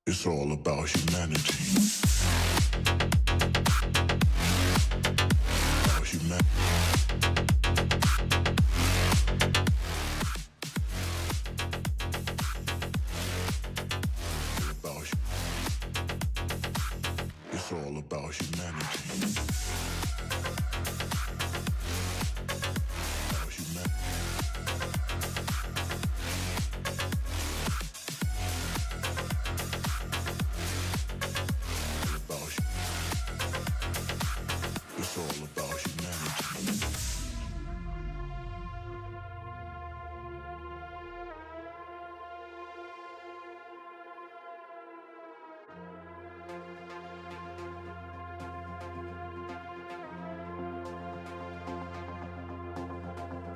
It's all about humanity. About humanity. It's all about humanity. About humanity. It's all about humanity.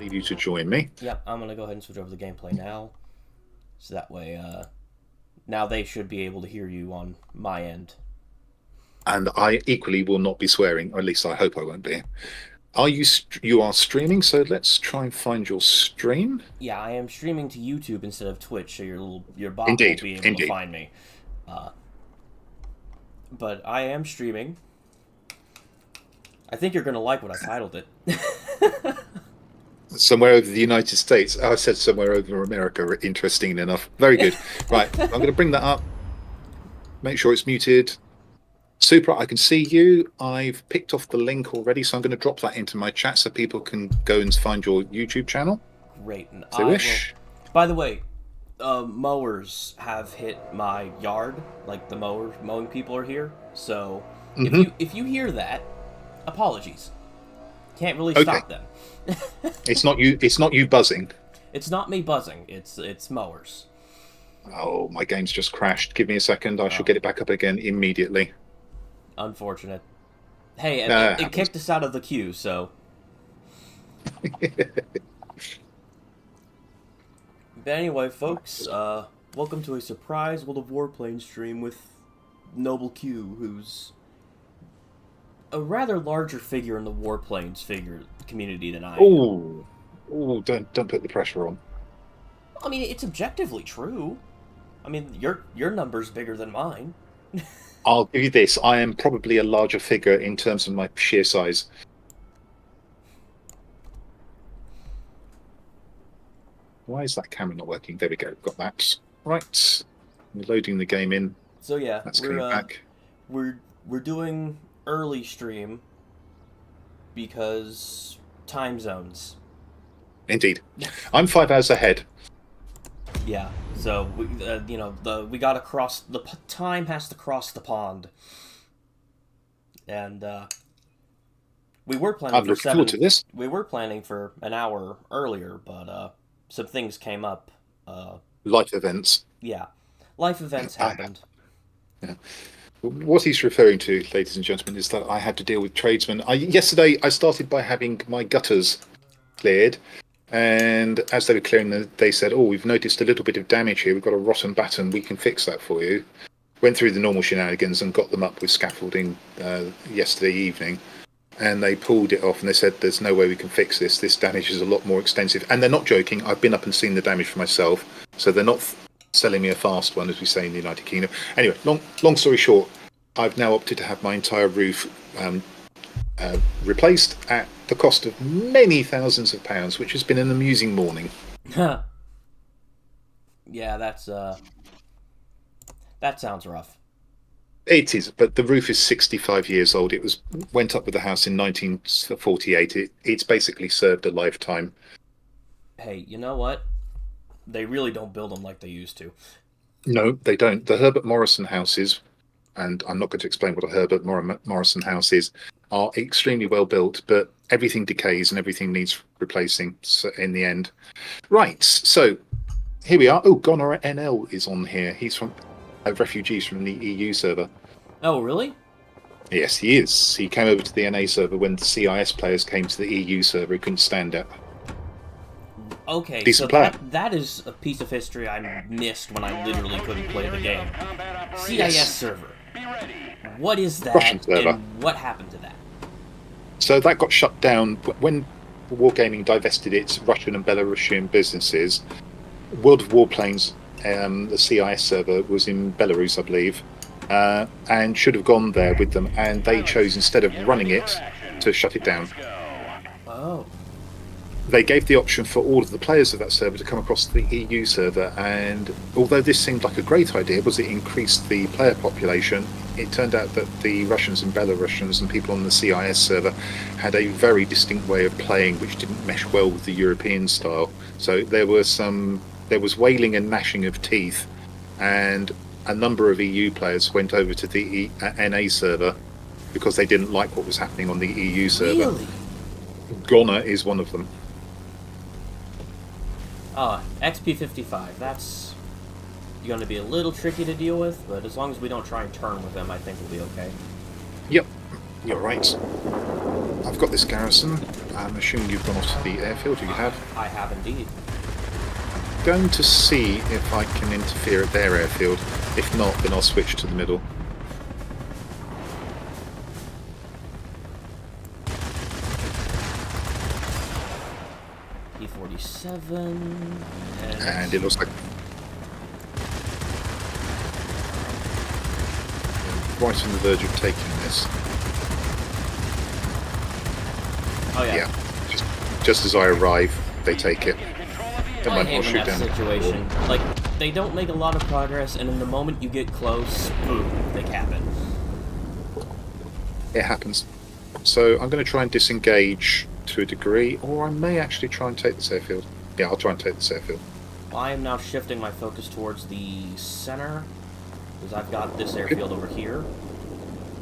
Need you to join me. Yep, I'm gonna go ahead and switch over the gameplay now, so that way, now they should be able to hear you on my end. And I equally will not be swearing, or at least I hope I won't be. Are you? You are streaming, so let's try and find your stream. Yeah, I am streaming to YouTube instead of Twitch, so your bot Indeed, won't be able to find me. But I am streaming. I think you're gonna like what I titled it. Somewhere over the United States. I said somewhere over America, interesting enough. Very good. Right, I'm going to bring that up. Make sure it's muted. Super, I can see you. I've picked off the link already, so I'm going to drop that into my chat so people can go and find your YouTube channel. Great. If they wish. By the way, mowers have hit my yard. Like, the mowing people are here. So, if you hear that, apologies. Can't really stop them. It's not you. It's not you buzzing. It's not me buzzing. It's mowers. Oh, my game's just crashed. Give me a second. I shall get it back up again immediately. Unfortunate. Hey, it kicked us out of the queue, so. But anyway, folks, welcome to a surprise World of Warplanes stream with Noble Q, who's a rather larger figure in the Warplanes community than I am. Oh, don't put the pressure on. I mean, it's objectively true. I mean, your number's bigger than mine. I'll give you this. I am probably a larger figure in terms of my sheer size. Why is that camera not working? There we go. Got that. Right. We're loading the game in. So yeah, that's coming back. We're doing early stream because time zones. Indeed. I'm 5 hours ahead. Yeah. So we, we got to cross the time has to cross the pond, and we were planning for 7. To this. We were planning for an hour earlier, but some things came up. Life events. Yeah, life events happened. Yeah. What he's referring to, ladies and gentlemen, is that I had to deal with tradesmen. Yesterday, I started by having my gutters cleared. And as they were clearing them, they said, "Oh, we've noticed a little bit of damage here. We've got a rotten batten. We can fix that for you." Went through the normal shenanigans and got them up with scaffolding yesterday evening. And they pulled it off and they said, "There's no way we can fix this. This damage is a lot more extensive." And they're not joking. I've been up and seen the damage for myself. So they're not selling me a fast one, as we say in the United Kingdom. Anyway, long story short, I've now opted to have my entire roof replaced at the cost of many thousands of pounds, which has been an amusing morning. Yeah, that sounds rough. It is, but the roof is 65 years old. It went up with the house in 1948. It's basically served a lifetime. Hey, you know what? They really don't build them like they used to. No, they don't. The Herbert Morrison houses and I'm not going to explain what a Herbert Morrison house is, are extremely well built, but everything decays and everything needs replacing in the end. Right, so here we are. Oh, Gonor NL is on here. He's from refugees from the EU server. Oh, really? Yes, he is. He came over to the NA server when the CIS players came to the EU server. He couldn't stand it. Okay, Decent so player. that is a piece of history I missed when I literally couldn't play the game. CIS Yes. server. What is that, Russian server. and what happened to that? So that got shut down when Wargaming divested its Russian and Belarusian businesses. World of Warplanes, the CIS server, was in Belarus, I believe, and should have gone there with them, and they chose, instead of running it, to shut it down. Oh. They gave the option for all of the players of that server to come across to the EU server, and although this seemed like a great idea, was it increased the player population, it turned out that the Russians and Belarusians and people on the CIS server had a very distinct way of playing which didn't mesh well with the European style. So there was wailing and gnashing of teeth, and a number of EU players went over to the NA server because they didn't like what was happening on the EU server. Really? Gonor is one of them. XP55. That's going to be a little tricky to deal with, but as long as we don't try and turn with them, I think we'll be okay. Yep, you're right. I've got this garrison. I'm assuming you've gone off to the airfield. You have. I have indeed. Going to see if I can interfere at their airfield. If not, then I'll switch to the middle. P47. And it looks like right on the verge of taking this. Oh yeah. Yeah. Just as I arrive, they take it. Don't I mind, hate I'll when shoot that down. situation. Like, they don't make a lot of progress, and in the moment you get close, boom, they cap it. It happens. So I'm going to try and disengage to a degree, or I may actually try and take this airfield. Yeah, I'll try and take this airfield. I am now shifting my focus towards the center, because I've got this airfield over here.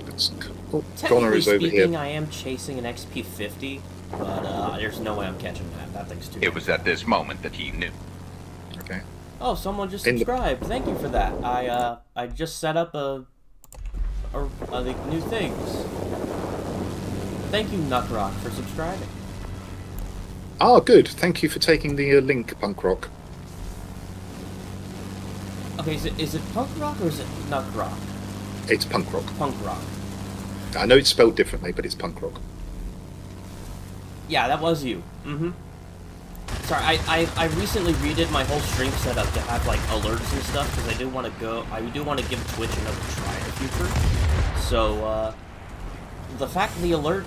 That's cool. Gonor Technically is over speaking, here. I am chasing an XP50, but there's no way I'm catching that. That thing's too. It was at this moment that he knew. Okay. Oh, someone just In the- subscribed. Thank you for that. I just set up the new things. Thank you, Nutrock, for subscribing. Ah, good. Thank you for taking the link, Punk Rock. Okay, is it punk rock or is it nut rock? It's Punk Rock. Punk rock. I know it's spelled differently, but it's Punk Rock. Yeah, that was you. Mm-hmm. Sorry, I recently redid my whole stream setup to have like alerts and stuff because I do want to give Twitch another try in the future. So the fact the alert,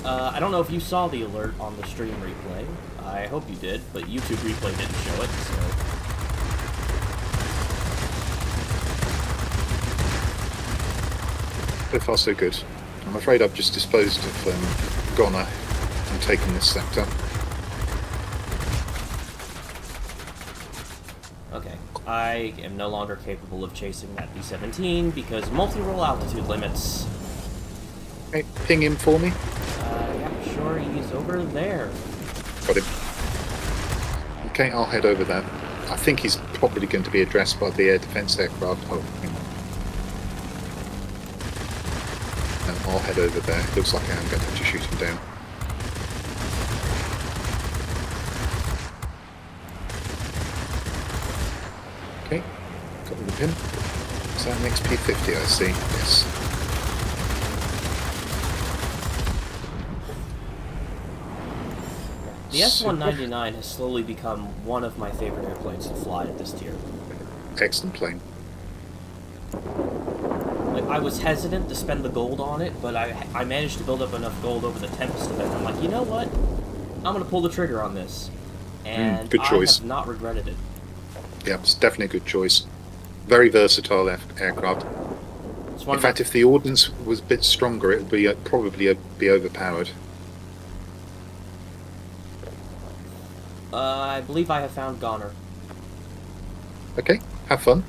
I don't know if you saw the alert on the stream replay. I hope you did, but YouTube replay didn't show it. So. So far, so good. I'm afraid I've just disposed of Gonor and taken this sector. Okay, I am no longer capable of chasing that B-17 because multi-roll altitude limits. Okay, ping him for me. Yeah, sure, he's over there. Got him. Okay, I'll head over there. I think he's probably going to be addressed by the air defense aircraft. Oh, hang on. And I'll head over there. Looks like I am going to have to shoot him down. Okay, got rid of him. Is that an XP50 I see? Yes. The S-199 has slowly become one of my favorite airplanes to fly at this tier. Excellent plane. Like, I was hesitant to spend the gold on it, but I managed to build up enough gold over the Tempest event. I'm like, you know what? I'm going to pull the trigger on this. And good choice. I have not regretted it. Yeah, it's definitely a good choice. Very versatile aircraft. It's one In of fact, if the ordnance was a bit stronger, it would be probably be overpowered. I believe I have found Gonor. Okay, have fun.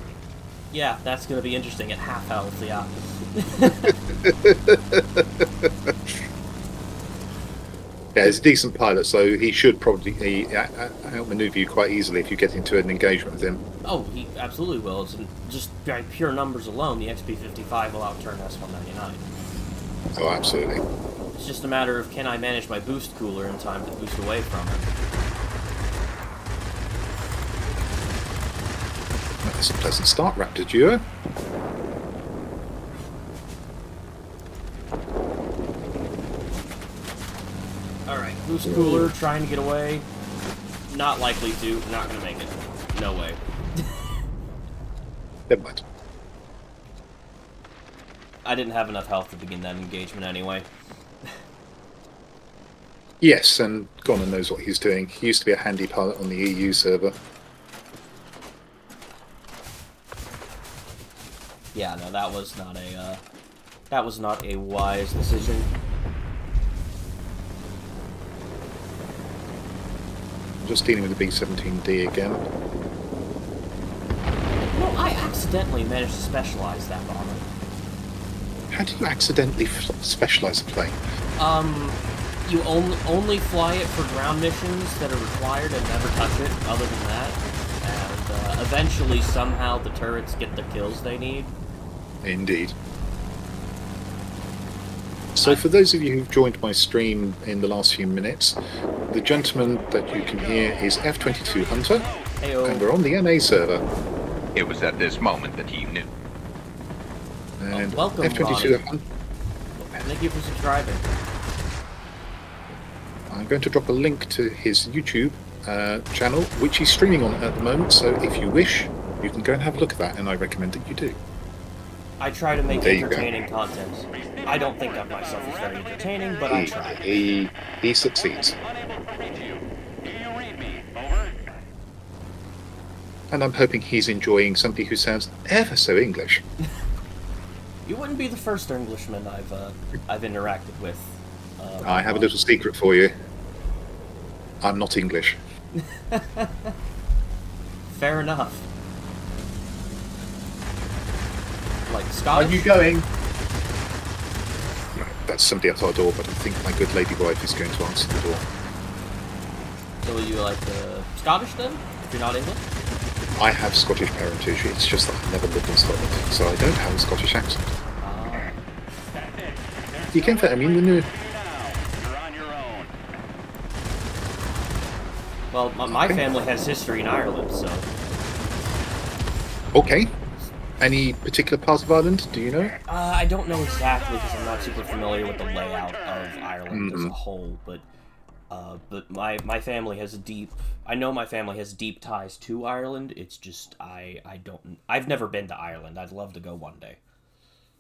Yeah, that's going to be interesting at half health, yeah. Yeah, he's a decent pilot, so he should probably outmaneuver you quite easily if you get into an engagement with him. Oh, he absolutely will. It's just by pure numbers alone, the XP-55 will outturn S-199. Oh, absolutely. It's just a matter of can I manage my boost cooler in time to boost away from it. That's a pleasant start, Raptor Duo. Alright, boost cooler, trying to get away. Not likely to, not gonna make it. No way. Never mind. I didn't have enough health to begin that engagement anyway. Yes, and Goner knows what he's doing. He used to be a handy pilot on the EU server. Yeah, no, that was not a wise decision. I'm just dealing with the B-17D again. No, I accidentally managed to specialize that bomber. How do you accidentally specialize a plane? You only fly it for ground missions that are required and never touch it other than that. And eventually, somehow, the turrets get the kills they need. Indeed. So for those of you who've joined my stream in the last few minutes, the gentleman that you can hear is F-22 Hunter, Heyo. and we're on the NA server. It was at this moment that he knew. And welcome, F-22 Hunter. Thank you for subscribing. I'm going to drop a link to his YouTube channel, which he's streaming on at the moment, so if you wish, you can go and have a look at that, and I recommend that you do. I try to make There you entertaining content. I don't think of myself as very entertaining, but I try. He succeeds. And I'm hoping he's enjoying somebody who sounds ever so English. You wouldn't be the first Englishman I've interacted with. I have a little secret for you. I'm not English. Fair enough. Like Scottish? Are you going? That's somebody at our door, but I think my good lady wife is going to answer the door. So are you like Scottish then? If you're not English? I have Scottish parentage, it's just that I've never lived in Scotland, so I don't have a Scottish accent. You can fit, I mean, the Well, my family has history in Ireland, so... Okay. Any particular part of Ireland, do you know? I don't know exactly because I'm not super familiar with the layout of Ireland as a whole, but my family has I know my family has deep ties to Ireland. It's just I've never been to Ireland. I'd love to go one day.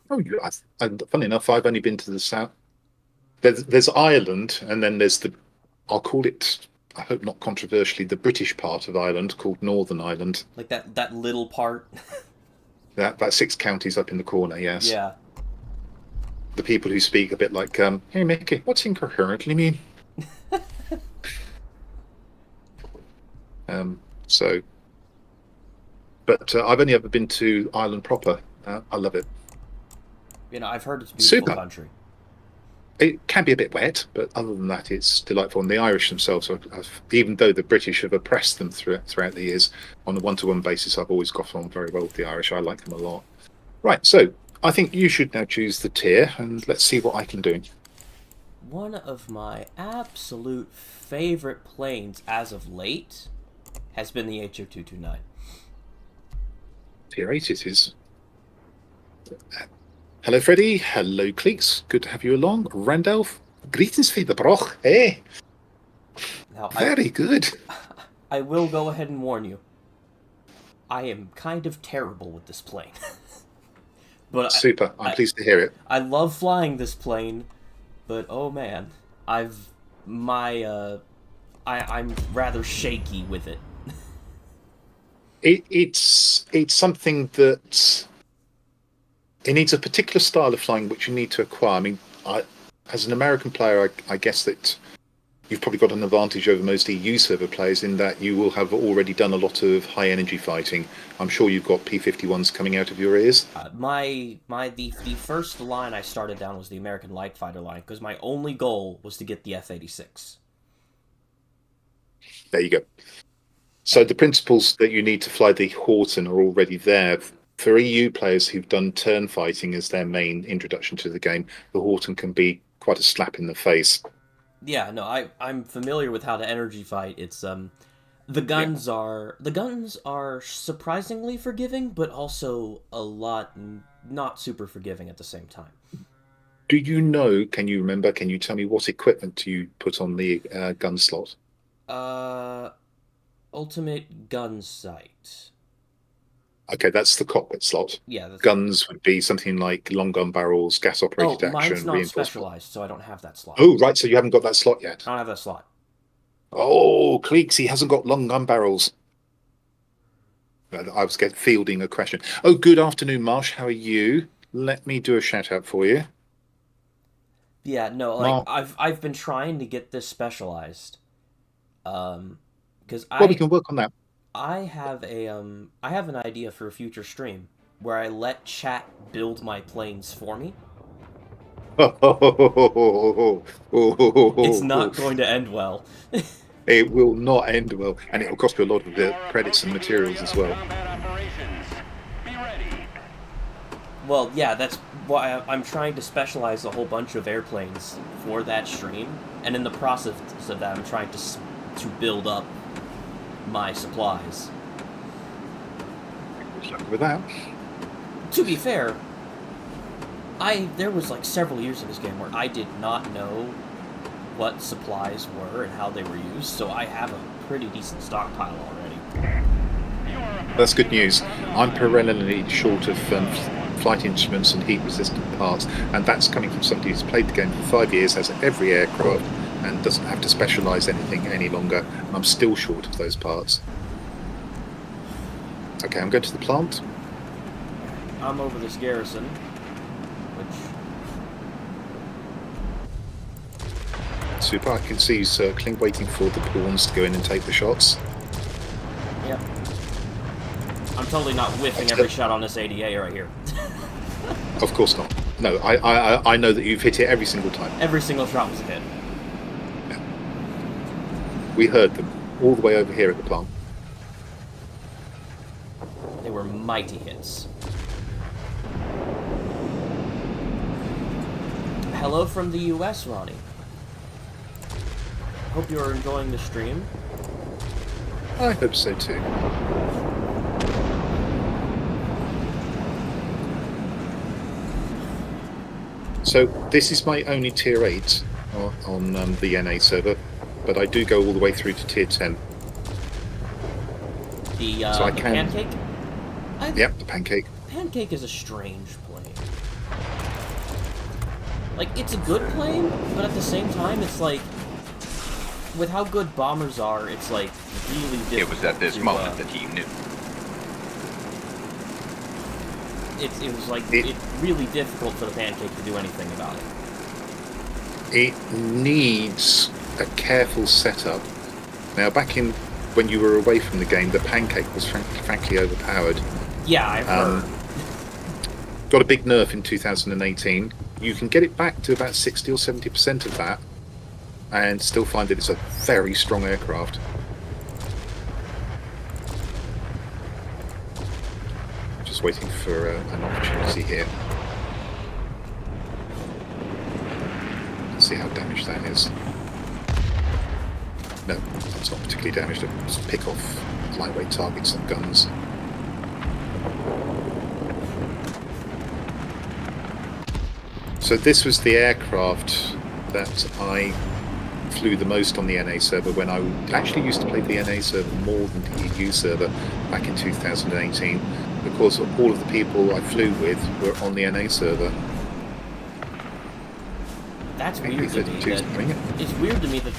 Oh, funny enough, I've only been to the south. There's Ireland, and then there's I'll call it, I hope not controversially, the British part of Ireland called Northern Ireland. Like that little part. That 6 counties up in the corner, yes. Yeah. The people who speak a bit like, hey Mickey, what's incoherently mean? But I've only ever been to Ireland proper. I love it. You know, I've heard it's a beautiful Super. country. It can be a bit wet, but other than that, it's delightful. And the Irish themselves, even though the British have oppressed them throughout the years, on a one-to-one basis, I've always got on very well with the Irish. I like them a lot. Right, so I think you should now choose the tier, and let's see what I can do. One of my absolute favorite planes as of late has been the HO-229. Tier 8 it is. Hello, Freddie. Hello, Cleeks. Good to have you along. Randolph. Greetings for the broch. Hey. Now, Very good. I will go ahead and warn you. I am kind of terrible with this plane. But Super. I'm pleased to hear it. I love flying this plane, but oh man, I'm rather shaky with it. It's something that it needs a particular style of flying which you need to acquire. I mean, as an American player, I guess that you've probably got an advantage over most EU server players in that you will have already done a lot of high energy fighting. I'm sure you've got P-51s coming out of your ears. The first line I started down was the American Light Fighter line because my only goal was to get the F-86. There you go. So the principles that you need to fly the Horton are already there. For EU players who've done turn fighting as their main introduction to the game, the Horton can be quite a slap in the face. Yeah, no, I'm familiar with how to energy fight. It's the guns are surprisingly forgiving, but also a lot not super forgiving at the same time. Do you know? Can you remember? Can you tell me what equipment you put on the gun slot? Ultimate gun sight. Okay, that's the cockpit slot. Yeah, that's... Guns would be something like long gun barrels, gas operated action, mine's not reinforcement. specialized, so I don't have that slot. Oh, right. So you haven't got that slot yet. I don't have that slot. Oh, Cleeks, he hasn't got long gun barrels. I was fielding a question. Oh, good afternoon, Marsh. How are you? Let me do a shout out for you. Yeah, no, like I've been trying to get this specialized. Because we can work on that. I have an idea for a future stream where I let chat build my planes for me. It's not going to end well. It will not end well, and it will cost you a lot of the credits and materials as well. Well, yeah, that's why I'm trying to specialize a whole bunch of airplanes for that stream, and in the process of that, I'm trying to build up my supplies. Good luck with that. To be fair, there was like several years in this game where I did not know what supplies were and how they were used, so I have a pretty decent stockpile already. That's good news. I'm perennially short of flight instruments and heat-resistant parts, and that's coming from somebody who's played the game for 5 years, has every aircraft, and doesn't have to specialise anything any longer. And I'm still short of those parts. Okay, I'm going to the plant. I'm over this garrison, which... Super, I can see you circling, waiting for the pawns to go in and take the shots. Yep. I'm totally not whiffing every shot on this ADA right here. Of course not. No, I know that you've hit it every single time. Every single shot was a hit. Yeah. We heard them all the way over here at the plant. They were mighty hits. Hello from the US, Ronnie. Hope you're enjoying the stream. I hope so too. So this is my only tier 8 on the NA server, but I do go all the way through to tier 10. So the pancake? Yep, the pancake. Pancake is a strange plane. Like, it's a good plane, but at the same time, it's like, with how good bombers are, it's like really difficult. It was at this moment that he knew. It was like it's really difficult for the pancake to do anything about it. It needs a careful setup. Now, back in when you were away from the game, the pancake was frankly overpowered. Yeah, I've heard. Got a big nerf in 2018. You can get it back to about 60 or 70% of that, and still find that it's a very strong aircraft. Just waiting for an opportunity here. Let's see how damaged that is. No, that's not particularly damaged. Just pick off lightweight targets and guns. So this was the aircraft that I flew the most on the NA server when I actually used to play the NA server more than the EU server back in 2018, because all of the people I flew with were on the NA server. That's weird to me. It's weird to me that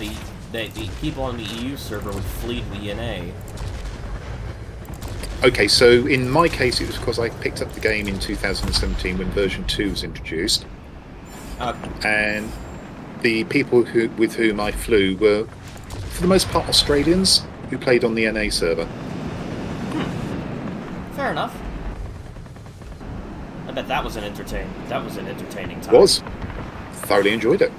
the people on the EU server would flee the NA. Okay, so in my case it was because I picked up the game in 2017 when version 2 was introduced. And the people with whom I flew were, for the most part, Australians who played on the NA server. Fair enough. I bet that was an entertaining time. Was. Thoroughly enjoyed it.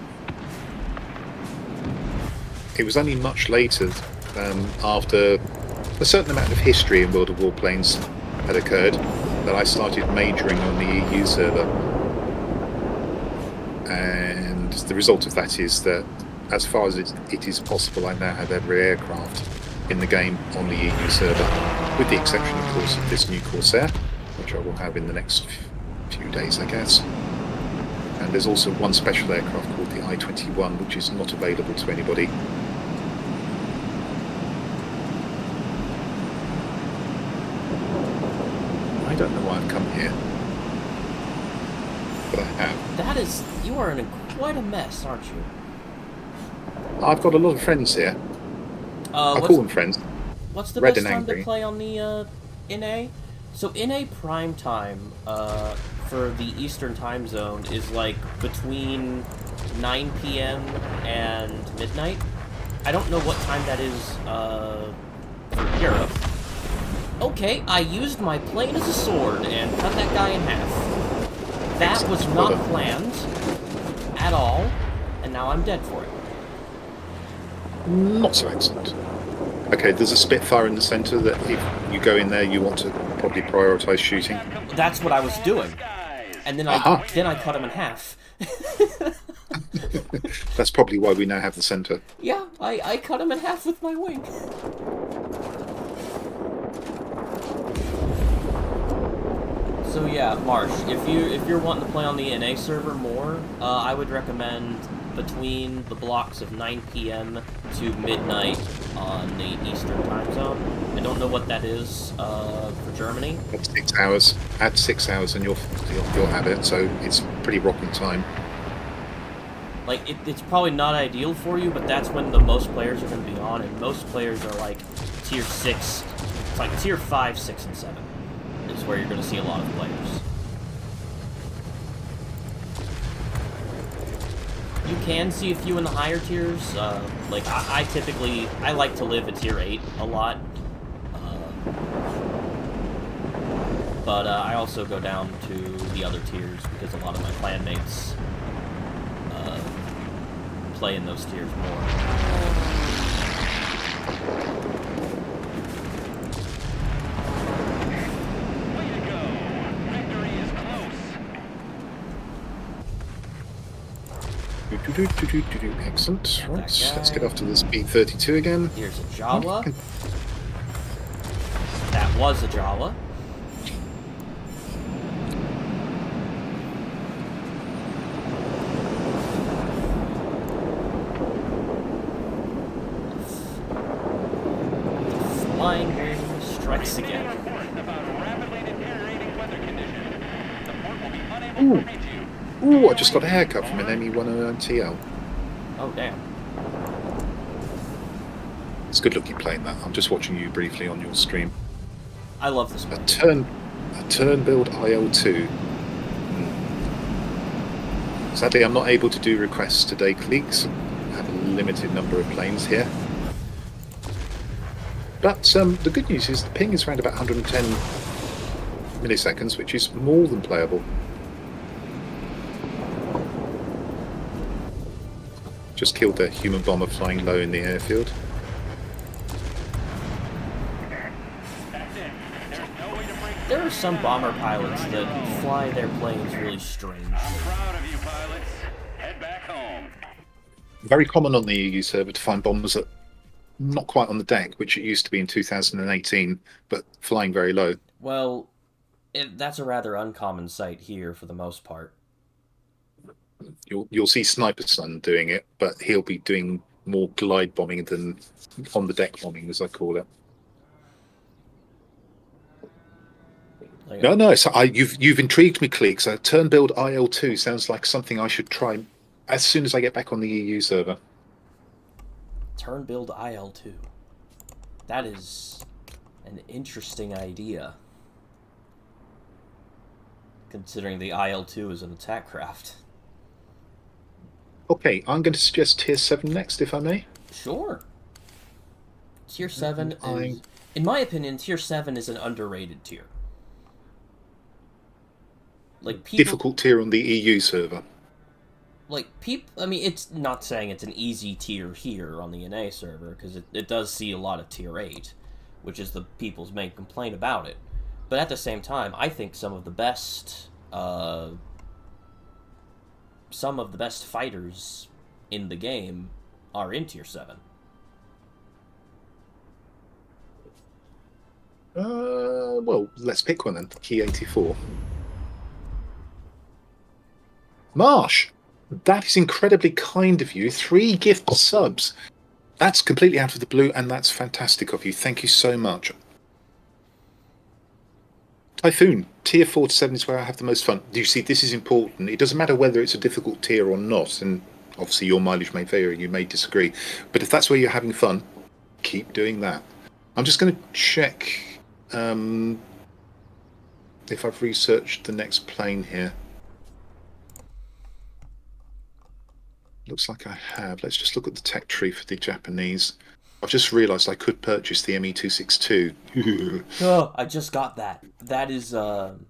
It was only much later, after a certain amount of history in World of Warplanes had occurred, that I started majoring on the EU server. And the result of that is that, as far as it is possible, I now have every aircraft in the game on the EU server, with the exception, of course, of this new Corsair, which I will have in the next few days, I guess. And there's also one special aircraft called the I-21, which is not available to anybody. I don't know why I've come here, but I have. You are in quite a mess, aren't you? I've got a lot of friends here. I call them friends. What's the Red best and time to angry. play on the NA? So NA prime time for the Eastern time zone is like between 9 p.m. and midnight. I don't know what time that is for Europe. Okay, I used my plane as a sword and cut that guy in half. That was not planned at all, and now I'm dead for it. Not so excellent. Okay, there's a Spitfire in the centre that if you go in there, you want to probably prioritise shooting. That's what I was doing, and then I cut him in half. That's probably why we now have the centre. Yeah, I cut him in half with my wing. So yeah, Marsh, if you're wanting to play on the NA server more, I would recommend between the blocks of 9 p.m. to midnight on the Eastern time zone. I don't know what that is for Germany. That's 6 hours. Add 6 hours and you'll have it. So it's pretty rocking time. Like it's probably not ideal for you, but that's when the most players are going to be on, and most players are like tier 6. It's like tier 5, 6, and 7 is where you're going to see a lot of players. You can see a few in the higher tiers. Like I like to live at tier 8 a lot, but I also go down to the other tiers because a lot of my clanmates play in those tiers more. Excellent. Right, let's get off to this B-32 again. Here's a Jawa. That was a Jawa. Flying wing strikes again. Ooh, I just got a haircut from an ME-109TL. Oh, damn. It's good looking plane, that. I'm just watching you briefly on your stream. I love this A plane. turn build IL-2. Sadly, I'm not able to do requests today, colleagues. I have a limited number of planes here. But the good news is the ping is around about 110 milliseconds, which is more than playable. Just killed a human bomber flying low in the airfield. There are some bomber pilots that fly their planes really strange. Proud of you, pilots. Head back home. Very common on the EU server to find bombers that not quite on the deck, which it used to be in 2018, but flying very low. Well, that's a rather uncommon sight here for the most part. You'll see Sniper Son doing it, but he'll be doing more glide bombing than on the deck bombing, as I call it. No. So you've intrigued me, Cleek. So turn build IL-2 sounds like something I should try as soon as I get back on the EU server. Turn build IL-2. That is an interesting idea, considering the IL-2 is an attack craft. Okay, I'm going to suggest Tier 7 next, if I may. Sure. Tier 7 I- is, in my opinion, Tier 7 is an underrated tier. Like, people... Difficult tier on the EU server. I mean, it's not saying it's an easy tier here on the NA server, because it does see a lot of Tier 8, which is the people's main complaint about it. But at the same time, I think some of the best fighters in the game are in Tier 7. Well, let's pick one then. Key 84. Marsh, that is incredibly kind of you. 3 gift subs. That's completely out of the blue, and that's fantastic of you. Thank you so much. Typhoon, tier 4 to 7 is where I have the most fun. You see, this is important. It doesn't matter whether it's a difficult tier or not, and obviously your mileage may vary, you may disagree. But if that's where you're having fun, keep doing that. I'm just going to check if I've researched the next plane here. Looks like I have. Let's just look at the tech tree for the Japanese. I've just realised I could purchase the ME262. Oh, I just got that. That is an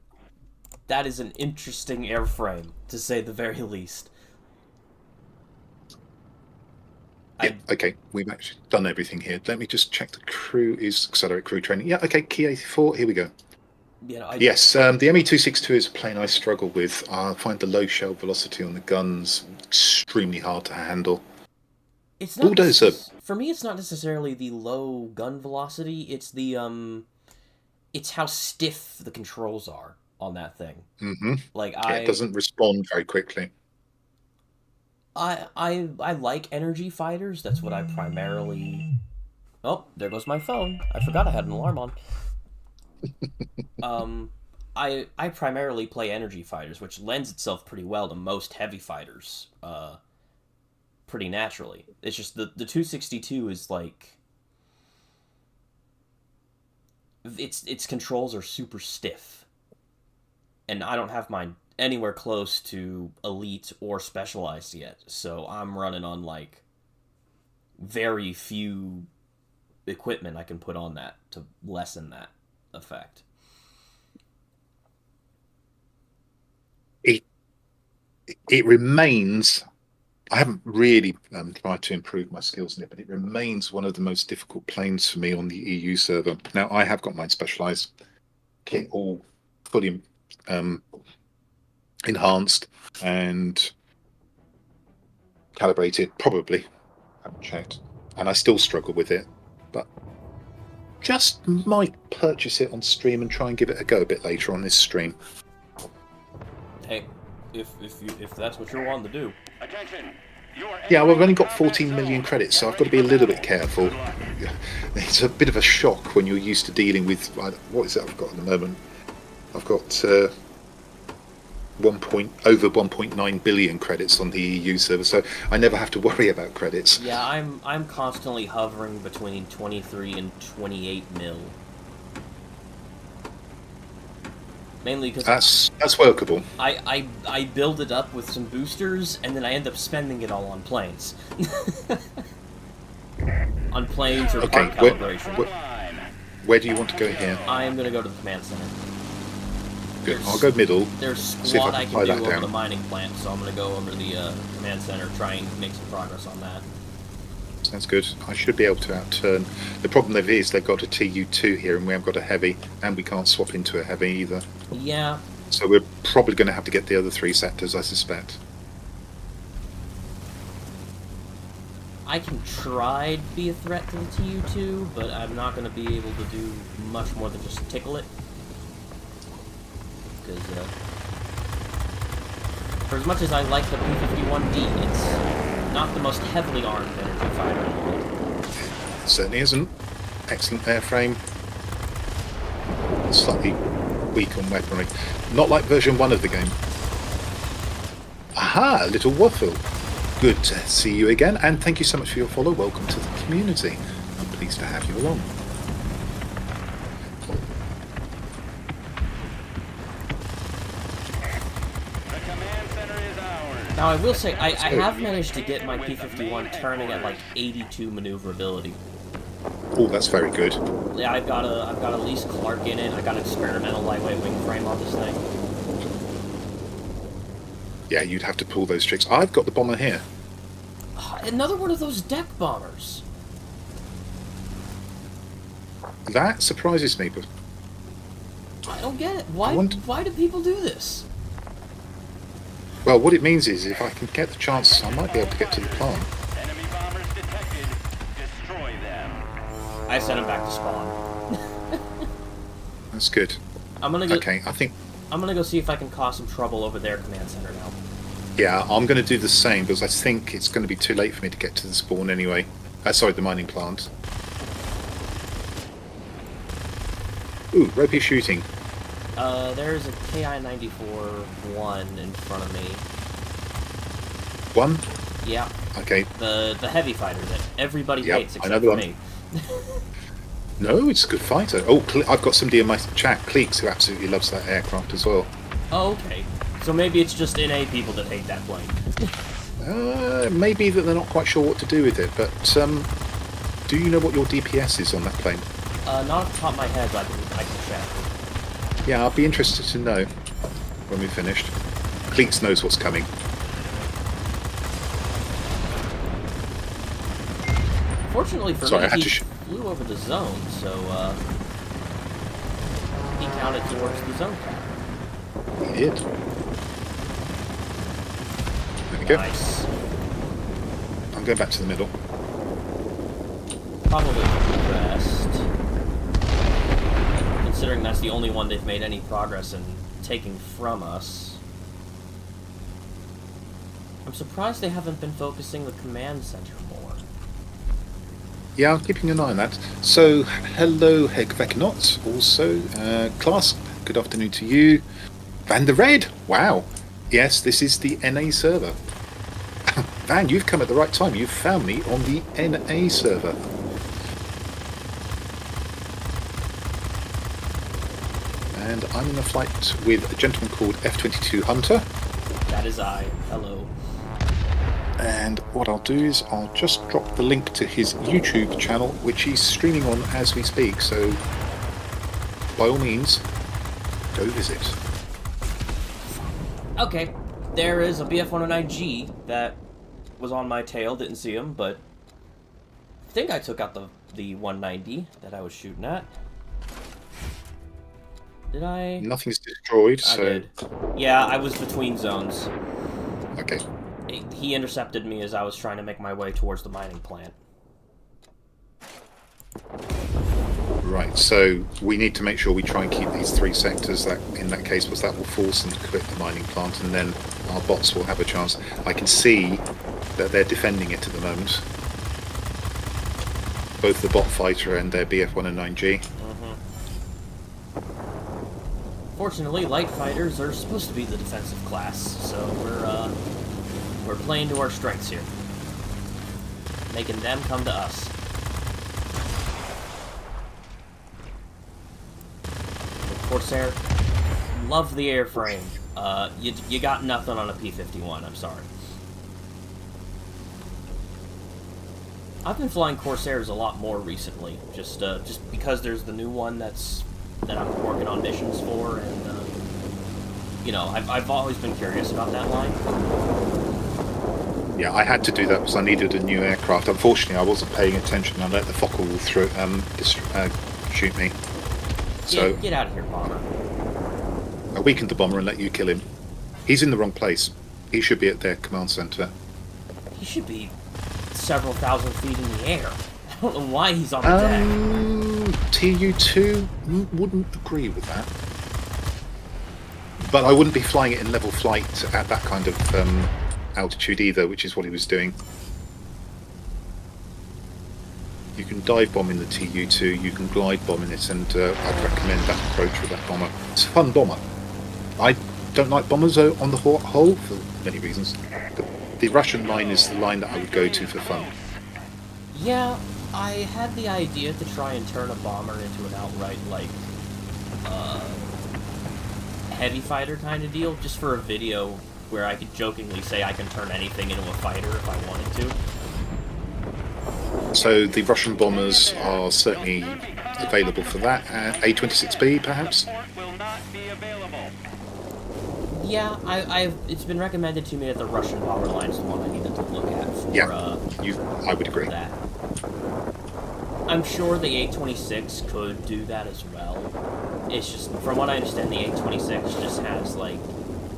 interesting airframe, to say the very least. Yeah, okay, we've actually done everything here. Let me just check the crew is accelerate crew training. Yeah, okay, Key 84, here we go. Yes, the ME262 is a plane I struggle with. I find the low shell velocity on the guns extremely hard to handle. It's not Bulldozer. For me, it's not necessarily the low gun velocity. It's the it's how stiff the controls are on that thing. Mm-hmm. Like it doesn't respond very quickly. I like energy fighters. That's what I primarily. Oh, there goes my phone. I forgot I had an alarm on. I primarily play energy fighters, which lends itself pretty well to most heavy fighters. Pretty naturally. It's just the 262 is like its controls are super stiff, and I don't have mine anywhere close to elite or specialized yet, so I'm running on like very few equipment I can put on that to lessen that effect. It remains. I haven't really tried to improve my skills in it, but it remains one of the most difficult planes for me on the EU server. Now, I have got mine specialized kit all fully enhanced and calibrated, probably. I haven't checked. And I still struggle with it, but just might purchase it on stream and try and give it a go a bit later on this stream. Hey, if that's what you're wanting to do. Attention. Yeah, well, I've only got 14 million credits, so I've got to be a little bit careful. It's a bit of a shock when you're used to dealing with what is it I've got at the moment? I've got over 1.9 billion credits on the EU server, so I never have to worry about credits. Yeah, I'm constantly hovering between 23 and 28 mil. Mainly because that's workable. I build it up with some boosters, and then I end up spending it all on planes. On planes or part calibration. Where do you want to go here? I am going to go to the command center. Good. I'll go middle. There's squad I can do over the mining plant, so I'm going to go over to the command center, try and make some progress on that. Sounds good. I should be able to outturn. The problem they've got a TU2 here, and we haven't got a heavy, and we can't swap into a heavy either. Yeah. So we're probably going to have to get the other 3 sectors, I suspect. I can try to be a threat to the TU2, but I'm not going to be able to do much more than just tickle it. Because, for as much as I like the P-51D, it's not the most heavily armed energy fighter in the world. It certainly isn't. Excellent airframe. Slightly weak on weaponry. Not like version 1 of the game. Aha, little waffle. Good to see you again, and thank you so much for your follow. Welcome to the community. I'm pleased to have you along. The command center is ours. Now, I will say, I have managed to get my P-51 turning at like 82 maneuverability. Oh, that's very good. Yeah, I've got a Elise Clark in it. I got an experimental lightweight wing frame on this thing. Yeah, you'd have to pull those tricks. I've got the bomber here. Another one of those deck bombers. That surprises me, but I don't get it. Why do people do this? well, what it means is if I can get the chance, I might be able to get to the plant. Enemy bombers detected. Destroy them. I sent him back to spawn. That's good. I'm gonna go. Okay, I think. I'm gonna go see if I can cause some trouble over their command center now. Yeah, I'm going to do the same because I think it's going to be too late for me to get to the spawn anyway. Sorry, the mining plant. Ooh, ropey shooting. There's a KI-94-1 in front of me. One? Yeah, Okay. the heavy fighter that everybody Yep, hates I except know the for one. me. No, it's a good fighter. Oh, I've got somebody in my chat, Cleeks, who absolutely loves that aircraft as well. Oh, okay. So maybe it's just NA people that hate that plane. Maybe that they're not quite sure what to do with it, but do you know what your DPS is on that plane? Not off the top of my head, but I can check. Yeah, I'll be interested to know when we've finished. Cleeks knows what's coming. Fortunately for Sorry, I me, had he to flew over the zone, so he counted towards the zone cap. He did. There we go. Nice. I'm going back to the middle. Probably the best. Considering that's the only one they've made any progress in taking from us. I'm surprised they haven't been focusing the command center more. Yeah, I'm keeping an eye on that. So, hello, Hegveknot. Also, class, good afternoon to you. Van der Red, wow. Yes, this is the NA server. Van, you've come at the right time. You've found me on the NA server. And I'm in a flight with a gentleman called F-22 Hunter. That is I. Hello. And what I'll do is I'll just drop the link to his YouTube channel, which he's streaming on as we speak. So, by all means, go visit. Okay, there is a BF-109G that was on my tail, didn't see him, but I think I took out the 190 that I was shooting at. Did I? Nothing's destroyed, I so... did. Yeah, I was between zones. Okay. He intercepted me as I was trying to make my way towards the mining plant. Right, so we need to make sure we try and keep these three sectors, that in that case, because that will force them to quit the mining plant, and then our bots will have a chance. I can see that they're defending it at the moment. Both the bot fighter and their BF-109G. Fortunately, light fighters are supposed to be the defensive class, so we're playing to our strengths here. Making them come to us. Corsair, love the airframe. You got nothing on a P-51, I'm sorry. I've been flying Corsairs a lot more recently, just because there's the new one that I'm working on missions for, and you know, I've always been curious about that line. Yeah, I had to do that because I needed a new aircraft. Unfortunately, I wasn't paying attention. I let the Fokker shoot me. So Get out of here, bomber. I weakened the bomber and let you kill him. He's in the wrong place. He should be at their command center. He should be several thousand feet in the air. I don't know why he's on the deck. TU2 wouldn't agree with that. But I wouldn't be flying it in level flight at that kind of altitude either, which is what he was doing. You can dive bomb in the TU2, you can glide bomb in it, and I'd recommend that approach with that bomber. It's a fun bomber. I don't like bombers on the whole for many reasons. But the Russian line is the line that I would go to for fun. Yeah, I had the idea to try and turn a bomber into an outright, like, heavy fighter kind of deal, just for a video where I could jokingly say I can turn anything into a fighter if I wanted to. So the Russian bombers are certainly available for that. A-26B, perhaps? Will not be available. Yeah, it's been recommended to me that the Russian bomber line is the one I needed to look at for, Yeah, I would agree. that. I'm sure the A-26 could do that as well. It's just, from what I understand, the A-26 just has, like,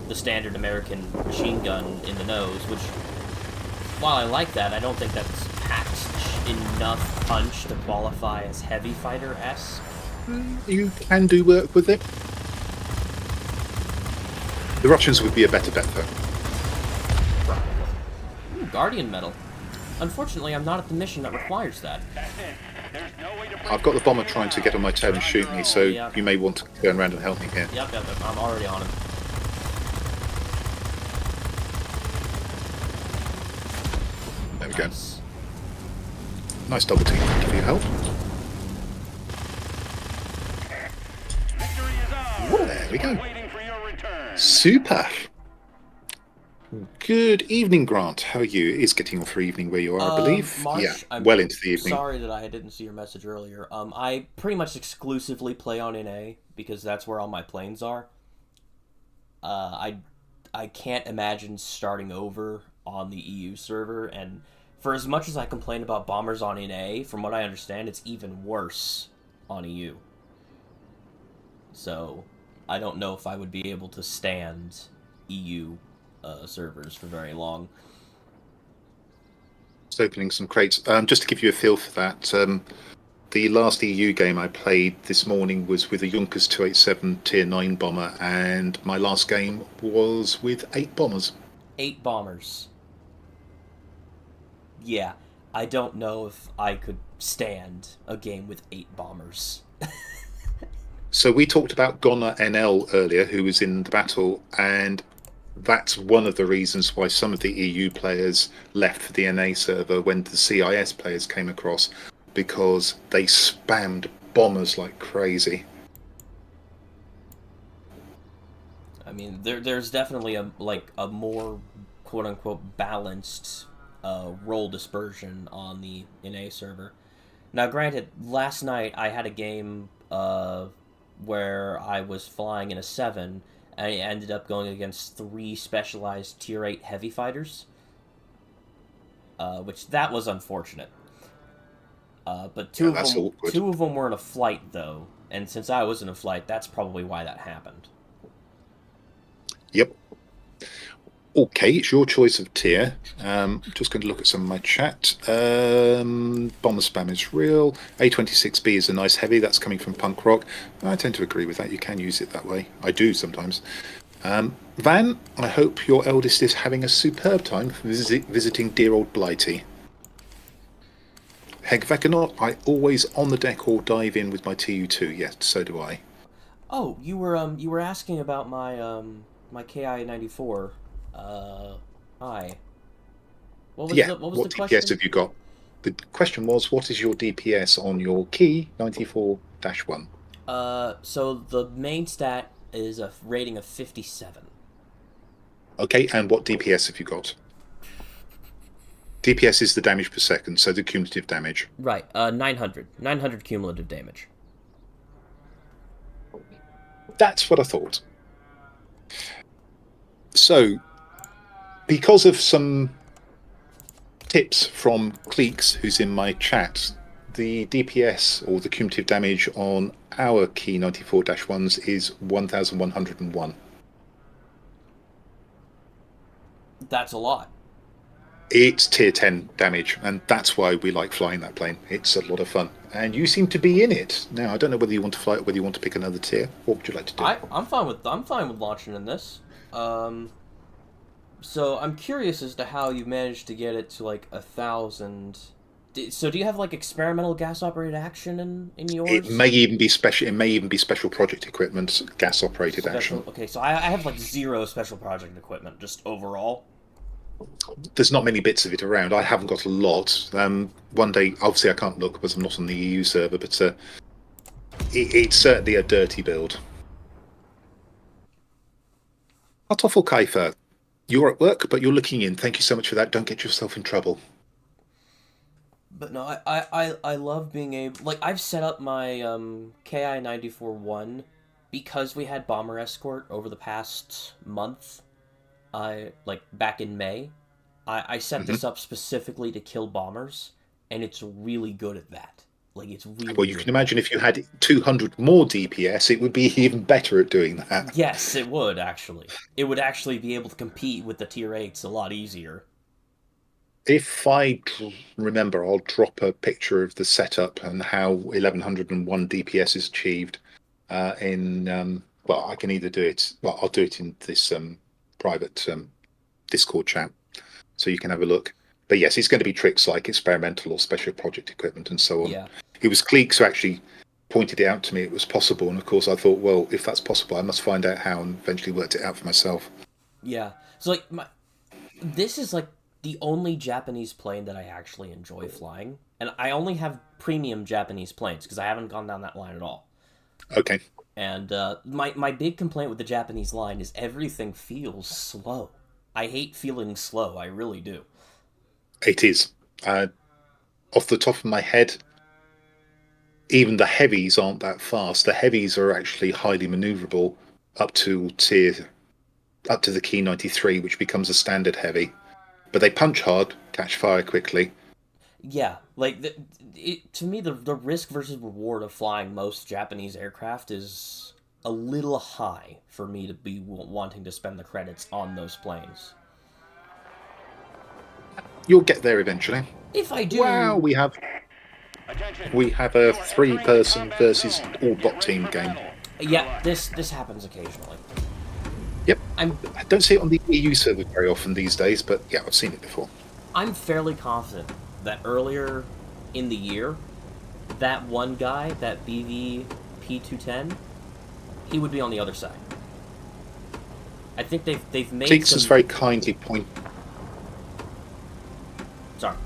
the standard American machine gun in the nose, which, while I like that, I don't think that's packed enough punch to qualify as heavy fighter-esque. You can do work with it. The Russians would be a better bet, though. Ooh, Guardian medal. Unfortunately, I'm not at the mission that requires that. That's it. There's no way to I've got the bomber trying to get on my tail and shoot me, so Yeah. you may want to turn around and help me here. Yep, I'm already on him. There we go. Nice. Nice double team. Thank you for your help. Victory is ours. There we go. Waiting for your return. Super. Good evening, Grant. How are you? It is getting on for evening where you are, I believe. Marsh, Yeah, I'm well into the evening. Sorry that I didn't see your message earlier. I pretty much exclusively play on NA because that's where all my planes are. I can't imagine starting over on the EU server, and for as much as I complain about bombers on NA, from what I understand, it's even worse on EU. So, I don't know if I would be able to stand EU servers for very long. Just opening some crates. Just to give you a feel for that, the last EU game I played this morning was with a Junkers 287 Tier 9 bomber, and my last game was with 8 bombers. 8 bombers. Yeah, I don't know if I could stand a game with 8 bombers. So we talked about Gonner NL earlier, who was in the battle, and that's one of the reasons why some of the EU players left for the NA server when the CIS players came across, because they spammed bombers like crazy. I mean, there's definitely a more quote-unquote balanced role dispersion on the NA server. Now, granted, last night I had a game where I was flying in a 7, and I ended up going against 3 specialized Tier 8 heavy fighters, which that was unfortunate. But two of them were in a flight, though, and since I was in a flight, that's probably why that happened. Yep. Okay, it's your choice of tier. Just going to look at some of my chat. Bomber spam is real. A26B is a nice heavy. That's coming from Punk Rock. I tend to agree with that. You can use it that way. I do sometimes. Van, I hope your eldest is having a superb time visiting dear old Blighty. Hegvekanaut, I always on the deck or dive in with my TU2. Yes, so do I. Oh, you were asking about my my KI-94. Hi. What was the question? DPS have you got? The question was, what is your DPS on your key 94-1? So the main stat is a rating of 57. Okay, and what DPS have you got? DPS is the damage per second, so the cumulative damage. Right, 900. 900 cumulative damage. That's what I thought. So, because of some tips from Cleeks, who's in my chat, the DPS, or the cumulative damage on our key 94-1s is 1,101. That's a lot. It's tier 10 damage, and that's why we like flying that plane. It's a lot of fun. And you seem to be in it. Now, I don't know whether you want to fly it, whether you want to pick another tier. What would you like to do? I'm fine with launching in this. So I'm curious as to how you managed to get it to like 1,000. So do you have like experimental gas operated action in yours? It may even be special. It may even be special project equipment, gas operated action. Okay, so I have like 0 special project equipment just overall. There's not many bits of it around. I haven't got a lot. One day, obviously, I can't look because I'm not on the EU server, but it's certainly a dirty build. Kartoffelkeifer, You're at work, but you're looking in. Thank you so much for that. Don't get yourself in trouble. But no, I love being able... Like, I've set up my KI-94-1 because we had Bomber Escort over the past month. Like, back in May. I set this up specifically to kill bombers, and it's really good at that. Like, it's really Well, you good can imagine if you had 200 more DPS, it would be even better at doing that. Yes, it would, actually. It would actually be able to compete with the Tier 8s a lot easier. If I remember, I'll drop a picture of the setup and how 1101 DPS is achieved well, I can either do it... Well, I'll do it in this private Discord chat, so you can have a look. But yes, it's going to be tricks like experimental or special project equipment and so on. Yeah. It was Cleeks who actually pointed it out to me. It was possible, and of course I thought, well, if that's possible, I must find out how, and eventually worked it out for myself. Yeah. So, like, this is, like, the only Japanese plane that I actually enjoy flying. And I only have premium Japanese planes, because I haven't gone down that line at all. Okay. And my big complaint with the Japanese line is everything feels slow. I hate feeling slow, I really do. It is. Off the top of my head, even the heavies aren't that fast. The heavies are actually highly maneuverable up to the Key 93, which becomes a standard heavy. But they punch hard, catch fire quickly. Yeah, like, to me, the risk versus reward of flying most Japanese aircraft is a little high for me to be wanting to spend the credits on those planes. You'll get there eventually. If I do... Wow, we have a 3-person versus all bot team game. Yeah, this happens occasionally. Yep. I don't see it on the EU server very often these days, but yeah, I've seen it before. I'm fairly confident that earlier in the year, that one guy, that BV P210, he would be on the other side. I think they've made Cleeks has very kindly Sorry.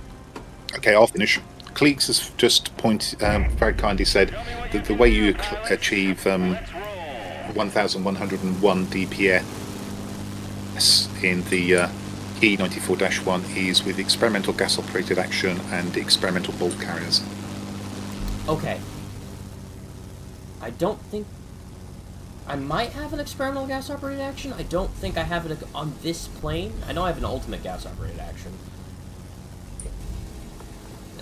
Okay, I'll finish. Cleeks has just very kindly said that the way you achieve 1101 DPS in the E94-1 is with experimental gas-operated action and experimental bolt carriers. Okay. I don't think... I might have an experimental gas-operated action. I don't think I have it on this plane. I know I have an ultimate gas-operated action.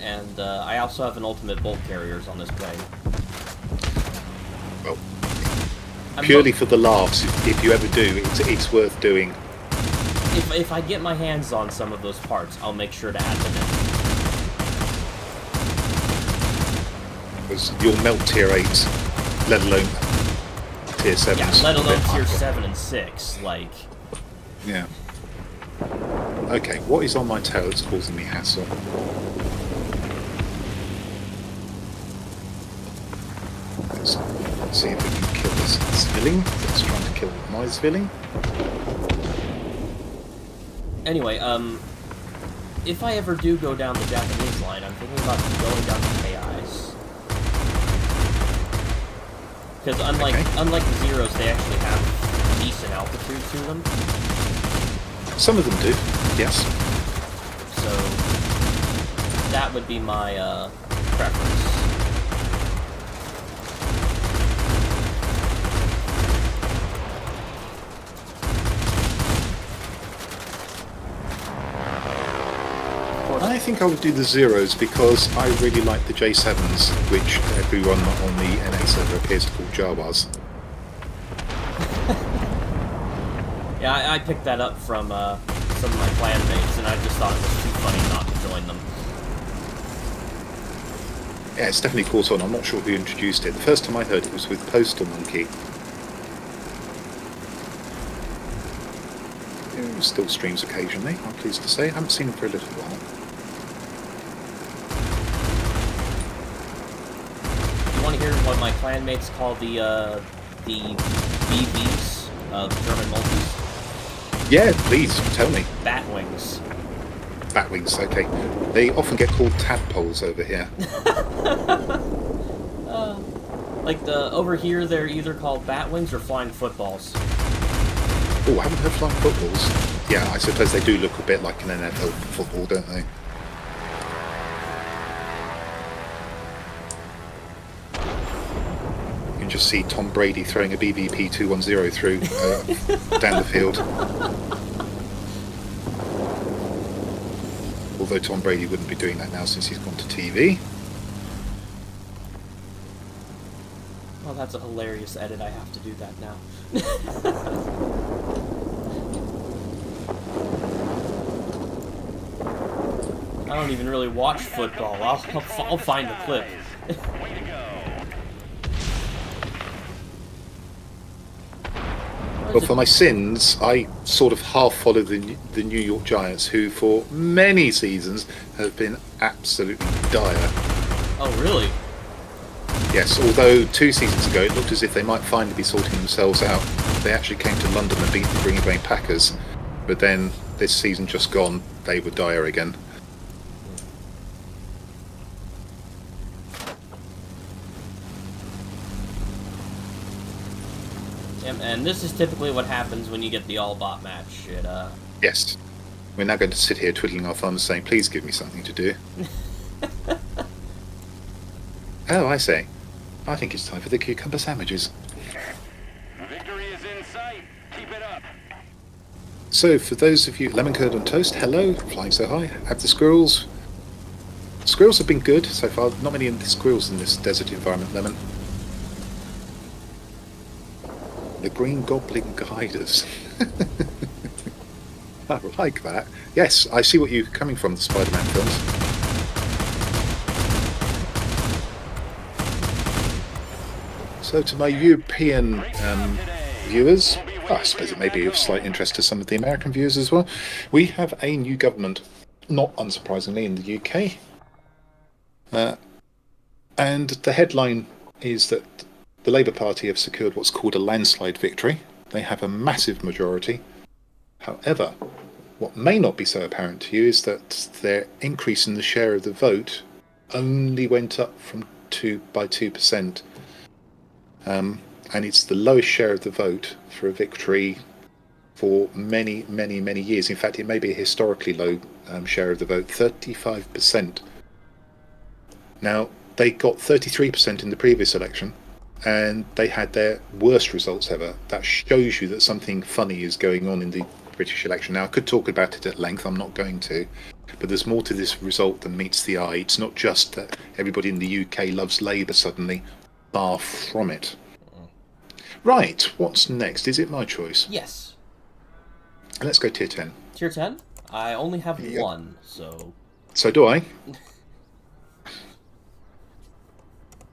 And I also have an ultimate bolt carriers on this plane. Well, purely for the laughs, if you ever do, it's worth doing. If I get my hands on some of those parts, I'll make sure to add them in. Because you'll melt tier 8s, let alone tier 7s. Yeah, let alone tier 7 and 6, like... Yeah. Okay, what is on my tail that's causing me hassle? Let's see if we can kill this Zwilling that's trying to kill my Zwilling. Anyway, if I ever do go down the Japanese line, I'm thinking about going down the KIs. Because unlike the Zeros, they actually have decent altitude to them. Some of them do, yes. So, that would be my, preference. I think I would do the Zeros because I really like the J7s, which everyone on the NA server appears to call Jawas. Yeah, I picked that up from some of my clan mates, and I just thought it was too funny not to join them. Yeah, it's definitely caught on. I'm not sure who introduced it. The first time I heard it was with Postal Monkey. He still streams occasionally, I'm pleased to say. I haven't seen him for a little while. You want to hear what my clanmates call the BVs, the German multis? Yeah, please, tell me. Batwings. Batwings, okay. They often get called tadpoles over here. Like over here, they're either called batwings or flying footballs. Oh, I haven't heard flying footballs. Yeah, I suppose they do look a bit like an NFL football, don't they? You can just see Tom Brady throwing a BVP 210 through down the field. Although Tom Brady wouldn't be doing that now since he's gone to TV. Oh, that's a hilarious edit. I have to do that now. I don't even really watch football. I'll find the clip. Way to go. Well, for my sins, I sort of half follow the New York Giants, who for many seasons have been absolutely dire. Oh, really? Yes, although 2 seasons ago it looked as if they might finally be sorting themselves out. They actually came to London and beat the Green Bay Packers, but then this season just gone, they were dire again. And this is typically what happens when you get the all-bot match. Yes. We're now going to sit here twiddling our thumbs saying, please give me something to do. Oh, I say. I think it's time for the cucumber sandwiches. Victory is in sight. Keep it up. So, for those of you, lemon curd on toast, hello, flying so high. Have the squirrels. Squirrels have been good so far. Not many squirrels in this desert environment, Lemon. The Green Goblin Gliders. I like that. Yes, I see what you're coming from, the Spider-Man films. So to my European viewers, I suppose it may be of slight interest to some of the American viewers as well, we have a new government, not unsurprisingly, in the UK. And the headline is that the Labour Party have secured what's called a landslide victory. They have a massive majority. However, what may not be so apparent to you is that their increase in the share of the vote only went up by 2%. And it's the lowest share of the vote for a victory for many, many, many years. In fact, it may be a historically low share of the vote, 35%. Now, they got 33% in the previous election, and they had their worst results ever. That shows you that something funny is going on in the British election. Now, I could talk about it at length, I'm not going to, but there's more to this result than meets the eye. It's not just that everybody in the UK loves Labour suddenly, far from it. Right, what's next? Is it my choice? Yes. Let's go tier 10. Tier 10? I only have one, so... So do I.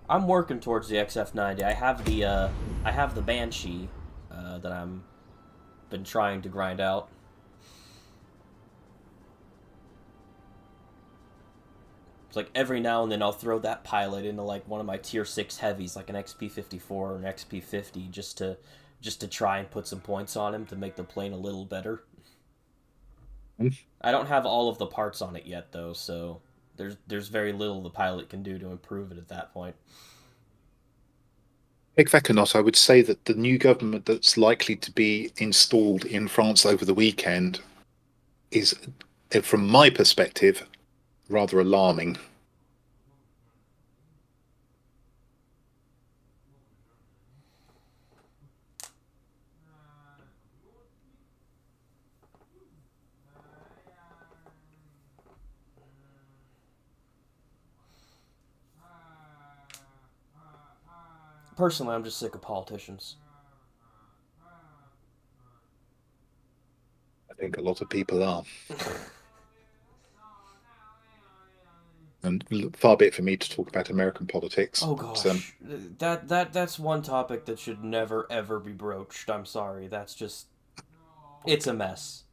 I'm working towards the XF90. I have the Banshee that I'm been trying to grind out. It's like every now and then I'll throw that pilot into like one of my tier 6 heavies, like an XP54 or an XP50, just to try and put some points on him to make the plane a little better. I don't have all of the parts on it yet though, so there's very little the pilot can do to improve it at that point. Take that or not, I would say that the new government that's likely to be installed in France over the weekend is, from my perspective, rather alarming. Personally, I'm just sick of politicians. I think a lot of people are. And far be it for me to talk about American politics. Oh gosh, that's one topic that should never ever be broached. I'm sorry, it's a mess.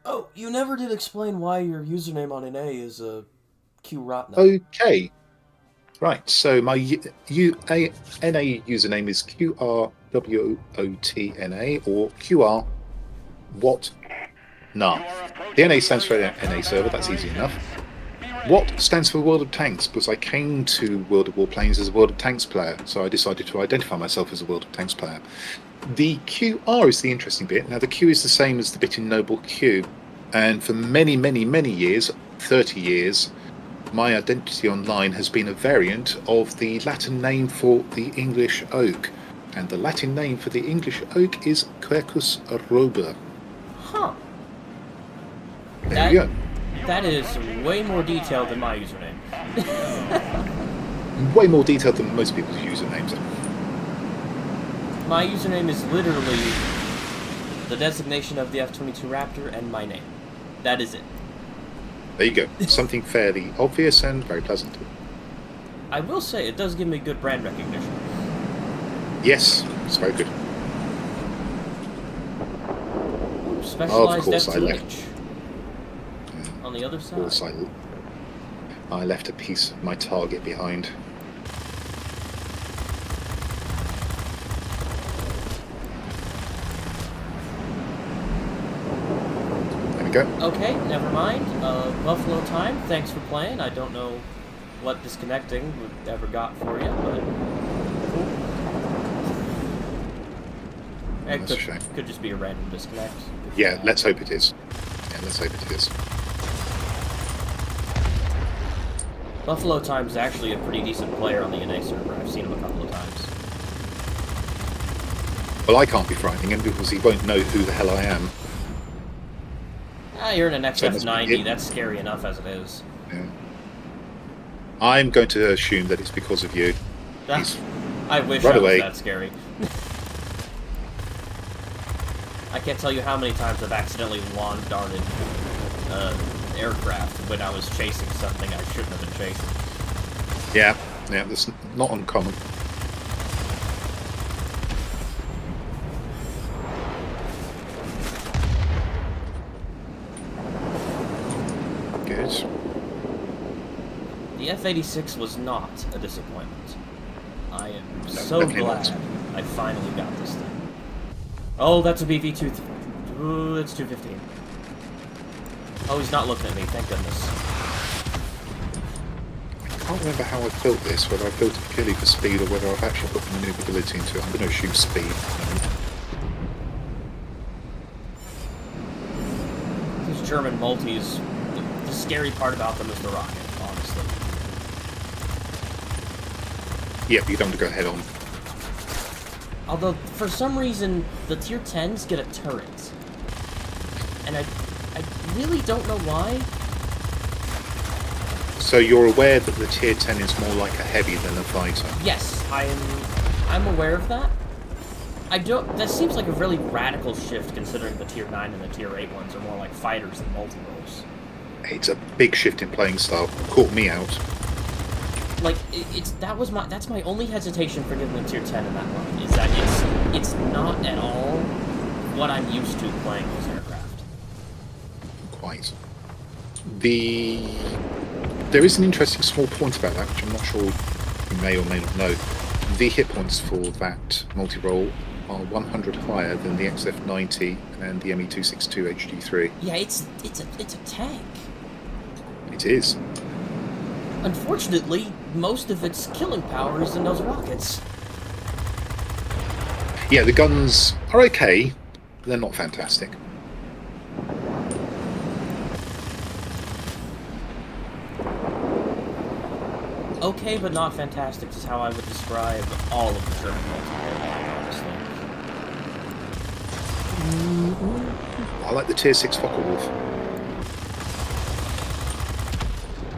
Oh, you never did explain why your username on NA is Q Rotna. Okay. Right, so my NA username is WOTNA, or QR, what? Nah. The NA stands for NA server, that's easy enough. What stands for World of Tanks, because I came to World of Warplanes as a World of Tanks player, so I decided to identify myself as a World of Tanks player. The QR is the interesting bit. Now, the Q is the same as the bit in Noble Q, and for many, many, many years, 30 years, my identity online has been a variant of the Latin name for the English oak, and the Latin name for the English oak is Quercus robur. Huh. There you go. That is way more detailed than my username. Way more detailed than most people's usernames. My username is literally the designation of the F-22 Raptor and my name. That is it. There you go. Something fairly obvious and very pleasant. I will say, it does give me good brand recognition. Yes, it's very good. Specialized course I F2H. left. On the other Of side. course, I left a piece of my target behind. There we go. Okay, never mind. Buffalo time, thanks for playing. I don't know what disconnecting ever got for you, but cool. It That's a shame. could just be a random disconnect. Yeah, let's hope it is. Yeah, let's hope it is. Buffalo Time's actually a pretty decent player on the NA server. I've seen him a couple of times. Well, I can't be frightening him because he won't know who the hell I am. Ah, you're in an So it must be XF90. him. That's scary enough as it is. Yeah. I'm going to assume that it's because of you. That's, I wish Right I was away. that scary. I can't tell you how many times I've accidentally lawn darted aircraft when I was chasing something I shouldn't have been chasing. Yeah, that's not uncommon. Good. The F-86 was not a disappointment. I am No, so definitely glad not. I finally got this thing. Oh, that's a BV-2. Ooh, it's 215. Oh, he's not looking at me, thank goodness. I can't remember how I built this, whether I built it purely for speed or whether I've actually put maneuverability into it. I'm going to assume speed. These German multis, the scary part about them is the rocket, honestly. Yep, you don't want to go head on. Although, for some reason, the tier 10s get a turret. And I really don't know why. So you're aware that the tier 10 is more like a heavy than a fighter? Yes, I'm aware of that. That seems like a really radical shift considering the tier 9 and the tier 8 ones are more like fighters than multi-roles. It's a big shift in playing style. Caught me out. Like, that's my only hesitation for giving the tier 10 in that run, is that it's not at all what I'm used to playing those aircraft. Quite. There is an interesting small point about that, which I'm not sure you may or may not know. The hit points for that multi-role are 100 higher than the XF90 and the ME262 HD3. Yeah, it's a tank. It is. Unfortunately, most of its killing power is in those rockets. Yeah, the guns are okay, but they're not fantastic. Okay, but not fantastic is how I would describe all of the German multiplayer, honestly. I like the tier 6 Focke-Wulf.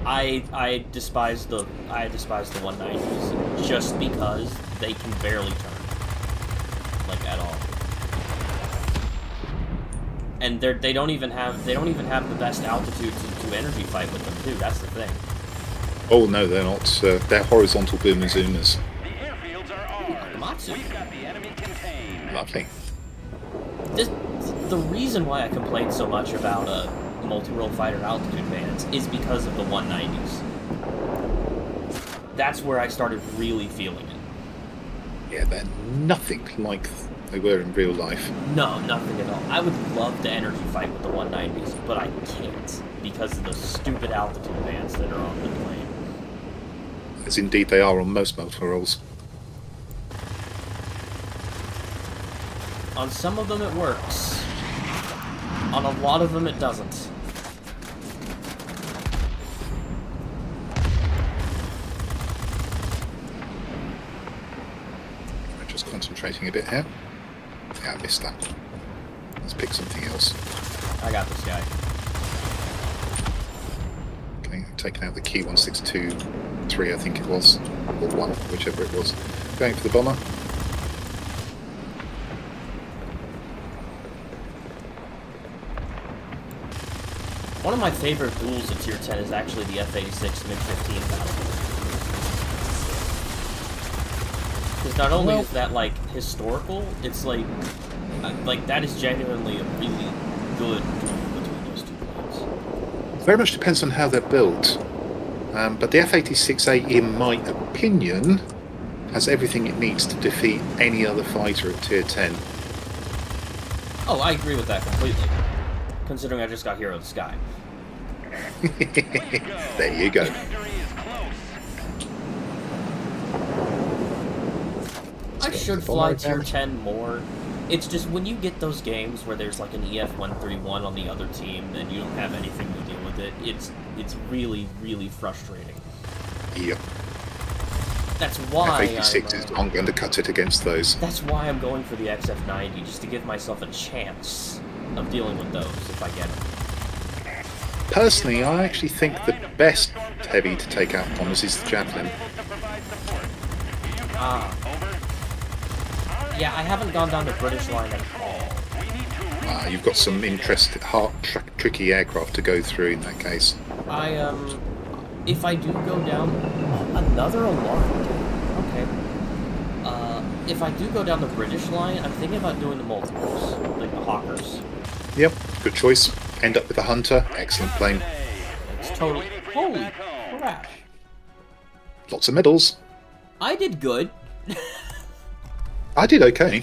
I despise the 190s just because they can barely turn, like at all, and they don't even have the best altitude to energy fight with them too. That's the thing. Oh no, they're not. They're horizontal boomer zoomers. The airfields are ours. Matsu. We've got the enemy contained. Lovely. The reason why I complained so much about multi-role fighter altitude bands is because of the 190s. That's where I started really feeling it. Yeah, they're nothing like they were in real life. No, nothing at all. I would love to energy fight with the 190s, but I can't because of the stupid altitude bands that are on the plane. As indeed they are on most multi-roles. On some of them it works. On a lot of them it doesn't. I'm just concentrating a bit here. Yeah, I missed that. Let's pick something else. I got this guy. Okay, I've taken out the key 162-3, I think it was, or 1, whichever it was. Going for the bomber. One of my favorite duels at Tier 10 is actually the F-86 MiG-15 battle. Because not only is that, like, historical, it's like that is genuinely a really good duel between those two planes. Very much depends on how they're built. But the F-86A, in my opinion, has everything it needs to defeat any other fighter at Tier 10. Oh, I agree with that completely. Considering I just got Hero of the Sky. There you go. Victory is close. I should fly Tier 10 more. It's just when you get those games where there's like an EF-131 on the other team and you don't have anything to deal with it, it's really, really frustrating. Yep. That's why F-86 is not going to cut it against those. That's why I'm going for the XF-90, just to give myself a chance of dealing with those if I get them. Personally, I actually think the best heavy to take out bombers is the Javelin. Yeah, I haven't gone down the British line at all. You've got some interesting, tricky aircraft to go through in that case. If I do go down... Another alarm? Okay. If I do go down the British line, I'm thinking about doing the multiples, like the Hawkers. Yep, good choice. End up with a Hunter. Excellent plane. It's totally... Holy crap. Lots of medals. I did good. I did okay.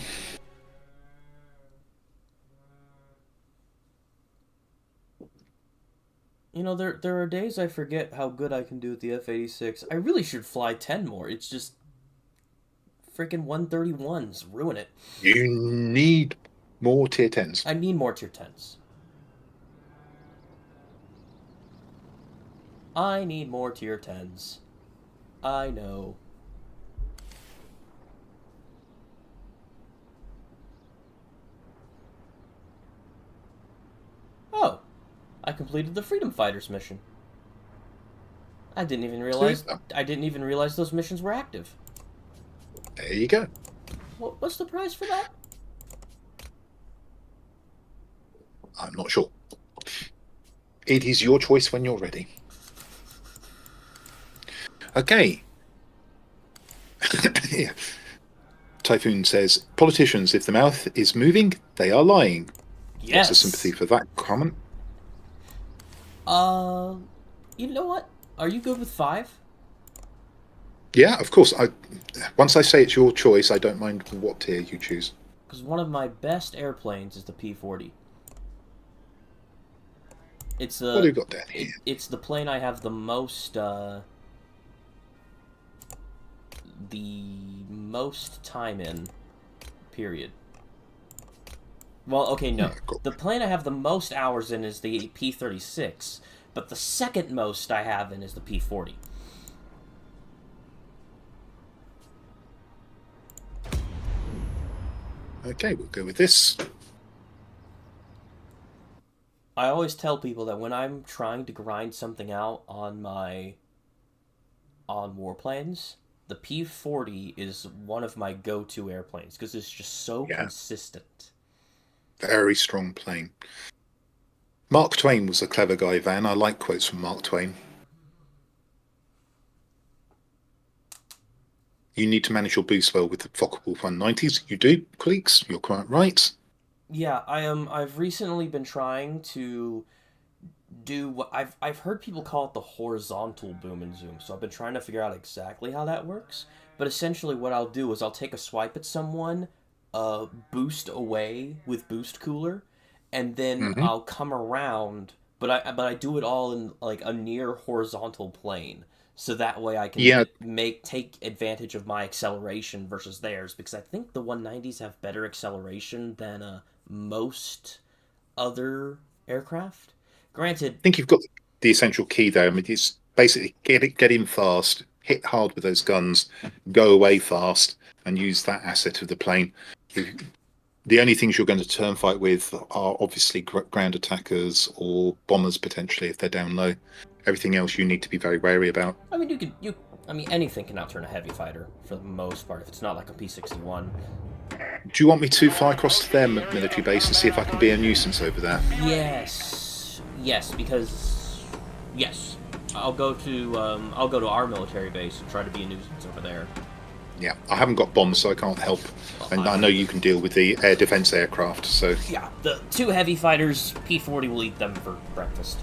You know, there are days I forget how good I can do with the F-86. I really should fly 10 more. It's just... freaking 131s ruin it. You need more Tier 10s. I need more Tier 10s. I need more Tier 10s. I know. Oh, I completed the Freedom Fighters mission. I didn't even realize those missions were active. There you go. What's the prize for that? I'm not sure. It is your choice when you're ready. Okay. Yeah. Typhoon says, politicians, if the mouth is moving, they are lying. Yes. Lots of sympathy for that comment. You know what? Are you good with 5? Yeah, of course. Once I say it's your choice, I don't mind what tier you choose. Because one of my best airplanes is the P-40. It's What have you got down here? It's the plane I have the most time in. Period. Well, okay, no. The plane I have the most hours in is the P-36, but the second most I have in is the P-40. Okay, we'll go with this. I always tell people that when I'm trying to grind something out on warplanes, the P-40 is one of my go-to airplanes because it's just so consistent. Very strong plane. Mark Twain was a clever guy, Van. I like quotes from Mark Twain. You need to manage your boost well with the Focke-Wulf 190s. You do, colleagues. You're quite right. Yeah, I've recently been trying to do what I've heard people call it the horizontal boom and zoom, so I've been trying to figure out exactly how that works. But essentially what I'll do is I'll take a swipe at someone, boost away with boost cooler, and then I'll come around, but I do it all in like a near horizontal plane. So that way I can take advantage of my acceleration versus theirs, because I think the 190s have better acceleration than most other aircraft. Granted, I think you've got the essential key there. I mean, it's basically get in fast, hit hard with those guns, go away fast, and use that asset of the plane. The only things you're going to turn fight with are obviously ground attackers or bombers potentially if they're down low. Everything else you need to be very wary about. I mean, anything can outturn a heavy fighter for the most part if it's not like a P-61. Do you want me to fly across to their military base and see if I can be a nuisance over there? Yes, I'll go to our military base and try to be a nuisance over there. Yeah, I haven't got bombs, so I can't help. And I know you can deal with the air defense aircraft, so... Yeah, the 2 heavy fighters, P-40 will eat them for breakfast.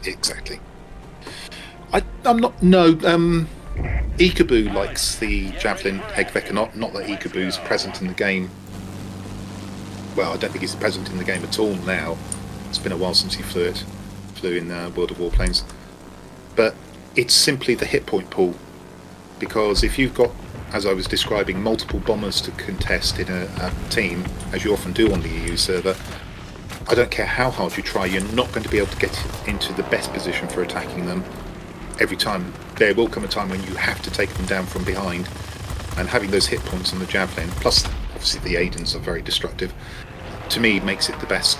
Exactly. I'm not... No, Ikeboo likes the Javelin Hegvecker, not that Ikeboo's present in the game. Well, I don't think he's present in the game at all now. It's been a while since he flew in World of Warplanes. But it's simply the hit point pool. Because if you've got, as I was describing, multiple bombers to contest in a team, as you often do on the EU server, I don't care how hard you try, you're not going to be able to get into the best position for attacking them every time. There will come a time when you have to take them down from behind, and having those hit points on the Javelin, plus obviously the Aidens are very destructive, to me makes it the best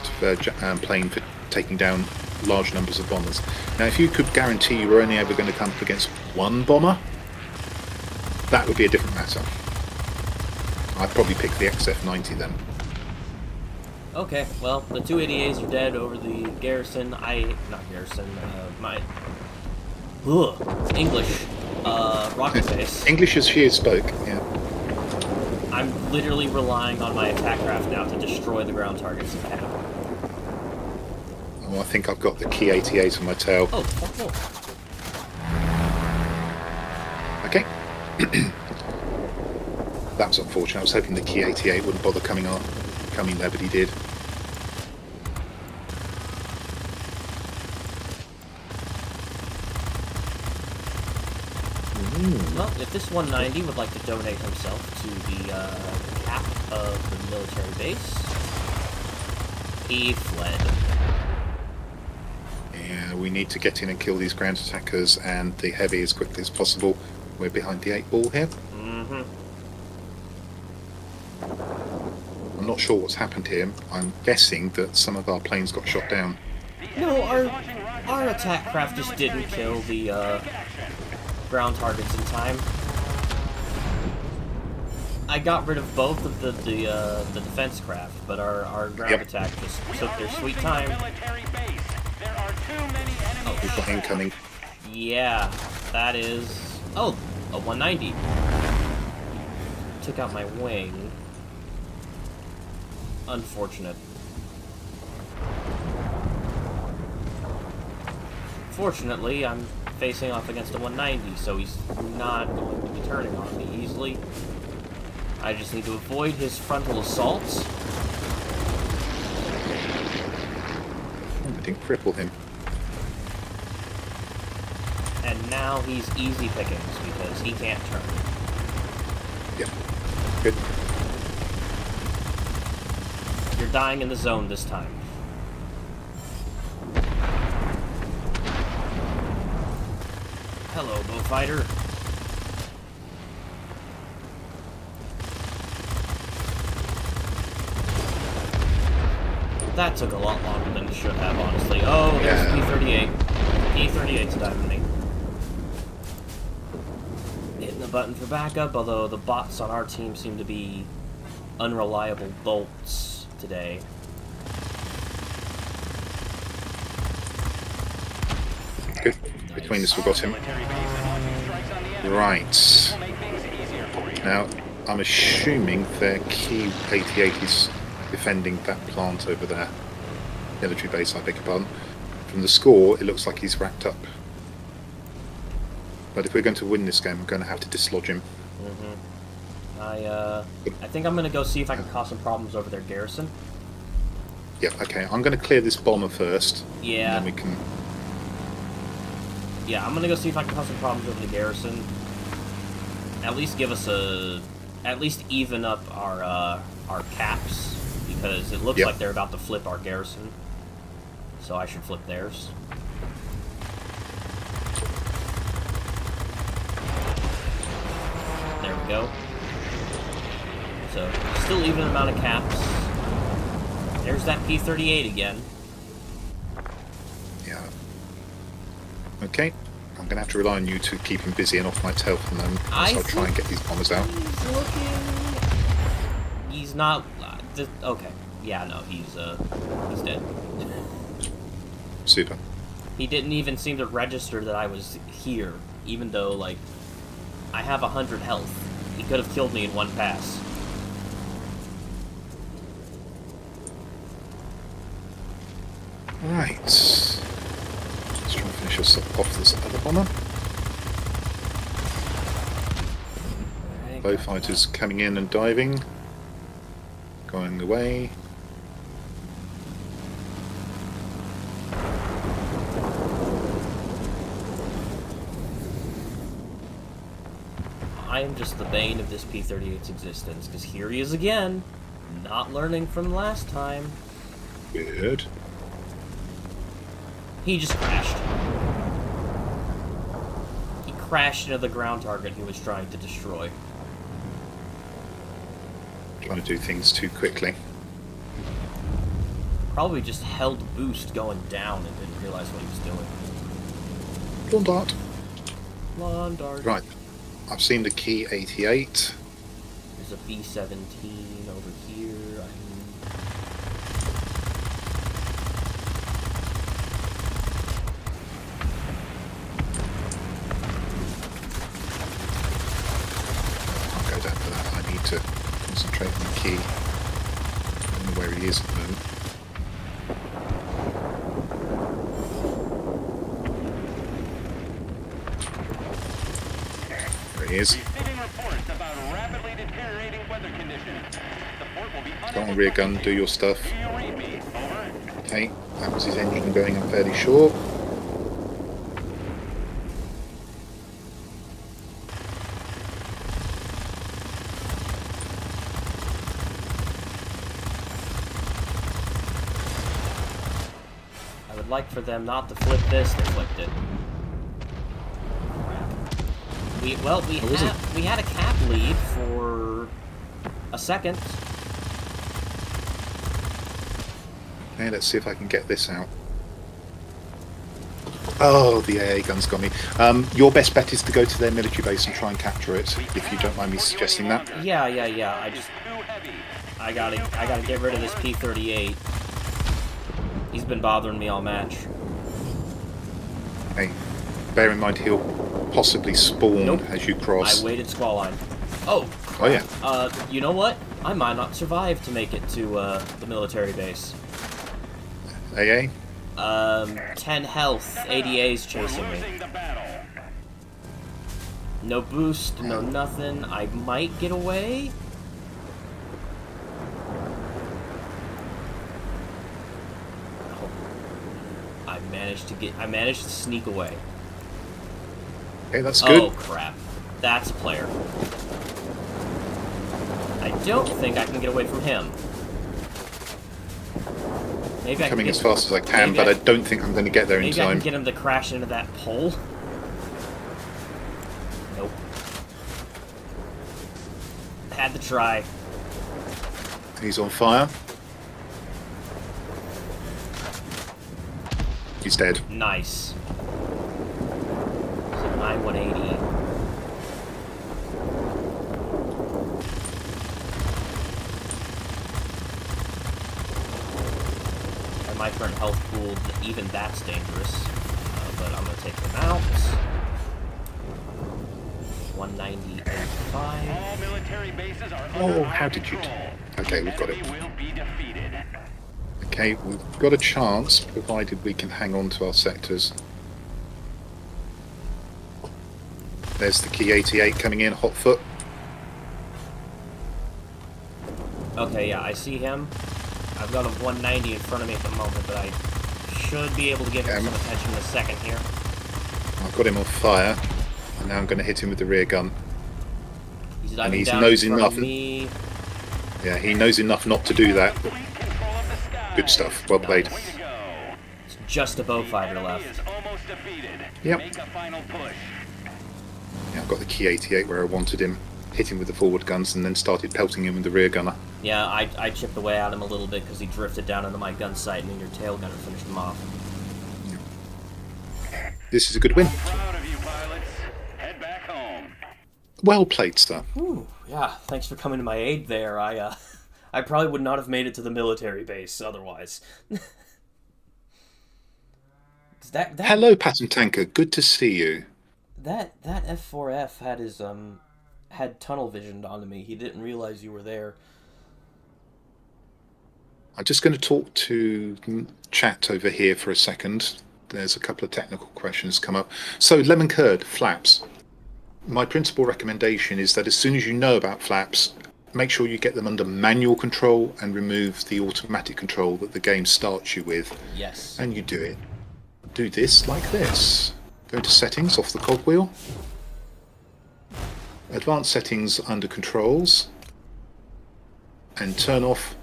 plane for taking down large numbers of bombers. Now if you could guarantee you were only ever going to come up against one bomber, that would be a different matter. I'd probably pick the XF-90 then. Okay, well, the 288s are dead over the garrison. English rocket base. English as she spoke, yeah. I'm literally relying on my attack craft now to destroy the ground targets if I have. Oh, I think I've got the Key 88 on my tail. Oh. Okay. That was unfortunate. I was hoping the Key 88 wouldn't bother coming there, but he did. Well, if this 190 would like to donate himself to the cap of the military base, he fled. Yeah, we need to get in and kill these ground attackers and the heavy as quickly as possible. We're behind the 8 ball here. I'm not sure what's happened here. I'm guessing that some of our planes got shot down. No, our attack craft just didn't kill the ground targets in time. I got rid of both of the defense craft, but our ground attack just took their sweet time. Oh, we've got incoming. Yeah, that is... Oh, a 190. Took out my wing. Unfortunate. Fortunately, I'm facing off against a 190, so he's not going to be turning on me easily. I just need to avoid his frontal assaults. I didn't cripple him. And now he's easy pickings because he can't turn. Yeah. Good. You're dying in the zone this time. Hello, Beaufighter. That took a lot longer than it should have, honestly. Oh, there's P-38. P-38's diving me. Hitting the button for backup, although the bots on our team seem to be unreliable bolts today. Good. Between us, we've got him. Right. Now, I'm assuming their Key 88 is defending that plant over there. Military base, I beg your pardon. From the score, it looks like he's wrapped up. But if we're going to win this game, I'm going to have to dislodge him. I think I'm gonna go see if I can cause some problems over their garrison. Yeah, okay. I'm going to clear this bomber first. Yeah. And then we can... Yeah, I'm gonna go see if I can cause some problems over the garrison. At least give us at least even up our caps, because it looks like they're about to flip our garrison. So I should flip theirs. There we go. So, still even amount of caps. There's that P-38 again. Yeah. Okay. I'm going to have to rely on you to keep him busy and off my tail from them. So I'll try and get these bombers out. He's looking... He's not... okay. Yeah, no, he's dead. Super. He didn't even seem to register that I was here, even though, like, I have 100 health. He could have killed me in one pass. Right. Let's try and finish us off this other bomber. Bow fighters coming in and diving. Going away. I am just the bane of this P-38's existence, because here he is again, not learning from last time. Good. He just crashed. He crashed into the ground target he was trying to destroy. Trying to do things too quickly. Probably just held boost going down and didn't realize what he was doing. Lawn dart. Lawn dart. Right. I've seen the key 88. There's a B-17 over here. I'll go down for that. I need to concentrate on the key. I don't know where he is at the moment. There he is. Receiving reports about rapidly deteriorating weather conditions. The port will be Go on, rear gun, do your stuff. Do you read me? Over. Okay, that was his engine going, I'm fairly sure. I would like for them not to flip this. They flipped it. We had a cap lead for a second. Okay, let's see if I can get this out. Oh, the AA gun's got me. Your best bet is to go to their military base and try and capture it, if you don't mind me suggesting that. Yeah. I gotta get rid of this P-38. He's been bothering me all match. Hey, bear in mind he'll possibly spawn as you cross. I waited squall line. Oh. Oh yeah. You know what? I might not survive to make it to the military base. AA? 10 health. ADA's chasing me. No boost, no nothing. I might get away. Oh. I managed to sneak away. Okay, that's good. Oh crap. That's a player. I don't think I can get away from him. Maybe Coming as fast as I can, but I don't think I'm going to get there in maybe I time. can get him to crash into that pole. Nope. Had to try. He's on fire. He's dead. Nice. So 9180. At my current health pool, even that's dangerous. But I'm gonna take him out. 190.85. All military bases are Oh, under how our did you do? control. Okay, we've got it. Enemy will be defeated. Okay, Okay, we've got a chance, provided we can hang on to our sectors. There's the Key 88 coming in, hot foot. Okay, yeah, I see him. I've got a 190 in front of me at the moment, but I should be able to give him some attention in a second here. I've got him on fire, and now I'm going to hit him with the rear gun. He's diving he's down nosy in front enough. of me. Yeah, he knows enough not to do that. Good stuff. Well played. It's just a bow fighter left. Yep. Make a final push. Yeah, I've got the Key 88 where I wanted him. Hit him with the forward guns and then started pelting him with the rear gunner. Yeah, I chipped away at him a little bit because he drifted down into my gun sight, and then your tail gunner finished him off. This is a good win. Proud of you, pilots. Head back home. Well played, sir. Ooh, yeah, thanks for coming to my aid there. I probably would not have made it to the military base otherwise. that Hello, Patton Tanker. Good to see you. That F4F had his had tunnel visioned onto me. He didn't realize you were there. I'm just going to talk to chat over here for a second. There's a couple of technical questions come up. So, lemon curd, flaps. My principal recommendation is that as soon as you know about flaps, make sure you get them under manual control and remove the automatic control that the game starts you with. Yes. And you do it. Do this like this. Go to settings off the cogwheel. Advanced settings under controls. And turn off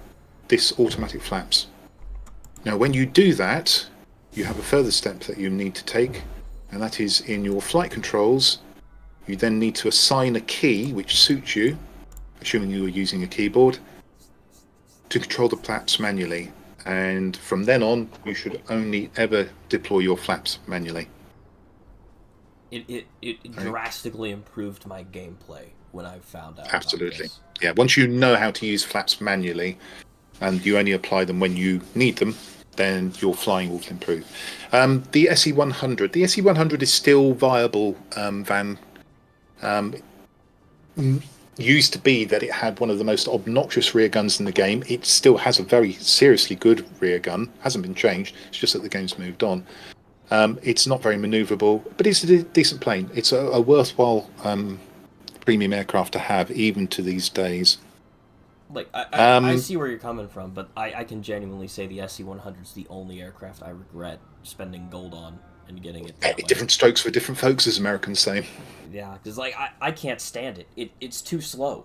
this automatic flaps. Now when you do that, you have a further step that you need to take, and that is in your flight controls. You then need to assign a key which suits you, assuming you are using a keyboard, to control the flaps manually. And from then on, you should only ever deploy your flaps manually. It drastically improved my gameplay when I found out. Absolutely. About this. Yeah, once you know how to use flaps manually, and you only apply them when you need them, then your flying will improve. The SE100. The SE100 is still viable, Van. Used to be that it had one of the most obnoxious rear guns in the game. It still has a very seriously good rear gun. Hasn't been changed. It's just that the game's moved on. It's not very manoeuvrable, but it's a decent plane. It's a worthwhile premium aircraft to have, even to these days. Like, I see where you're coming from, but I can genuinely say the SC-100 is the only aircraft I regret spending gold on and getting it that way. Different strokes for different folks, as Americans say. Yeah, because like I can't stand it. It's too slow.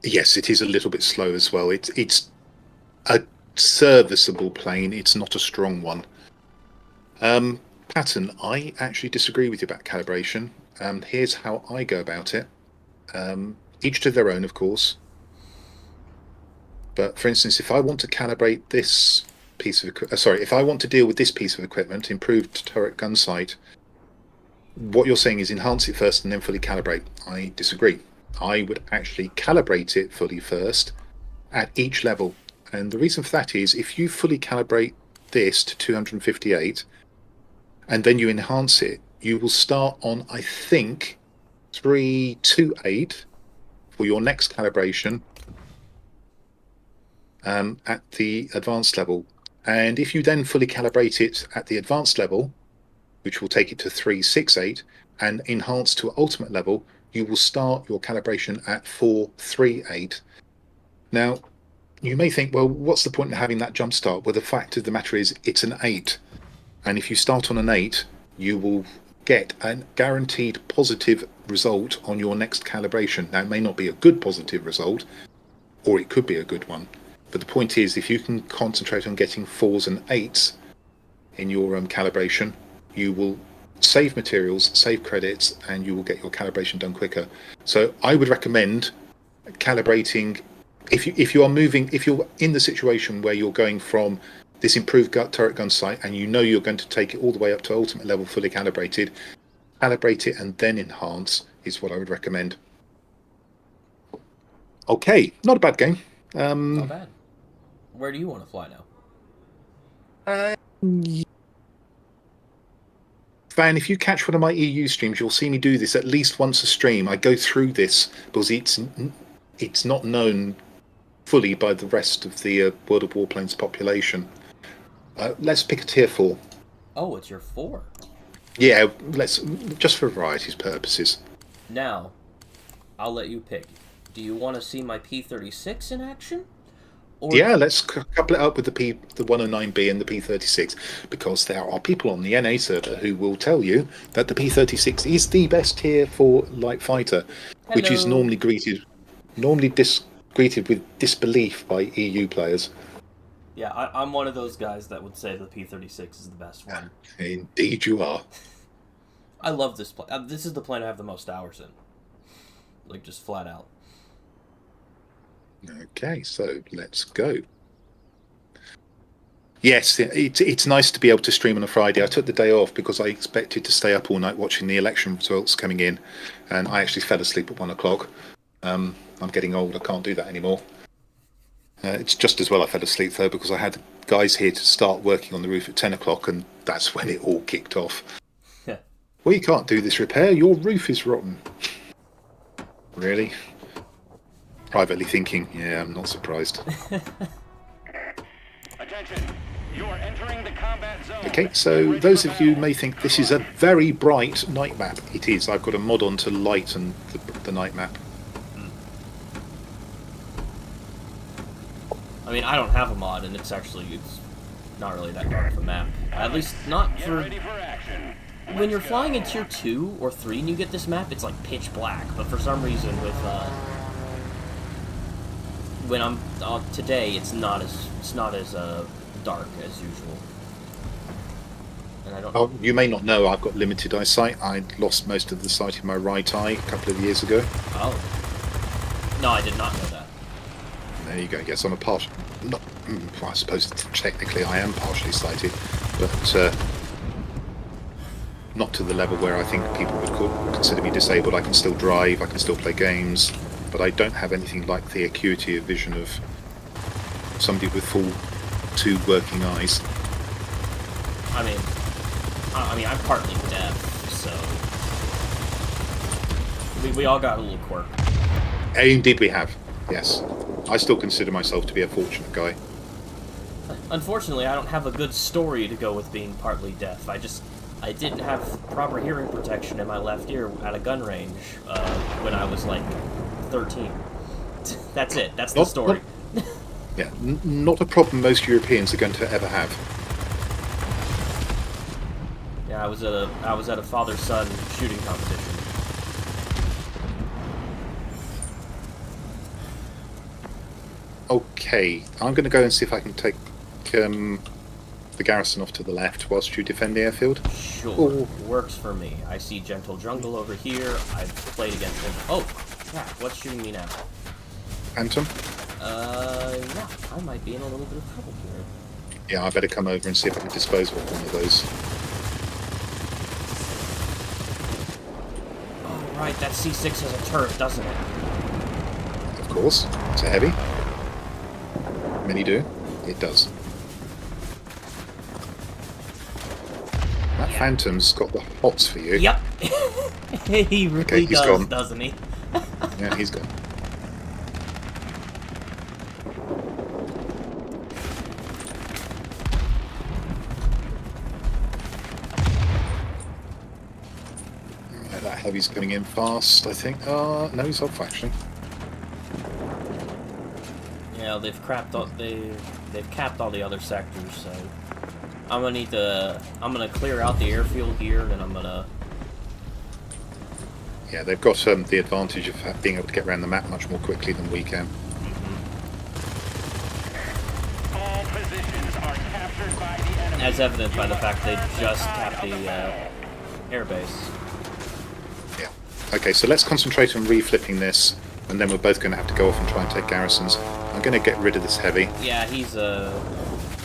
Yes, it is a little bit slow as well. It's a serviceable plane. It's not a strong one. Patton, I actually disagree with you about calibration. Here's how I go about it. Each to their own, of course. But for instance, if I want to calibrate this piece of if I want to deal with this piece of equipment, improved turret gun sight, what you're saying is enhance it first and then fully calibrate. I disagree. I would actually calibrate it fully first at each level. And the reason for that is if you fully calibrate this to 258 and then you enhance it, you will start on, I think, 328 for your next calibration at the advanced level. And if you then fully calibrate it at the advanced level, which will take it to 368, and enhance to ultimate level, you will start your calibration at 438. Now, you may think, well, what's the point in having that jump start? Well, the fact of the matter is it's an 8. And if you start on an 8, you will get a guaranteed positive result on your next calibration. Now, it may not be a good positive result, or it could be a good one. But the point is, if you can concentrate on getting 4s and 8s in your calibration, you will save materials, save credits, and you will get your calibration done quicker. So I would recommend calibrating if you're in the situation where you're going from this improved turret gun sight and you know you're going to take it all the way up to ultimate level fully calibrated, calibrate it and then enhance is what I would recommend. Okay, not a bad game. Not bad. Where do you want to fly now? Van, if you catch one of my EU streams, you'll see me do this at least once a stream. I go through this because it's not known fully by the rest of the World of Warplanes population. Let's pick a tier 4. Oh, it's your 4. Yeah, let's just for variety's purposes. Now, I'll let you pick. Do you want to see my P-36 in action? Or Yeah, let's couple it up with the 109B and the P-36, because there are people on the NA server who will tell you that the P-36 is the best tier for light fighter, which is Hello. normally greeted with disbelief by EU players. Yeah, I'm one of those guys that would say the P-36 is the best one. Indeed, you are. I love this plane. This is the plane I have the most hours in. Like, just flat out. Okay, so let's go. Yes, it's nice to be able to stream on a Friday. I took the day off because I expected to stay up all night watching the election results coming in, and I actually fell asleep at 1 o'clock. I'm getting old, I can't do that anymore. It's just as well I fell asleep, though, because I had guys here to start working on the roof at 10 o'clock, and that's when it all kicked off. Yeah. We can't do this repair, your roof is rotten. Really? Privately thinking, yeah, I'm not surprised. Attention. You are entering the combat zone. Okay, so those of you may think this is a very bright night map. It is. I've got a mod on to lighten the night map. I mean, I don't have a mod, and it's not really that dark of a map. At least not Get for... ready for action. When you're flying in Tier 2 or 3 and you get this map, it's like pitch black. But for some reason, with when I'm today, it's not as dark as usual. And I don't. Oh, you may not know I've got limited eyesight. I lost most of the sight in my right eye a couple of years ago. Oh. No, I did not know that. There you go. Yes, I'm a partial. Not, I suppose technically I am partially sighted, but not to the level where I think people would consider me disabled. I can still drive. I can still play games, but I don't have anything like the acuity of vision of somebody with full 2 working eyes. I mean, I'm partly deaf, so we all got a little quirk. Indeed, we have. Yes, I still consider myself to be a fortunate guy. Unfortunately, I don't have a good story to go with being partly deaf. I didn't have proper hearing protection in my left ear at a gun range when I was like 13. That's it. That's the story. Yeah, not a problem most Europeans are going to ever have. Yeah, I was at a father-son shooting competition. Okay, I'm going to go and see if I can take the garrison off to the left whilst you defend the airfield. Sure, Ooh. works for me. I see Gentle Jungle over here. I've played against him. Oh, crap, what's shooting me now? Phantom? Yeah, I might be in a little bit of trouble here. Yeah, I better come over and see if I can dispose of one of those. Oh, right, that C6 has a turret, doesn't it? Of course, it's a heavy. Many do. It does. That Phantom's got the hots for you. Yep. He really Okay, he's does, gone. doesn't he? Yeah, he's gone. Yeah, that heavy's coming in fast, I think. No, he's off actually. Yeah, they've capped all the other sectors, so I'm gonna clear out the airfield here, and I'm gonna. Yeah, they've got the advantage of being able to get around the map much more quickly than we can. All positions are captured by the enemy. As evident by the fact they just capped the airbase. Yeah. Okay, so let's concentrate on reflipping this, and then we're both going to have to go off and try and take garrisons. I'm going to get rid of this heavy. Yeah,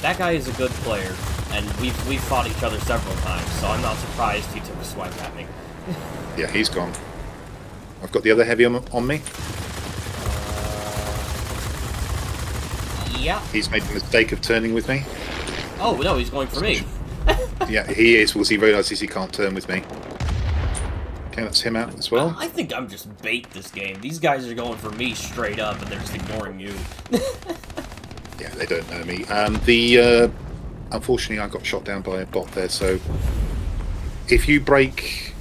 that guy is a good player, and we've fought each other several times, so I'm not surprised he took a swipe at me. Yeah, he's gone. I've got the other heavy on me. Yeah. He's made the mistake of turning with me. Oh no, he's going for me. Yeah, he is, because he realises he can't turn with me. Okay, that's him out as well. I think I'm just bait this game. These guys are going for me straight up, and they're just ignoring you. Yeah, they don't know me. Unfortunately, I got shot down by a bot there, so if you break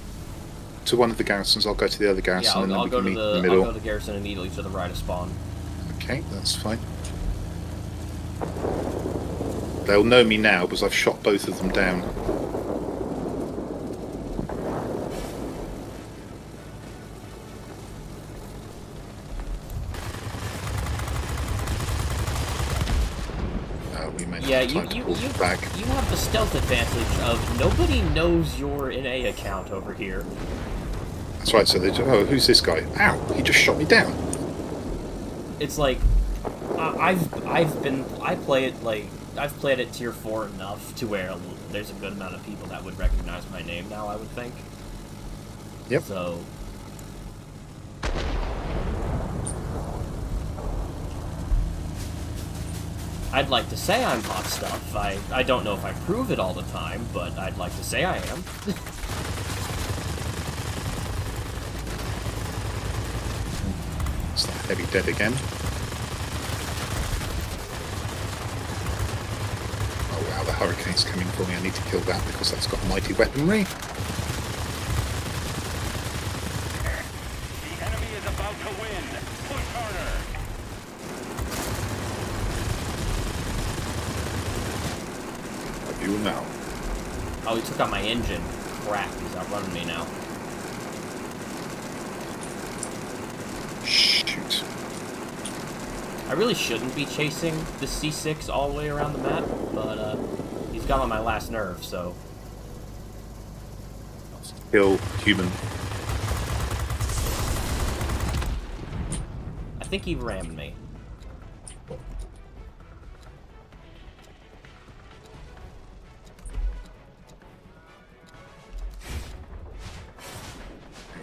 to one of the garrisons, I'll go to the other garrison, Yeah, and then I'll we go can to meet the in the middle. I'll go to the garrison immediately to the right of spawn. Okay, that's fine. They'll know me now because I've shot both of them down. We may Yeah, have time to pull back. you have the stealth advantage of nobody knows you're in a account over here. That's right. So they, oh, who's this guy? Ow! He just shot me down. It's like I played it tier 4 enough to where there's a good amount of people that would recognize my name now, I would think. Yep. So I'd like to say I'm hot stuff. I don't know if I prove it all the time, but I'd like to say I am. It's that heavy dead again. Oh wow, the hurricane's coming for me. I need to kill that because that's got mighty weaponry. The enemy is about to win. Push harder. I do now. Oh, he took out my engine. Crap, he's outrunning me now. Shoot. I really shouldn't be chasing the C6 all the way around the map, but he's got on my last nerve, so... Kill human. I think he rammed me.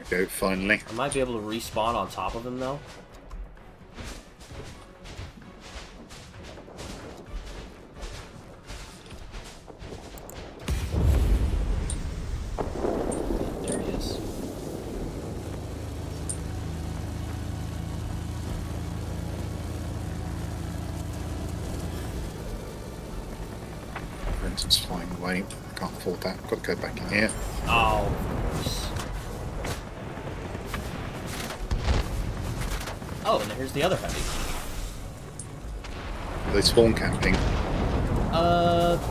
There we go, finally. I might be able to respawn on top of him, though. There he is. For instance, flying away. Can't afford that. Got to go back in here. Oh. Oh, and here's the other heavy. Are they spawn camping?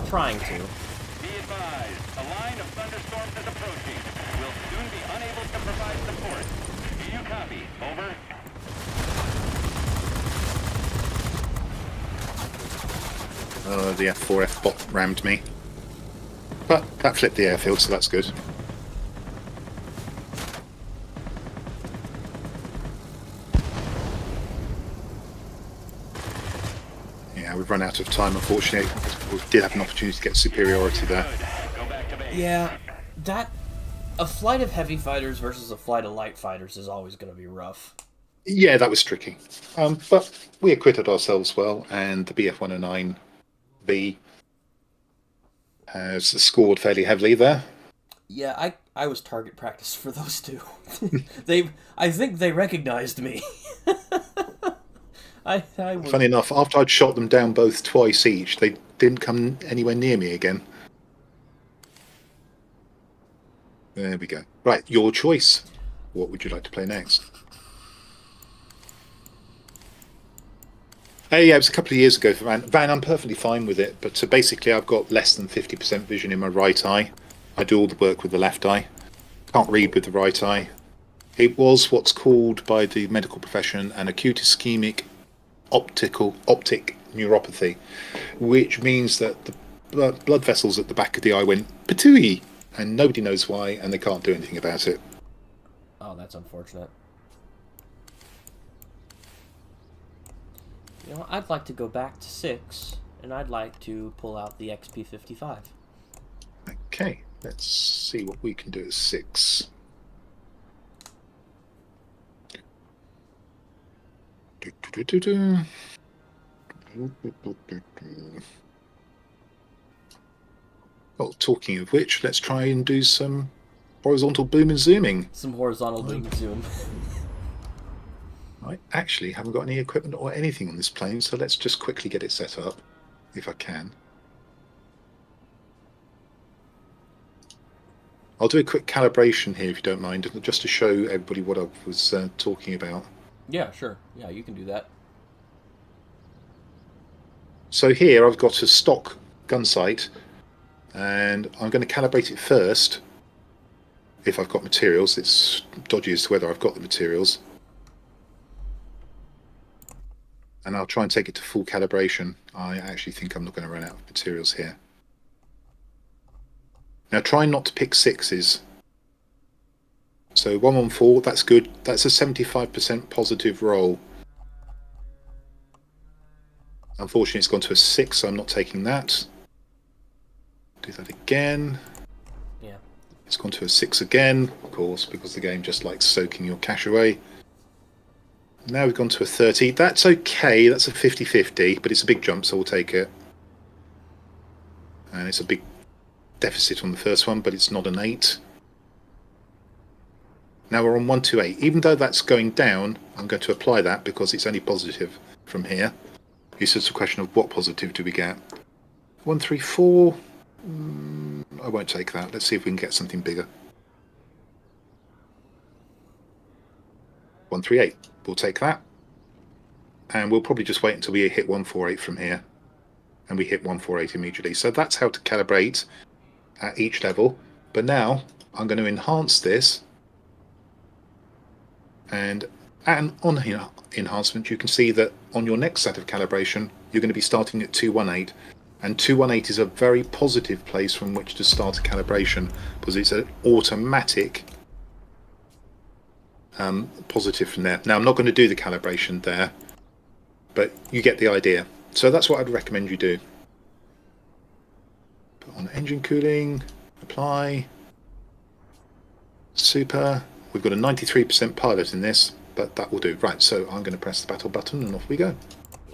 Trying to. Be advised, a line of thunderstorms is approaching. We'll soon be unable to provide support. Do you copy? Over. The F4F bot rammed me. But that flipped the airfield, so that's good. Yeah, we've run out of time, unfortunately. We did have an opportunity to get superiority there. Good. Go back to base. Yeah, a flight of heavy fighters versus a flight of light fighters is always going to be rough. Yeah, that was tricky. But we acquitted ourselves well, and the BF-109B has scored fairly heavily there. Yeah, I was target practice for those two. I think they recognized me. I was... Funny enough, after I'd shot them down both twice each, they didn't come anywhere near me again. There we go. Right, your choice. What would you like to play next? Yeah, it was a couple of years ago for Van. Van, I'm perfectly fine with it, but basically I've got less than 50% vision in my right eye. I do all the work with the left eye. Can't read with the right eye. It was what's called by the medical profession an acute ischemic optic neuropathy, which means that the blood vessels at the back of the eye went patooey, and nobody knows why, and they can't do anything about it. Oh, that's unfortunate. You know, I'd like to go back to 6, and I'd like to pull out the XP55. Okay, let's see what we can do at 6. Well, talking of which, let's try and do some Horizontal boom and zooming. Some horizontal boom and zoom. I actually haven't got any equipment or anything on this plane, so let's just quickly get it set up, if I can. I'll do a quick calibration here, if you don't mind, just to show everybody what I was talking about. Yeah, sure. Yeah, you can do that. So here I've got a stock gun sight, and I'm going to calibrate it first, if I've got materials. It's dodgy as to whether I've got the materials. And I'll try and take it to full calibration. I actually think I'm not going to run out of materials here. Now try not to pick sixes. So 114, that's good. That's a 75% positive roll. Unfortunately, it's gone to a 6, so I'm not taking that. Do that again. Yeah. It's gone to a 6 again, of course, because the game just likes soaking your cash away. Now we've gone to a 30. That's okay. That's a 50-50, but it's a big jump, so we'll take it. And it's a big deficit on the first one, but it's not an 8. Now we're on 128. Even though that's going down, I'm going to apply that because it's only positive from here. It's just a question of what positive do we get. 134. I won't take that. Let's see if we can get something bigger. 138. We'll take that. And we'll probably just wait until we hit 148 from here. And we hit 148 immediately. So that's how to calibrate at each level. But now I'm going to enhance this. And on here enhancement, you can see that on your next set of calibration, you're going to be starting at 218. And 218 is a very positive place from which to start a calibration because it's an automatic positive from there. Now, I'm not going to do the calibration there, but you get the idea. So that's what I'd recommend you do. Put on engine cooling, apply, super. We've got a 93% pilot in this, but that will do. Right, so I'm going to press the battle button and off we go.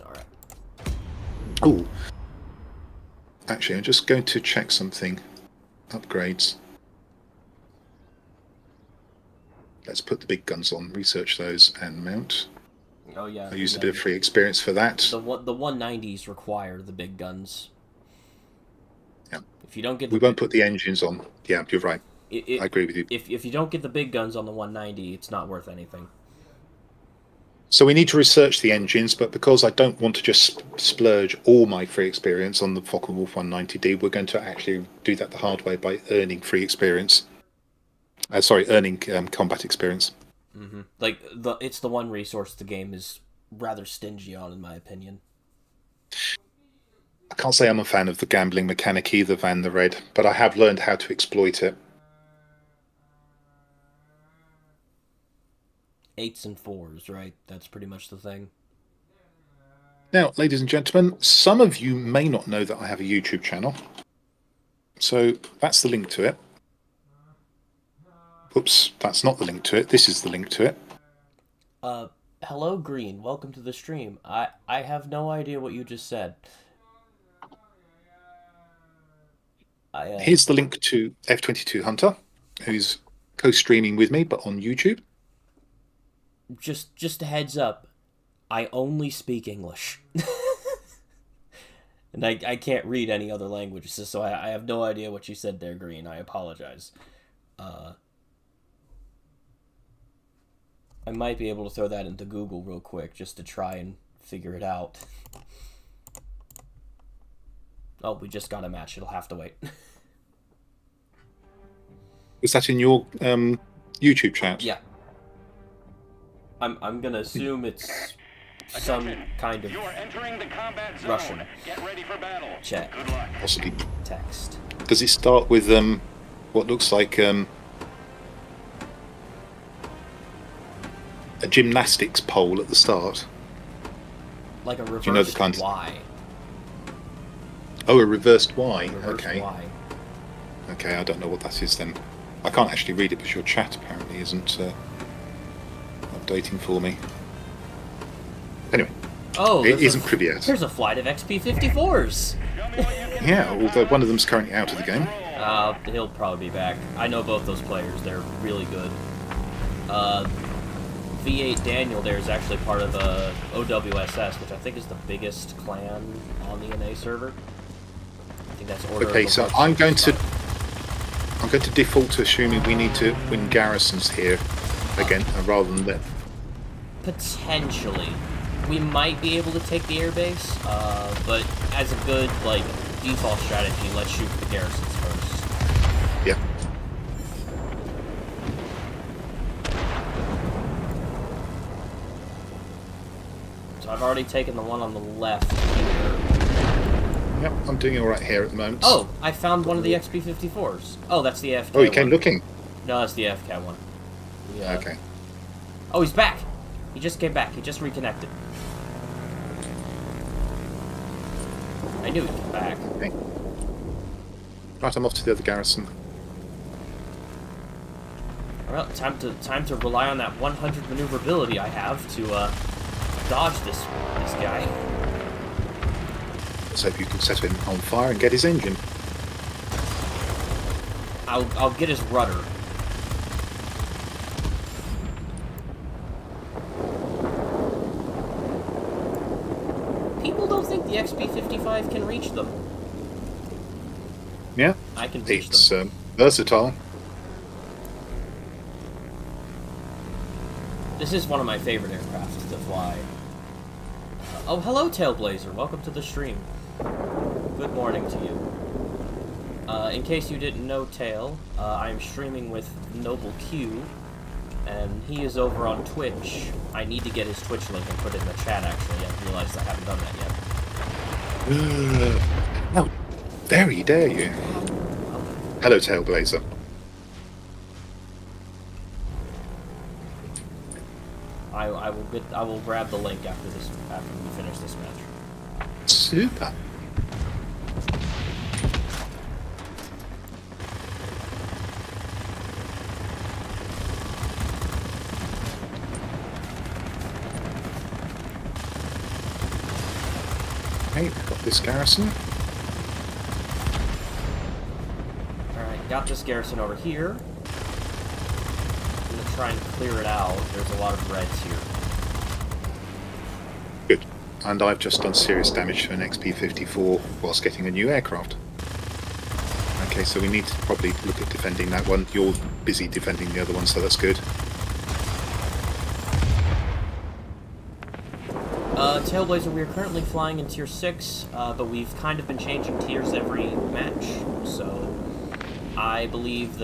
Alright. Oh, actually, I'm just going to check something. Upgrades. Let's put the big guns on, research those, and mount. Oh yeah. I used a bit of free experience for that. The 190s require the big guns. Yeah. If you don't get We won't put the engines on. Yeah, you're right. I agree with you. If you don't get the big guns on the 190, it's not worth anything. So we need to research the engines, but because I don't want to just splurge all my free experience on the Focke-Wulf 190D, we're going to actually do that the hard way by earning free experience. Earning combat experience. Mm-hmm. Like it's the one resource the game is rather stingy on, in my opinion. I can't say I'm a fan of the gambling mechanic either, Van the Red, but I have learned how to exploit it. 8s and 4s, right? That's pretty much the thing. Now, ladies and gentlemen, some of you may not know that I have a YouTube channel. So that's the link to it. Oops, that's not the link to it. This is the link to it. Hello, Green. Welcome to the stream. I have no idea what you just said. Here's the link to F-22 Hunter, who's co-streaming with me, but on YouTube. Just a heads up, I only speak English. And I can't read any other languages, so I have no idea what you said there, Green. I apologize. I might be able to throw that into Google real quick just to try and figure it out. Oh, we just got a match. It'll have to wait. Is that in your YouTube chat? Yeah. I'm gonna assume it's some kind of You are entering the combat zone. Russian. Get ready for battle. chat Good luck. Possibly. text. Does it start with what looks like a gymnastics pole at the start? Like a reversed you know the kind of- Y. Oh, a reversed Y. Reversed Okay. Y. Okay, I don't know what that is then. I can't actually read it because your chat apparently isn't updating for me. Anyway, Oh, it there's isn't privy yet. There's a flight of XP-54s. Show me what you can Yeah, do, although one of them's currently out of the game. He'll probably be back. I know both those players. They're really good. V8 Daniel there is actually part of OWSS, which I think is the biggest clan on the NA server. I think that's Order. Okay, so I'm going to default to assuming we need to win garrisons here again, rather than that. Potentially. We might be able to take the airbase, but as a good, like, default strategy, let's shoot the garrisons first. Yeah. So I've already taken the one on the left here. Yep, I'm doing all right here at the moment. Oh, I found one of the XP-54s. Oh, that's the AFK Oh, you came one. looking. No, that's the AFK one. Yeah. Okay. Oh, he's back! He just came back. He just reconnected. I knew he'd come back. Okay. Right, I'm off to the other garrison. Well, time to rely on that 100 maneuverability I have to dodge this guy. Let's hope you can set him on fire and get his engine. I'll get his rudder. People don't think the XP-55 can reach them. Yeah, I can reach it's them. versatile. This is one of my favorite aircraft to fly. Oh, hello, Tailblazer. Welcome to the stream. Good morning to you. In case you didn't know Tail, I am streaming with Noble Q, and he is over on Twitch. I need to get his Twitch link and put it in the chat, actually. I realized I haven't done that yet. How very dare you. Hello, Tailblazer. I will grab the link after we finish this match. Super. Okay, we've got this garrison. Alright, got this garrison over here. I'm gonna try and clear it out. There's a lot of reds here. Good. And I've just done serious damage to an XP-54 whilst getting a new aircraft. Okay, so we need to probably look at defending that one. You're busy defending the other one, so that's good. Tailblazer, we are currently flying in Tier 6, but we've kind of been changing tiers every match, so I believe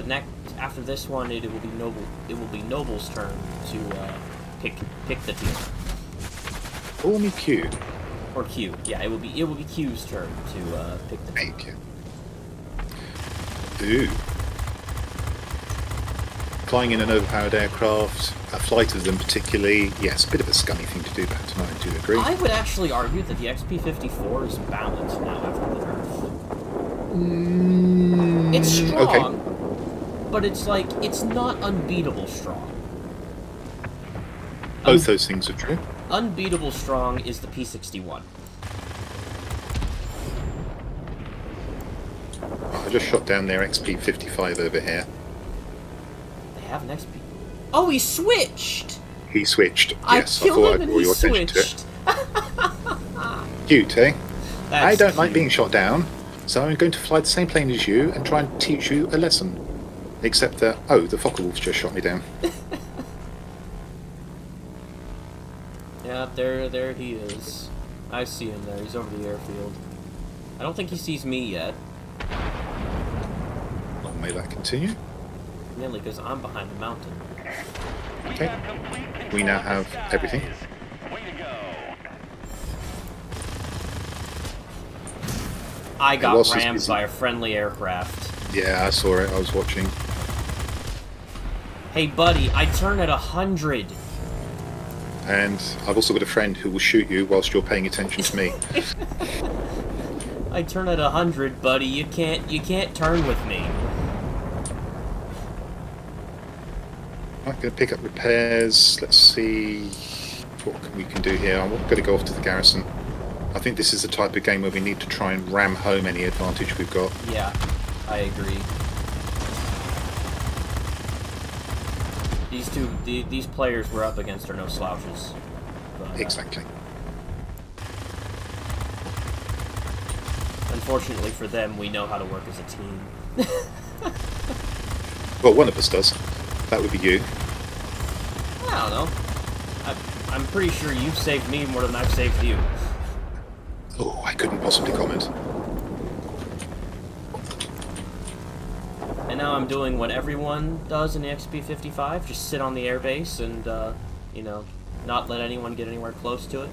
after this one it will be Noble's turn to pick the tier. Call me Q. Or Q. Yeah, it will be Q's turn to pick the tier. Thank you. Ooh. Flying in an overpowered aircraft, a flight of them particularly, yes, a bit of a scummy thing to do, but I do agree. I would actually argue that the XP-54 is balanced now after the nerf. It's strong, okay. but it's not unbeatable strong. Both those things are true. Unbeatable strong is the P-61. I just shot down their XP-55 over here. They have an XP. Oh, he switched! He switched. I Yes, I killed thought him I'd and draw he your attention to it. switched. Cute, eh? I don't like cute. being shot down, so I'm going to fly the same plane as you and try and teach you a lesson. Except that, oh, the Focke-Wulf's just shot me down. Yeah, there he is. I see him there. He's over the airfield. I don't think he sees me yet. Long may that continue. Mainly because I'm behind the mountain. Okay. We now have everything. Way to go. I got Ross is rammed busy. by a friendly aircraft. Yeah, I saw it. I was watching. Hey, buddy, I turn at 100. And I've also got a friend who will shoot you whilst you're paying attention to me. I turn at 100, buddy. You can't turn with me. I'm going to pick up repairs. Let's see what we can do here. I'm going to go off to the garrison. I think this is the type of game where we need to try and ram home any advantage we've got. Yeah. I agree. These players we're up against are no slouches. But, Exactly. unfortunately for them, we know how to work as a team. Well, one of us does. That would be you. I don't know. I'm pretty sure you've saved me more than I've saved you. Oh, I couldn't possibly comment. And now I'm doing what everyone does in the XP-55, just sit on the airbase and, you know, not let anyone get anywhere close to it.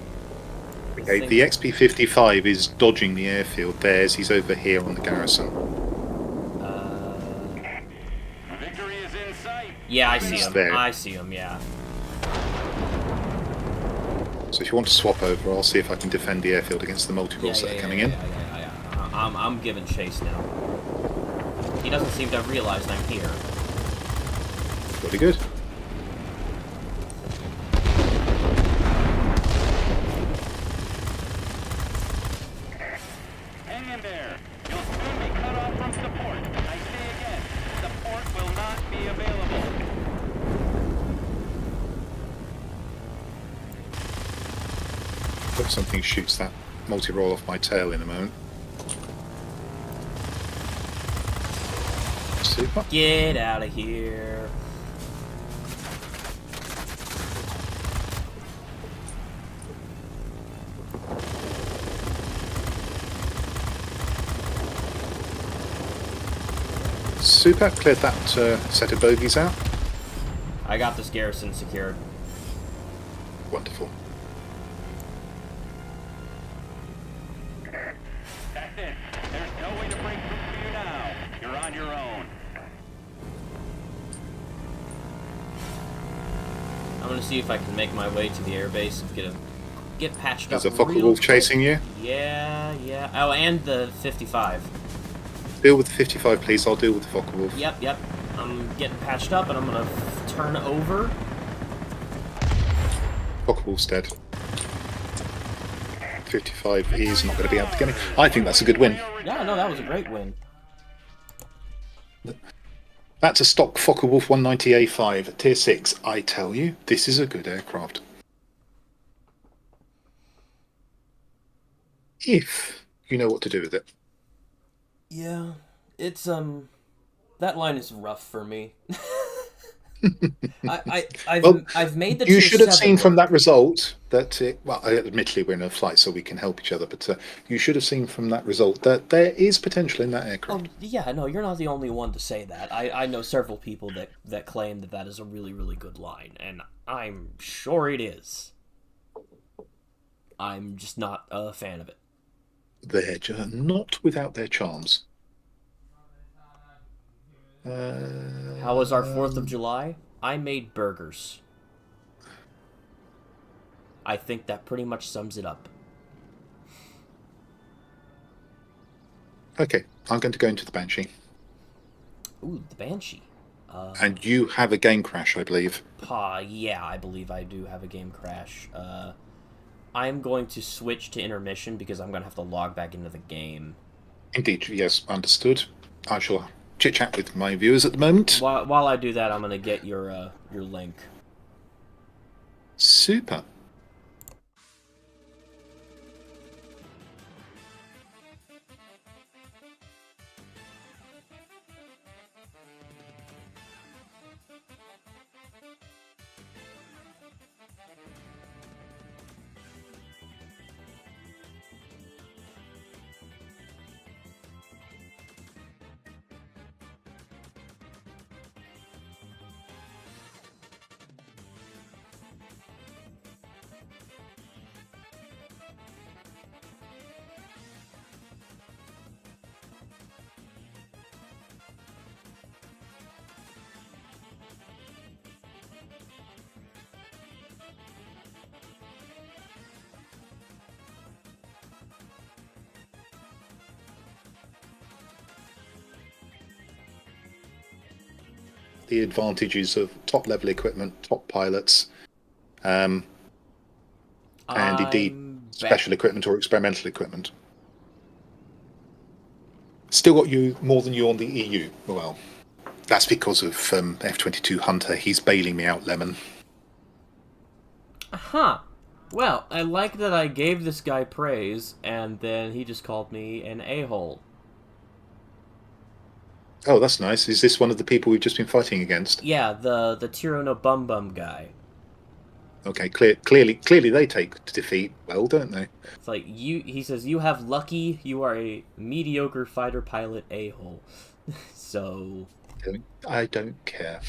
Okay, the XP-55 is dodging the airfield. He's over here on the garrison. Victory is in sight. Yeah, I see He's him. there. I see him, yeah. So if you want to swap over, I'll see if I can defend the airfield against the multi-rolls that are coming in. Yeah. I'm giving chase now. He doesn't seem to have realized I'm here. Pretty good. Hang in there. You'll soon be cut off from support. I say again, support will not be available. Hope something shoots that multi-roll off my tail in a moment. Super. Get out of here. Super. Cleared that set of bogies out. I got this garrison secured. Wonderful. That's it. There's no way to break through for you now. You're on your own. I'm gonna see if I can make my way to the airbase and get patched up. There's a Fokker real Wolf quick. chasing you. Yeah. Oh, and the 55. Deal with the 55, please. I'll deal with the Fokker Wolf. Yep. I'm getting patched up, and I'm gonna turn over. Fokker Wolf's dead. 55 is not going to be able to get me. I think that's a good win. Yeah, no, that was a great win. That's a stock Fokker Wolf 190A5, Tier 6. I tell you, this is a good aircraft. If you know what to do with it. Yeah, it's that line is rough for me. I've made the. You tier should have 7 seen from work. that result that, well, admittedly we're in a flight so we can help each other, but you should have seen from that result that there is potential in that Oh aircraft. yeah, no, you're not the only one to say that. I know several people that claim that is a really, really good line, and I'm sure it is. I'm just not a fan of it. They're just not without their charms. How was our 4th of July? I made burgers. I think that pretty much sums it up. Okay, I'm going to go into the Banshee. Ooh, the Banshee. And you have a game crash, I believe. Yeah, I believe I do have a game crash. I'm going to switch to intermission because I'm going to have to log back into the game. Indeed, yes, understood. I shall chit-chat with my viewers at the moment. While I do that, I'm going to get your link. Super. The advantages of top-level equipment, top pilots, and indeed I'm special equipment or experimental equipment. Still got you more than you on the EU. Well, that's because of F-22 Hunter. He's bailing me out, Lemon. Huh. Well, I like that I gave this guy praise, and then he just called me an a-hole. Oh, that's nice. Is this one of the people we've just been fighting against? Yeah, the Tyranno Bum Bum guy. Okay, clearly they take defeat well, don't they? It's like, he says, you have lucky, you are a mediocre fighter pilot a-hole. So... I don't care.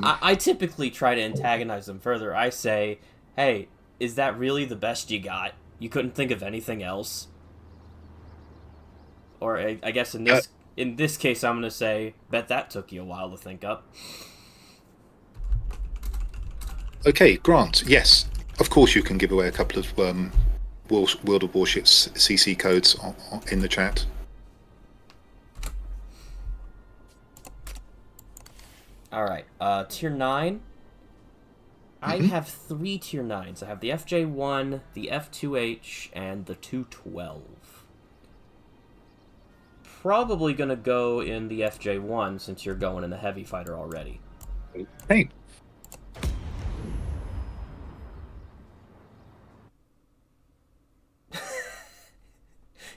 I typically try to antagonize them further. I say, hey, is that really the best you got? You couldn't think of anything else? Or I guess in this case, I'm going to say, bet that took you a while to think up. Okay, Grant, yes. Of course you can give away a couple of World of Warships CC codes in the chat. Alright, Tier 9. I have 3 Tier 9s. I have the FJ1, the F2H, and the 212. Probably gonna go in the FJ1 since you're going in the heavy fighter already. Hey.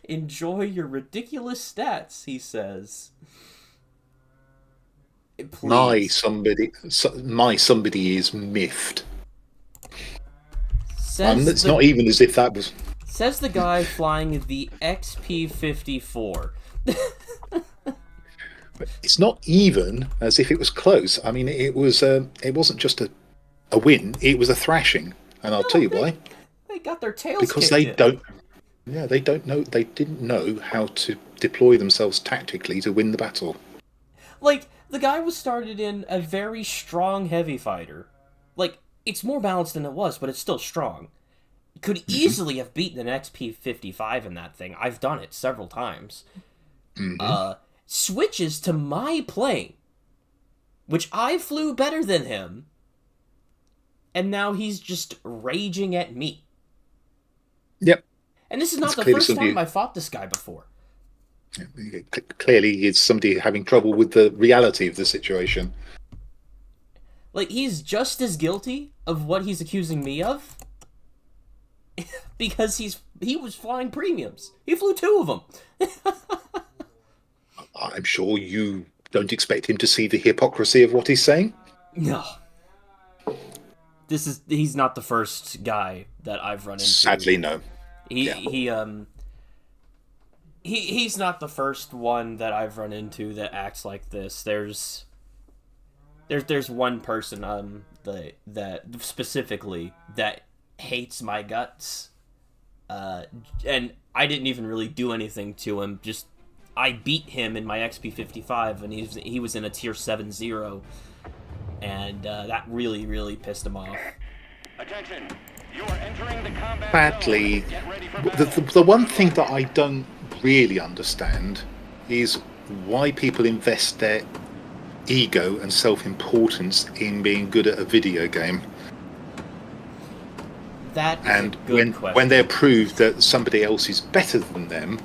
Enjoy your ridiculous stats, he says. Please. My somebody is miffed. It's not even as if that was... Says the guy flying the XP-54. It's not even as if it was close. I mean, it wasn't just a win, it was a thrashing. And I'll tell you why. They got their tails because kicked they didn't know how to deploy themselves tactically to win the battle. Like, the guy was started in a very strong heavy fighter. Like, it's more balanced than it was, but it's still strong. Could easily have beaten an XP-55 in that thing. I've done it several times. Switches to my plane, which I flew better than him, and now he's just raging at me. Yep. And this is not the first time I fought this guy before. Clearly, it's somebody having trouble with the reality of the situation. Like, he's just as guilty of what he's accusing me of, because he was flying premiums. He flew 2 of them. I'm sure you don't expect him to see the hypocrisy of what he's saying. No. He's not the first guy that I've run into. Sadly, no. He's not the first one that I've run into that acts like this. There's one person that specifically that hates my guts, and I didn't even really do anything to him. Just I beat him in my XP-55, and he was in a tier 7-0, and that really pissed him off. Attention. You are entering the combat Badly. zone. Get ready for battle. The one thing that I don't really understand is why people invest their ego and self-importance in being good at a video game. That is And a good question. when they're proved that somebody else is better than them,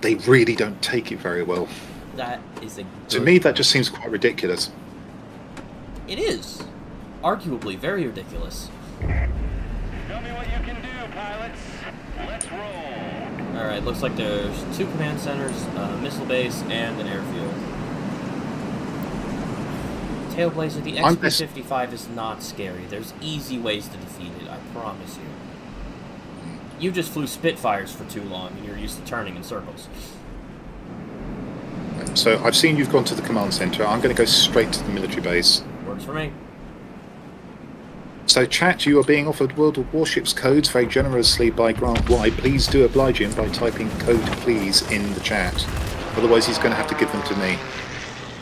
they really don't take it very well. That is a good To me, that question. just seems quite ridiculous. It is. Arguably very ridiculous. Show me what you can do, pilots. Let's roll. Alright, looks like there's 2 command centers, a missile base, and an airfield. Tailblazer, the XP-55 is not scary. There's easy ways to defeat it, I promise you. You just flew Spitfires for too long, and you're used to turning in circles. So I've seen you've gone to the command center. I'm going to go straight to the military base. Works for me. So chat, you are being offered World of Warships codes very generously by Grant Y. Please do oblige him by typing code please in the chat. Otherwise he's going to have to give them to me.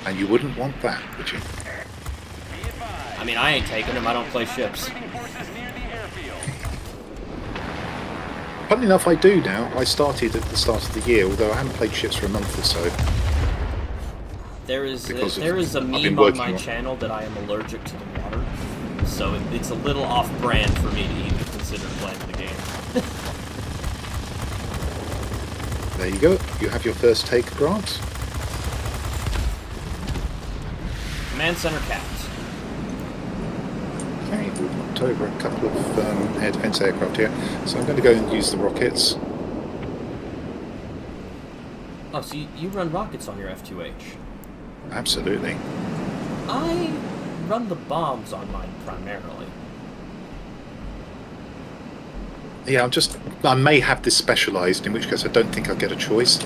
And you wouldn't want that, would you? I mean, I ain't taking them. I don't play ships. Forces near the airfield. Funnily enough, I do now. I started at the start of the year, although I haven't played ships for a month or so. There is Because a I've been meme on working my on- channel that I am allergic to the water, so it's a little off-brand for me to even consider playing the game. There you go. You have your first take, Grant. Command center capped. Okay, we've knocked over a couple of air defense aircraft here. So I'm going to go and use the rockets. Oh, so you run rockets on your F2H. Absolutely. I run the bombs on mine primarily. Yeah, I may have this specialised, in which case I don't think I'll get a choice.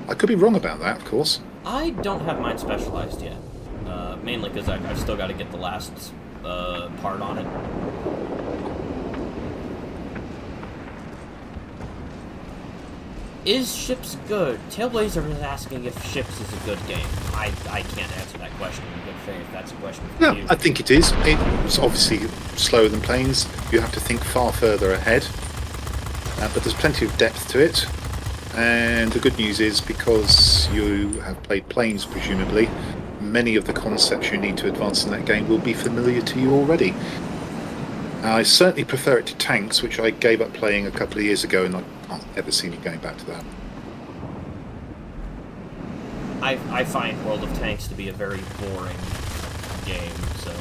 I could be wrong about that, of course. I don't have mine specialized yet. Mainly because I've still got to get the last part on it. Is Ships good? Tailblazer is asking if Ships is a good game. I can't answer that question in good faith. That's a question for Yeah, you. I think it is. It's obviously slower than planes. You have to think far further ahead. But there's plenty of depth to it. And the good news is, because you have played planes, presumably, many of the concepts you need to advance in that game will be familiar to you already. I certainly prefer it to tanks, which I gave up playing a couple of years ago, and I can't ever see me going back to that. I find World of Tanks to be a very boring game, so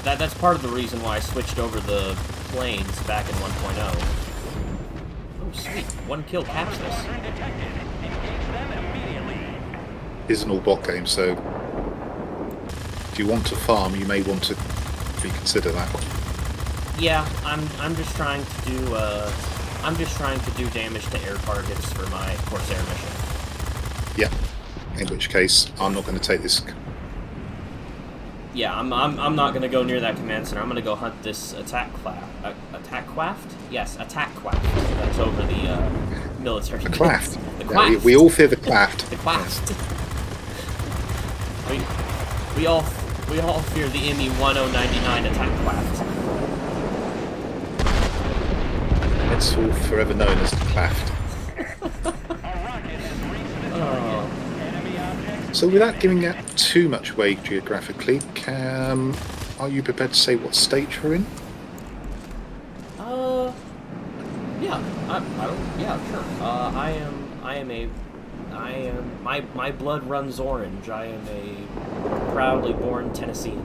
that's part of the reason why I switched over the planes back in 1.0. Oh, sweet. One kill caps this. Squadron detected. Engage them immediately. It's an all-bot game, so if you want to farm, you may want to reconsider that. Yeah, I'm just trying to do damage to air targets for my Corsair mission. Yeah. In which case, I'm not going to take this. Yeah, I'm not gonna go near that command center. I'm gonna go hunt this attack quaft? Yes, attack quaft. That's over the military. The Quaft. The Yeah, quaft. we all fear the Quaft. The quaft. We all fear the ME 1099 attack quaft. It's all forever known as the Quaft. A rocket has reached the target. Oh. Enemy objects. So without giving that too much away geographically, are you prepared to say what state you're in? Yeah, sure. My blood runs orange. I am a proudly born Tennessean.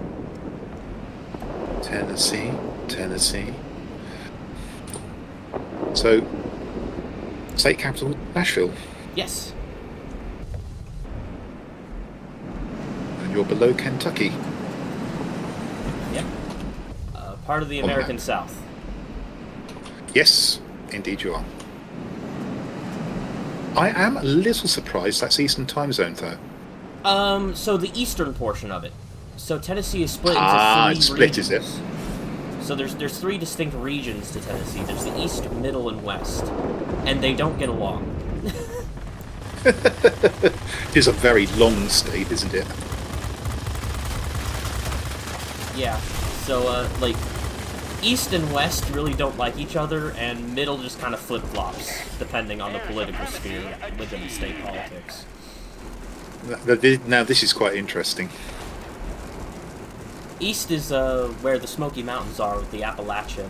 Tennessee. So, state capital, Nashville, Yes. and you're below Kentucky. Yep. Part of the On the American map. South. Yes, indeed you are. I am a little surprised that's Eastern Time Zone, though. So the eastern portion of it. So Tennessee is split into three It's split, regions. is it? So there's three distinct regions to Tennessee. There's the east, middle, and west, and they don't get along. It is a very long state, isn't it? Yeah. So like east and west really don't like each other, and middle just kind of flip flops depending on the political sphere within the state politics. Now this is quite interesting. East is where the Smoky Mountains are with the Appalachian.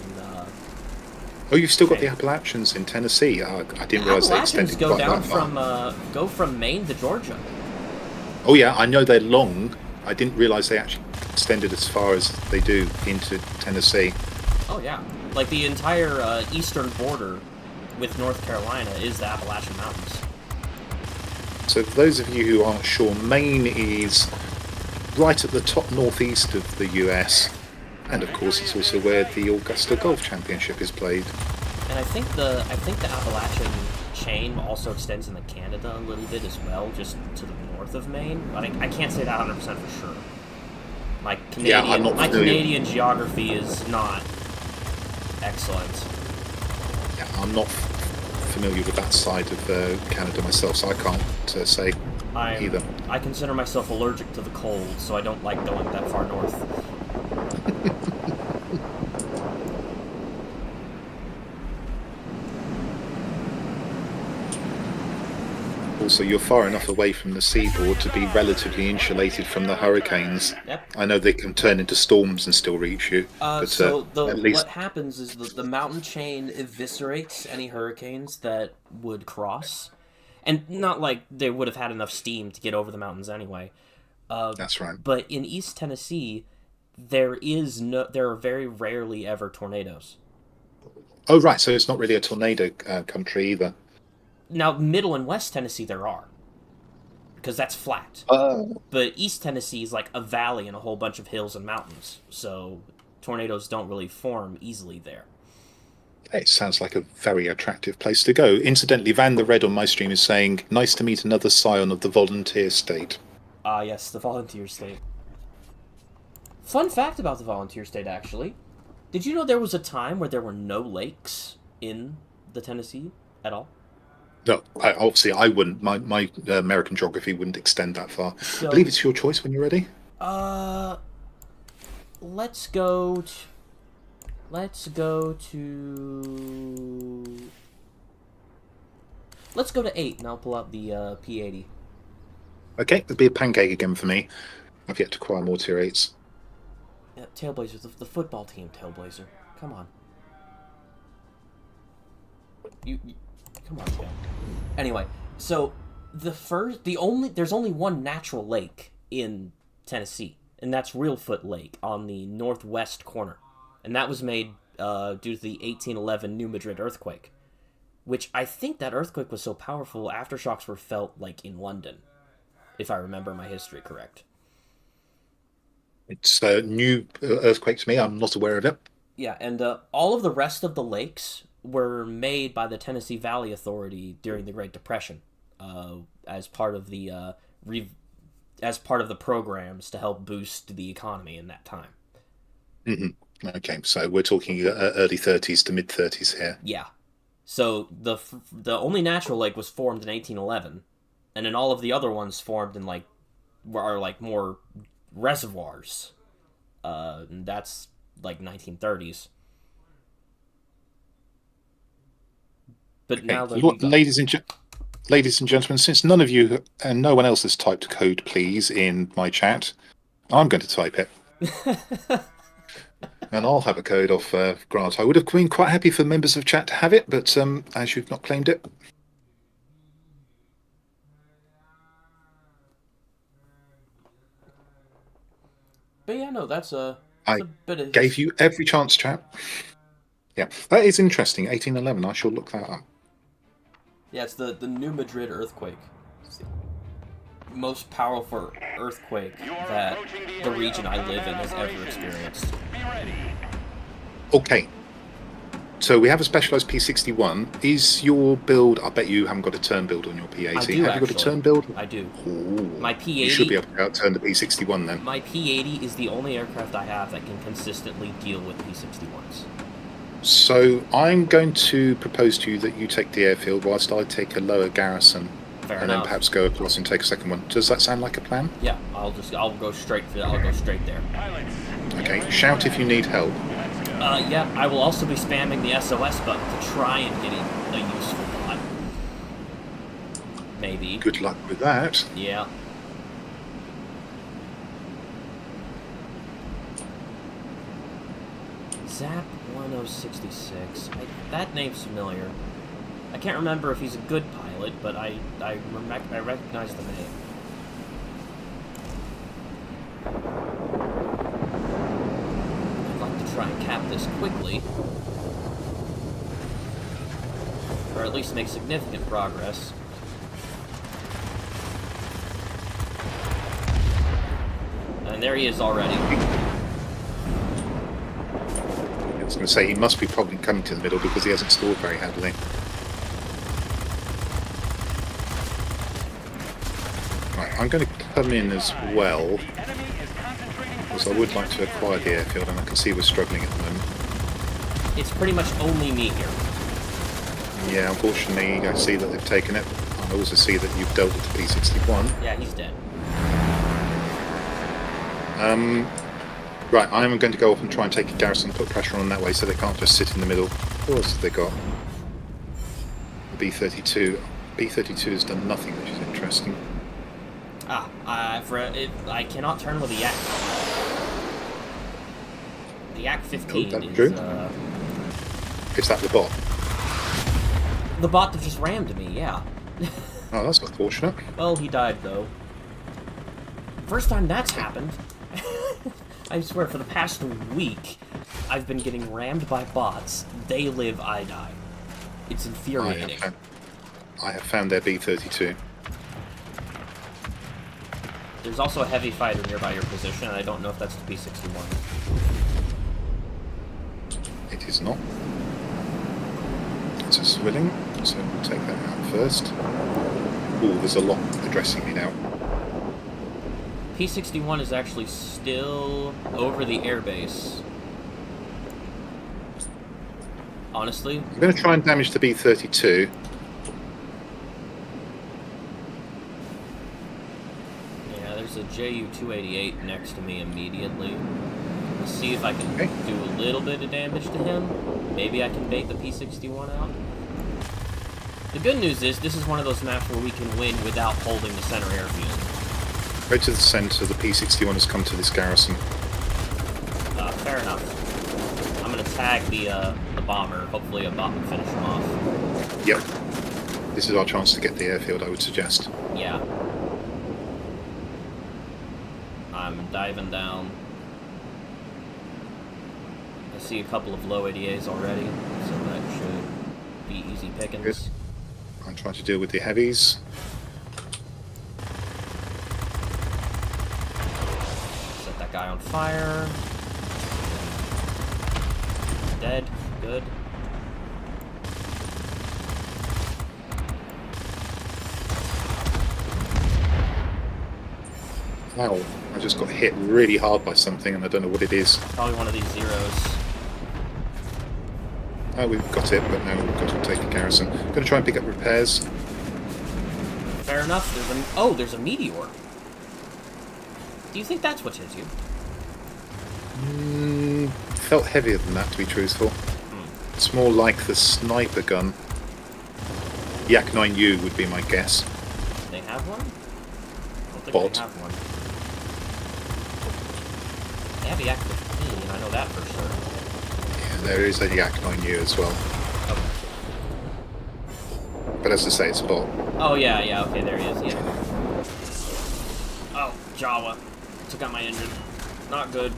Oh, you've still got Okay. the Appalachians in Tennessee. I didn't The realise they Appalachians extended go quite down that far. go from Maine to Georgia. Oh yeah, I know they're long. I didn't realise they actually extended as far as they do into Tennessee. Oh yeah, like the entire eastern border with North Carolina is the Appalachian Mountains. So for those of you who aren't sure, Maine is right at the top northeast of the US, and of course it's also where the Augusta Golf Championship is played. And I think the Appalachian chain also extends into Canada a little bit as well, just to the north of Maine. But I can't say that 100% for sure. My Canadian I'm not familiar. Canadian geography is not excellent. Yeah, I'm not familiar with that side of Canada myself, so I can't say either. I consider myself allergic to the cold, so I don't like going that far north. Also, you're far enough away from the seaboard to be relatively insulated from the hurricanes. Yep. I know they can turn into storms and still reach you, but at least what happens is the mountain chain eviscerates any hurricanes that would cross, and not like they would have had enough steam to get over the mountains anyway. that's right. But in East Tennessee, there are very rarely ever tornadoes. Oh, right. So it's not really a tornado country either. Now, Middle and West Tennessee there are, because that's flat. But East Tennessee is like a valley and a whole bunch of hills and mountains, so tornadoes don't really form easily there. It sounds like a very attractive place to go. Incidentally, Van the Red on my stream is saying, nice to meet another scion of the volunteer state. Ah, yes, the volunteer state. Fun fact about the volunteer state, actually. Did you know there was a time where there were no lakes in the Tennessee at all? No, obviously I wouldn't. My American geography wouldn't extend that far. So, I believe it's your choice when you're ready. Let's go to 8, and I'll pull out the P80. Okay, it'll be a pancake again for me. I've yet to acquire more tier 8s. Yeah, Tailblazers, the football team, Tailblazer. Come on. You come on, Tail. Anyway, so there's only one natural lake in Tennessee, and that's Reelfoot Lake on the northwest corner, and that was made due to the 1811 New Madrid earthquake, which I think that earthquake was so powerful, aftershocks were felt like in London, if I remember my history correct. It's a new earthquake to me. I'm not aware of it. Yeah, and all of the rest of the lakes were made by the Tennessee Valley Authority during the Great Depression, as part of the programs to help boost the economy in that time. Mm-hmm. Okay, so we're talking early 30s to mid 30s here. Yeah. So the only natural lake was formed in 1811, and then all of the other ones formed in are more reservoirs. And that's like 1930s. But okay. now that ladies and gentlemen, since none of you and no one else has typed a code, please, in my chat, I'm going to type it. And I'll have a code off Grant. I would have been quite happy for members of chat to have it, but as you've not claimed it. But yeah, no, that's a bit of... Gave you every chance, chat. Yeah, that is interesting. 1811. I shall look that up. Yeah, it's the New Madrid earthquake. It's the most powerful earthquake that the region I live in has ever experienced. Be ready. Okay. So we have a specialised P61. Is your build... I bet you haven't got a turn build on your P80. I do, have you got a actually. turn build? I do. Ooh. My P80... You should be able to outturn the P61 then. My P80 is the only aircraft I have that can consistently deal with P61s. So I'm going to propose to you that you take the airfield whilst I take a lower garrison. Fair and enough. then perhaps go across and take a second one. Does that sound like a plan? Yeah, I'll go straight there. Pilots. Okay, shout if you need help. Yeah, I will also be spamming the SOS button to try and get a useful bot. Maybe. Good luck with that. Yeah. Zap 1066. That name's familiar. I can't remember if he's a good pilot, but I recognize the name. I'd like to try and cap this quickly. Or at least make significant progress. And there he is already. I was going to say, he must be probably coming to the middle because he hasn't stalled very heavily. Right, I'm going to come in as well, because I would like to acquire the airfield, and I can see we're struggling at the moment. It's pretty much only me here. Yeah, unfortunately, I see that they've taken it. I also see that you've dealt with the P61. Yeah, he's dead. Right, I'm going to go off and try and take a garrison and put pressure on that way so they can't just sit in the middle. What else have they got? The B-32. B-32 has done nothing, which is interesting. I cannot turn with the Yak. The Yak 15 that is true? Is that the bot? the bot that just rammed me. Yeah. Oh, that's unfortunate. Well, he died though. First time that's happened. I swear, for the past week, I've been getting rammed by bots. They live, I die. It's infuriating. I have found their B-32. There's also a heavy fighter nearby your position, and I don't know if that's the P-61. It is not. It's a swilling, so we'll take that out first. Ooh, there's a lot addressing me now. P-61 is actually still over the airbase. Honestly, I'm going to try and damage the B-32. yeah, there's a Ju-288 next to me immediately. Let's see if I can do a little bit of damage to him. Maybe I can bait the P-61 out. The good news is, this is one of those maps where we can win without holding the center airfield. Go to the centre, the P-61 has come to this garrison. Fair enough. I'm gonna tag the bomber. Hopefully a bot will finish him off. Yep. This is our chance to get the airfield, I would suggest. Yeah. I'm diving down. I see a couple of low ADAs already, so that should be easy pickings. Good. I'm trying to deal with the heavies. Set that guy on fire. Dead. Good. Wow, I just got hit really hard by something and I don't know what it is. Probably one of these zeros. Oh, we've got it, but now we've got to take the garrison. I'm going to try and pick up repairs. Fair enough. There's a meteor. Do you think that's what hit you? Felt heavier than that, to be truthful. It's more like the sniper gun. Yak 9U would be my guess. Do they have one? I don't think Bot. they have one. They have the Yak 15, I know that for sure. Yeah, there is a Yak 9U as well. Okay. But as I say, it's a bot. Oh, yeah, okay, there he is, yeah. Oh, Jawa. Took out my engine. Not good.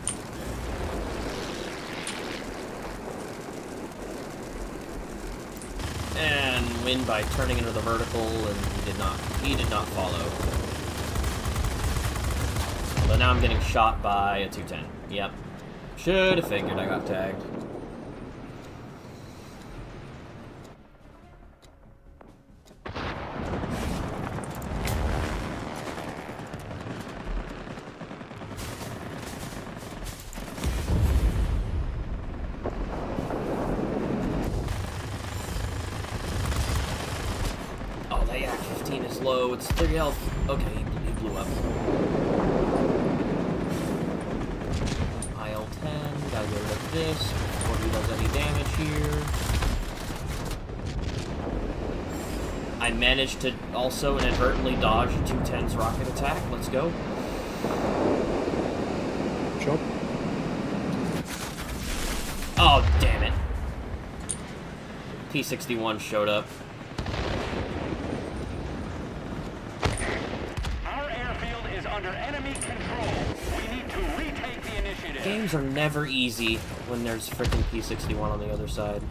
And win by turning into the vertical, and he did not follow. But now I'm getting shot by a 210. Yep. Should have figured I got tagged. Oh, that Yak 15 is low. It's 30 health. Okay, he blew up. IL-10. Gotta get rid of this before he does any damage here. I managed to also inadvertently dodge a 210's rocket attack. Let's go. Job. Oh, damn it. P-61 showed up. Our airfield is under enemy control. We need to retake the initiative. Games are never easy when there's frickin' P-61 on the other side.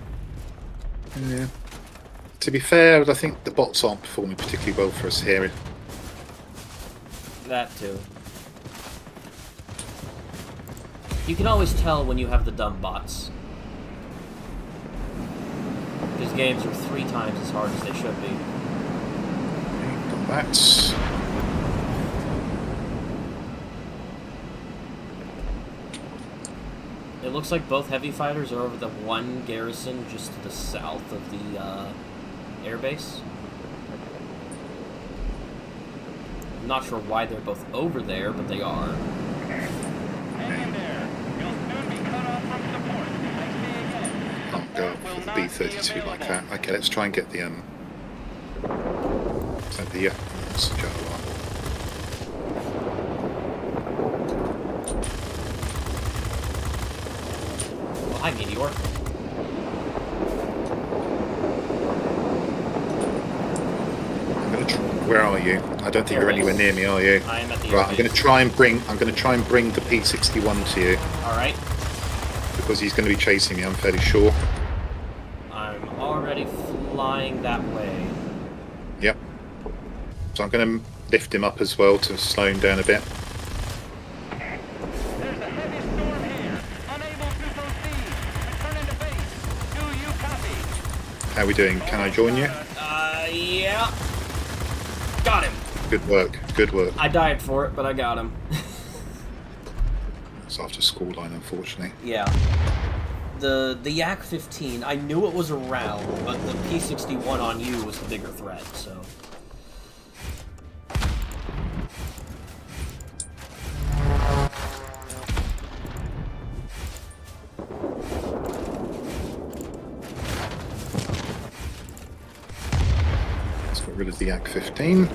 Yeah. To be fair, I think the bots aren't performing particularly well for us here. That too. You can always tell when you have the dumb bots. These games are 3 times as hard as they should be. Got that. It looks like both heavy fighters are over the one garrison just to the south of the airbase. I'm not sure why they're both over there, but they are. Hang in there. You'll soon be cut off from support. I say again. Can't go Support will for the not be B-32 like that. available. Okay, let's try and get the Is that the that's the Jaguar. Well, hi, Meteor. I'm gonna where are you? I don't think Here you're it is. anywhere near me, are you? I am at the Right, I'm airbase. going to try and bring the P61 to you Alright. because he's going to be chasing me. I'm fairly sure. I'm already flying that way. Yep. So I'm going to lift him up as well to slow him down a bit. There's a heavy storm here. Unable to proceed. Return into base. Do you copy? How are we doing? Can I join you? Yeah. Got him. Good work. Good work. I died for it, but I got him. It's after school line, unfortunately. Yeah. The Yak 15, I knew it was around, but the P61 on you was the bigger threat, so. Let's get rid of the Yak 15.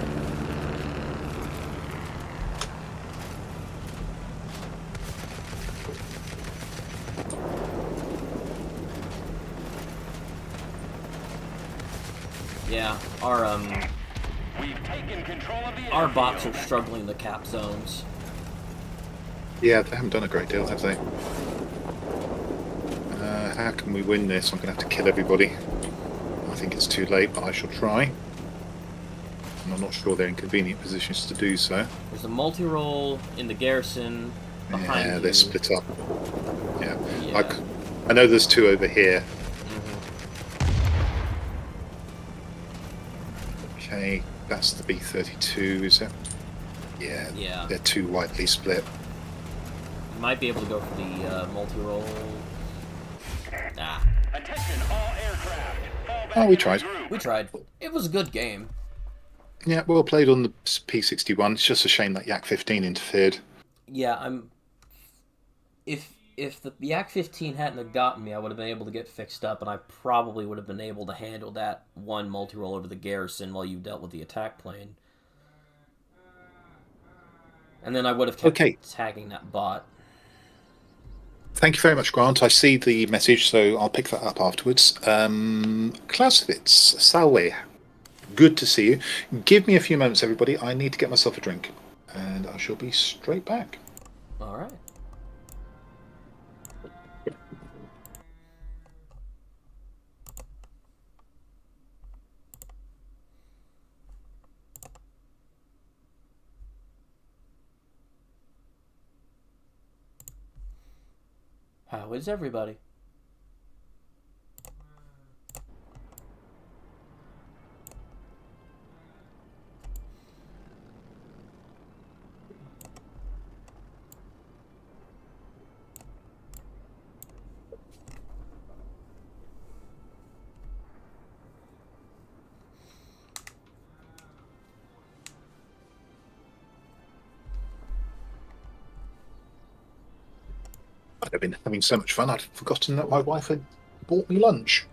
Yeah, We've taken control of the our bots are airfield. struggling to cap zones. Yeah, they haven't done a great deal, have they? How can we win this? I'm going to have to kill everybody. I think it's too late, but I shall try. And I'm not sure they're in convenient positions to do so. There's a multi-role in the garrison behind Yeah, you. they're split up. Yeah. Yeah. I know there's two over here. Okay, that's the B-32, is it? Yeah, Yeah. they're too widely split. You might be able to go for the multi-role. Ah, Attention all aircraft. Fall back Oh, we and tried. regroup. we tried. It was a good game. Yeah, well played on the P-61. It's just a shame that Yak-15 interfered. Yeah, If the Yak 15 hadn't have gotten me, I would have been able to get fixed up, and I probably would have been able to handle that one multi-roll over the garrison while you dealt with the attack plane. And then I would have kept Okay. tagging that bot. Thank you very much, Grant. I see the message, so I'll pick that up afterwards. Clausewitz, Salwe, good to see you. Give me a few moments, everybody. I need to get myself a drink, and I shall be straight back. All right. How is everybody? I've been having so much fun, I'd forgotten that my wife had bought me lunch.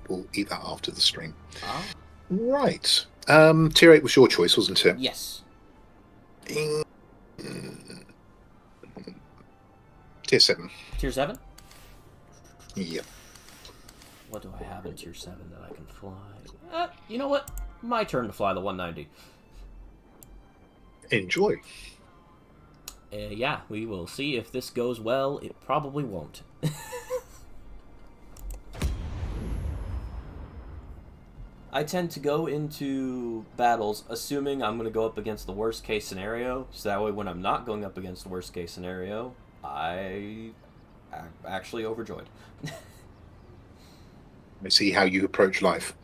We'll eat that after the stream. Ah. Right. Tier 8 was your choice, wasn't it? Yes. Tier 7. Tier 7? Yep. What do I have in Tier 7 that I can fly? You know what? My turn to fly the 190. Enjoy. Yeah, we will see if this goes well. It probably won't. I tend to go into battles assuming I'm going to go up against the worst case scenario, so that way when I'm not going up against the worst case scenario, I'm actually overjoyed. Let's see how you approach life.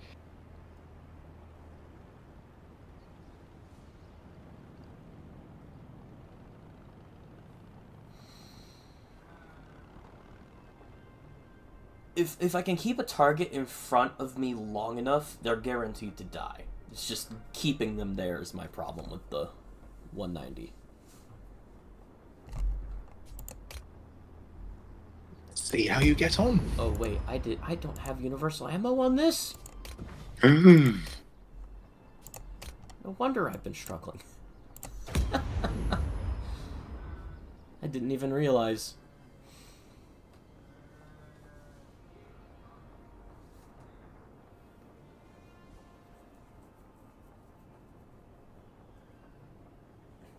If I can keep a target in front of me long enough, they're guaranteed to die. It's just keeping them there is my problem with the 190. See how you get on. Oh wait, I don't have universal ammo on this? Mm. No wonder I've been struggling. I didn't even realize.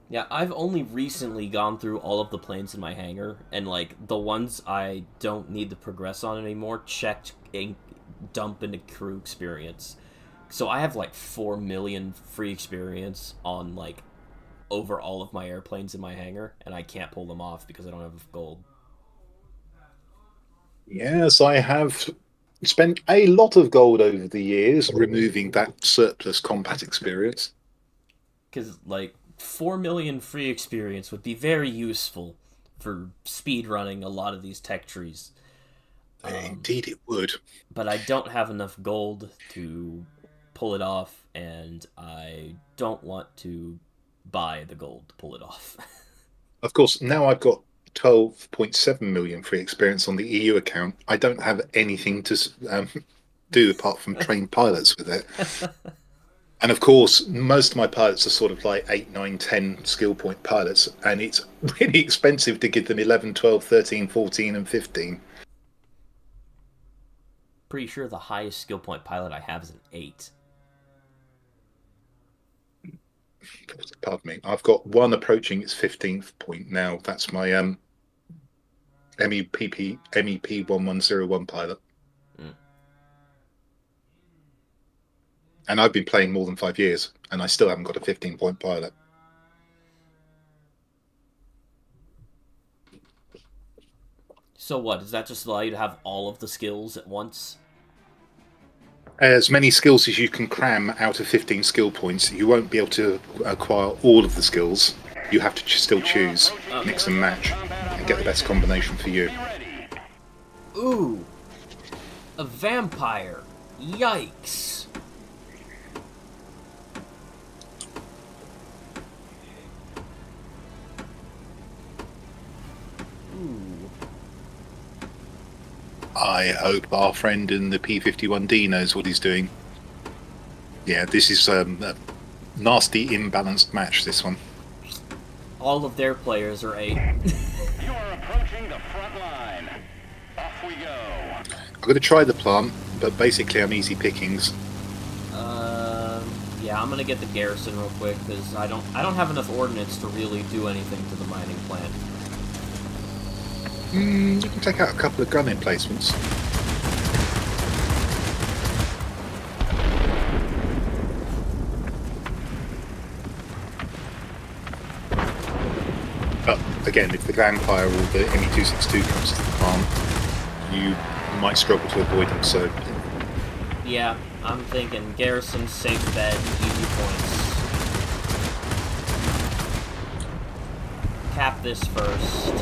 Yeah, I've only recently gone through all of the planes in my hangar, and, like, the ones I don't need to progress on anymore, checked and dump into crew experience. So I have, like, 4 million free experience on, like, over all of my airplanes in my hangar, and I can't pull them off because I don't have gold. Yes, I have spent a lot of gold over the years removing that surplus combat experience. Because, like, 4 million free experience would be very useful for speedrunning a lot of these tech trees. Indeed, it would. But I don't have enough gold to pull it off, and I don't want to buy the gold to pull it off. Of course, now I've got 12.7 million free experience on the EU account. I don't have anything to do apart from train pilots with it. And of course, most of my pilots are sort of like 8, 9, 10 skill point pilots, and it's really expensive to give them 11, 12, 13, 14, and 15. Pretty sure the highest skill point pilot I have is an 8. Pardon me. I've got one approaching its 15th point now. That's my MEP 1101 pilot. And I've been playing more than 5 years, and I still haven't got a 15-point pilot. So what, does that just allow you to have all of the skills at once? As many skills as you can cram out of 15 skill points. You won't be able to acquire all of the skills. You have to still choose, mix and match, and get the best combination for you. Ooh! A vampire! Yikes! I hope our friend in the P-51D knows what he's doing. Yeah, this is a nasty, imbalanced match, this one. All of their players are 8. You are approaching the front line. Off we go. I'm going to try the plant, but basically I'm easy pickings. Yeah, I'm gonna get the garrison real quick, because I don't have enough ordnance to really do anything to the mining plant. You can take out a couple of gun emplacements. But again, if the vampire or the ME-262 comes to the plant, you might struggle to avoid it. So Yeah, I'm thinking garrison, safe bed, easy points. Cap this first.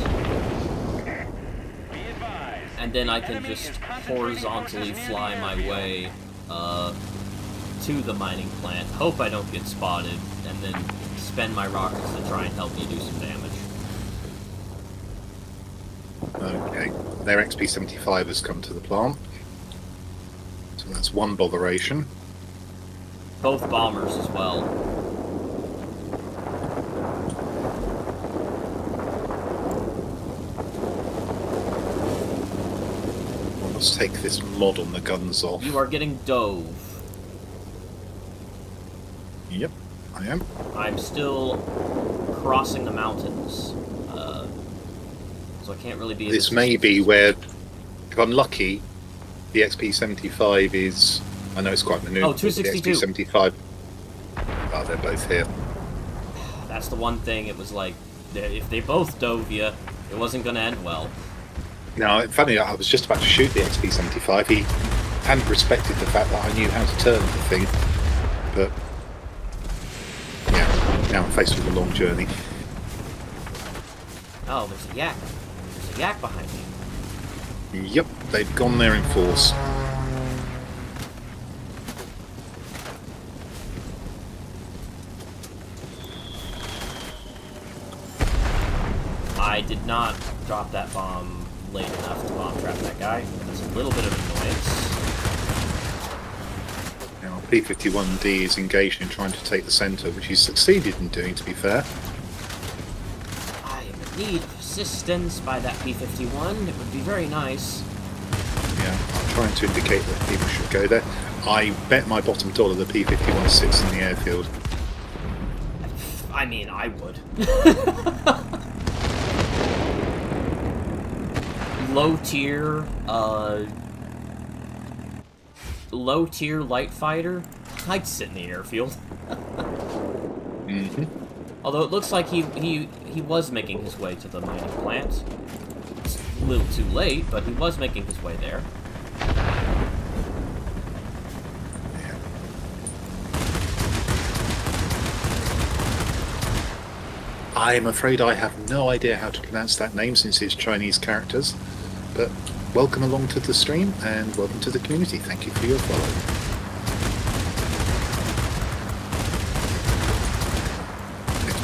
And then I can just horizontally fly my way to the mining plant. Hope I don't get spotted, and then spend my rockets to try and help you do some damage. okay, their XP-75 has come to the plant. So that's one botheration. Both bombers as well. Let's take this mod on the guns off. You are getting dove. Yep, I am. I'm still crossing the mountains, so I can't really be. This may be where, if I'm lucky, the XP-75 is. I know it's quite maneuverable. Oh, 262. The XP-75. Oh, they're both here. That's the one thing. It was like, if they both dove you, it wasn't going to end well. Now, funny, I was just about to shoot the XP-75. He hadn't respected the fact that I knew how to turn the thing. But yeah, now I'm faced with a long journey. Oh, there's a yak. There's a yak behind me. Yep, they've gone there in force. I did not drop that bomb late enough to bomb trap that guy. That's a little bit of annoyance. Now, P-51D is engaged in trying to take the centre, which he's succeeded in doing, to be fair. I am in need of assistance by that P-51. It would be very nice. Yeah, I'm trying to indicate that people should go there. I bet my bottom dollar the P-51 sits in the airfield. I mean, I would. Low tier light fighter, I'd sit in the airfield. Mm-hmm. Although it looks like he was making his way to the mining plant. It's a little too late, but he was making his way there. I'm afraid I have no idea how to pronounce that name since it's Chinese characters, but welcome along to the stream and welcome to the community. Thank you for your follow.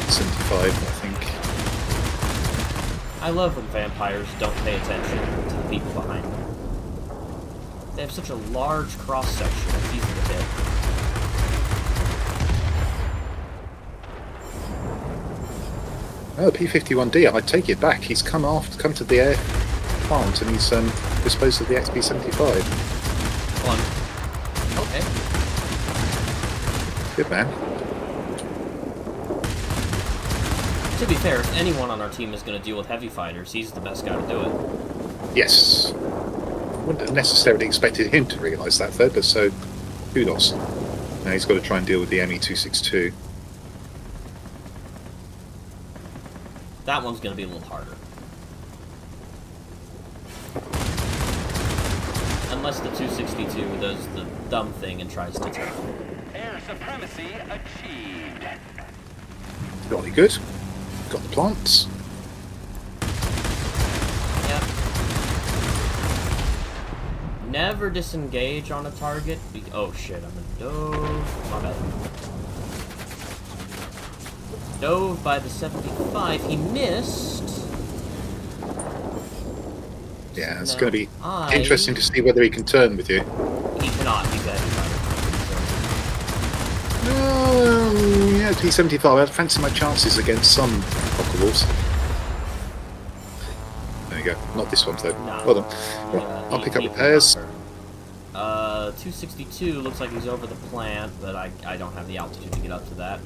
75, I think. I love when vampires don't pay attention to the people behind them. They have such a large cross-section, it's easy to hit. Oh, P-51D, I take it back. He's come to the air plant and he's disposed of the XP-75. Well, okay. Good man. To be fair, if anyone on our team is going to deal with heavy fighters, he's the best guy to do it. Yes. Wouldn't have necessarily expected him to realise that though, but so kudos. Now he's got to try and deal with the ME-262. That one's going to be a little harder. Unless the 262 does the dumb thing and tries to turn. Air supremacy achieved. Jolly good. Got the plants. Yep. Never disengage on a target. Oh shit, I'm in dove. My bad. Dove by the 75. He missed. Yeah, it's No, going to be interesting to see whether he can turn with you. He cannot. He's heavy fighter. Yeah, P-75. I'd fancy my chances against some Wolves. There you go. Not this one though. No. Well done. Right, I'll pick up repairs. 262 looks like he's over the plant, but I don't have the altitude to get up to that.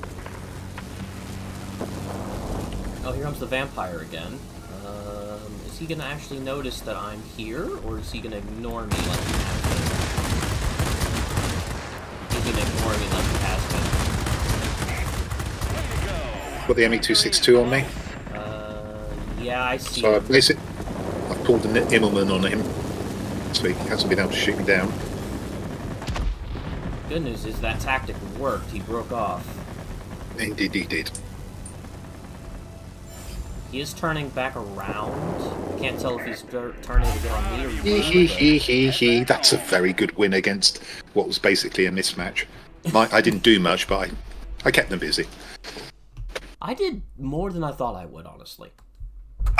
Oh, here comes the vampire again. Is he gonna actually notice that I'm here, or is he gonna ignore me like he has been? He's gonna ignore me like he has been. Got the ME-262 on me. Yeah, I see. So I've pulled the Immelman on him, so he hasn't been able to shoot me down. Good news is that tactic worked. He broke off. Indeed, he did. He is turning back around. I can't tell if he's turning to get on me or He. That's a very good win against what was basically a mismatch. I didn't do much, but I kept them busy. I did more than I thought I would, honestly.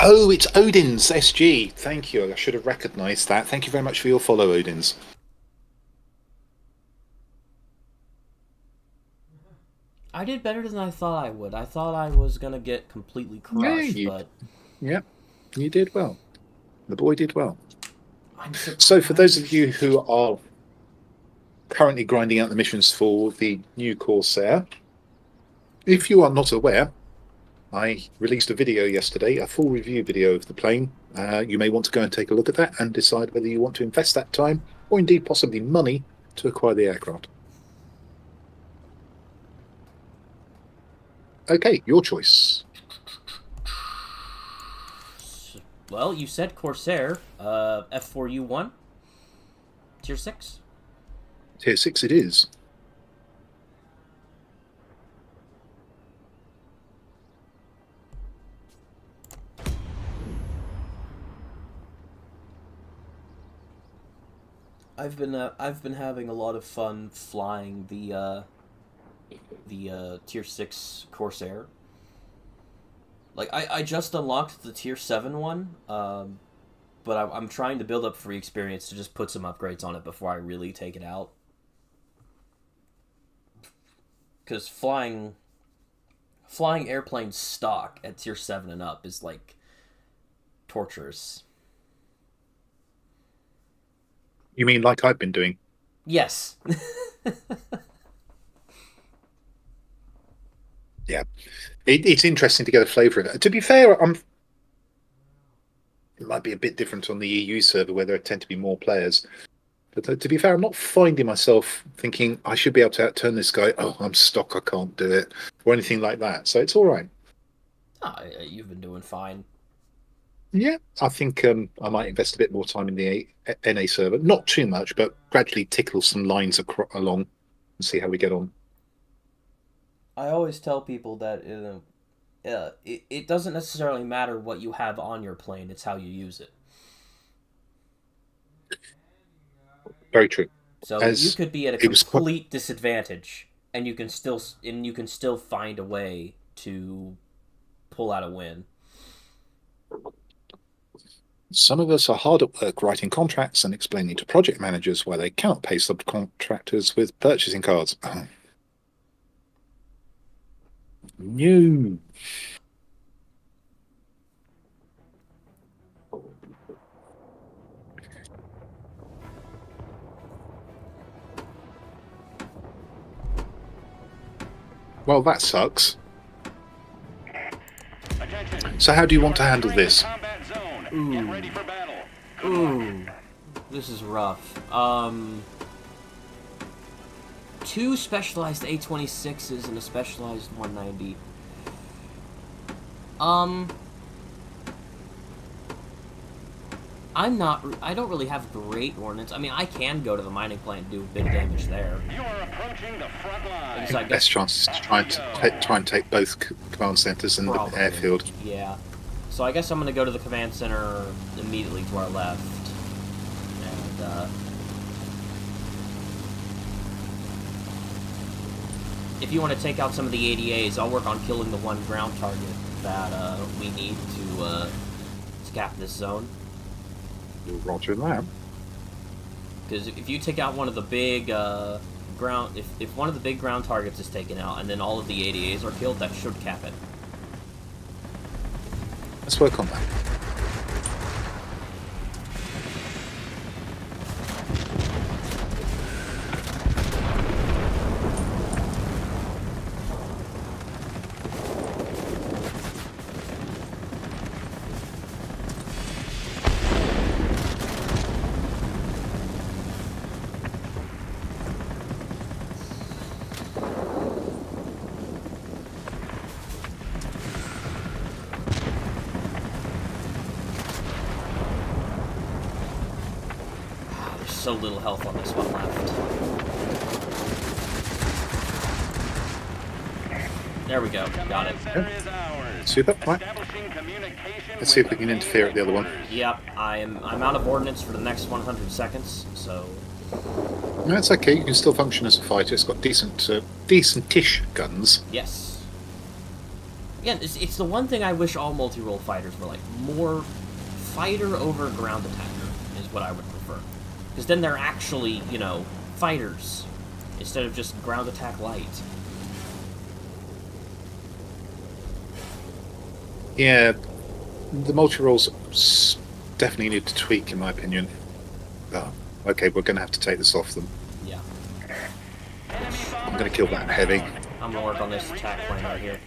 Oh, it's Odin's SG. Thank you. I should have recognised that. Thank you very much for your follow, Odin's. I did better than I thought I would. I thought I was going to get completely crushed, but... Yeah, you did well. The boy did well. I'm So for those of you who are currently grinding out the missions for the new Corsair, if you are not aware, I released a video yesterday, a full review video of the plane. You may want to go and take a look at that and decide whether you want to invest that time, or indeed possibly money, to acquire the aircraft. Okay, your choice. Well, you said Corsair, F4U1, Tier 6? Tier 6 it is. I've been having a lot of fun flying the Tier 6 Corsair. Like, I just unlocked the Tier 7 one, but I'm trying to build up free experience to just put some upgrades on it before I really take it out. Because flying airplanes stock at tier 7 and up is like torturous. You mean like I've been doing? Yes. Yeah. It's interesting to get a flavour of it. To be fair, it might be a bit different on the EU server where there tend to be more players. But to be fair, I'm not finding myself thinking I should be able to outturn this guy. Oh, I'm stock, I can't do it, or anything like that. So it's all right. You've been doing fine. Yeah, I think I might invest a bit more time in the NA server. Not too much, but gradually tickle some lines along and see how we get on. I always tell people that it doesn't necessarily matter what you have on your plane; it's how you use it. Very true. So you could be at a complete disadvantage, and you can still find a way to pull out a win. Some of us are hard at work writing contracts and explaining to project managers why they cannot pay subcontractors with purchasing cards. No. Well, that sucks. So how do you want to handle this? Ooh, this is rough. 2 specialized A26s and a specialized 190. I don't really have great ordnance. I mean, I can go to the mining plant and do a bit of damage there. You are approaching the front line. I think the best chance is to try and take both command centers and the airfield. Yeah. So I guess I'm going to go to the command center immediately to our left. And, if you want to take out some of the ADAs, I'll work on killing the one ground target that we need to cap this zone. Roger that. Because if you take out one of the big ground... If one of the big ground targets is taken out and then all of the ADAs are killed, that should cap it. Let's work on that. So little health on this one left. There we go. Got it. Yep. Super. Right. Let's see if we can interfere at the other one. Yep. I'm out of ordnance for the next 100 seconds, so... No, it's okay. You can still function as a fighter. It's got decent-ish guns. Yes. Again, it's the one thing I wish all multi-role fighters were like. More fighter over ground attacker is what I would prefer. Because then they're actually, you know, fighters, instead of just ground attack light. Yeah, the multi-roles definitely need to tweak, in my opinion. Oh, okay, we're going to have to take this off them. Yeah. I'm going to kill that heavy. I'm going to work on this attack plane right here.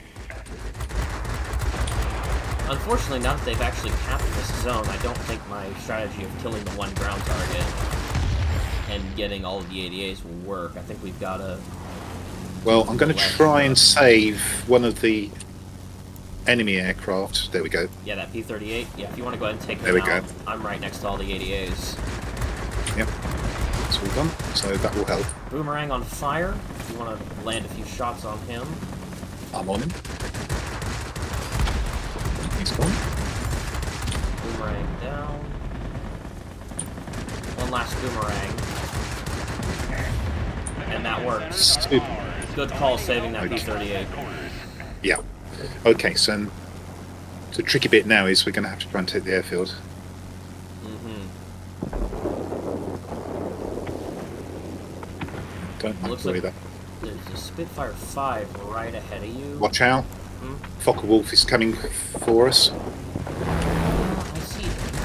Unfortunately, now that they've actually capped this zone, I don't think my strategy of killing the one ground target and getting all of the ADAs will work. I think we've got to... Well, I'm going to try and save one of the enemy aircraft. There we go. Yeah, that P-38. Yeah, if you want to go ahead and take There them we out, go. I'm right next to all the ADAs. Yep. That's all done. So that will help. Boomerang on fire. If you want to land a few shots on him. I'm on him. He's gone. Boomerang down. One last boomerang. And that works. Super. Good call saving that Okay. P-38. Yeah. Okay, so the tricky bit now is we're going to have to try and take the airfield. Don't like Looks the way like- that. There's a Spitfire 5 right ahead of you. Watch out. Hmm? Focke-Wulf is coming for us. I see them.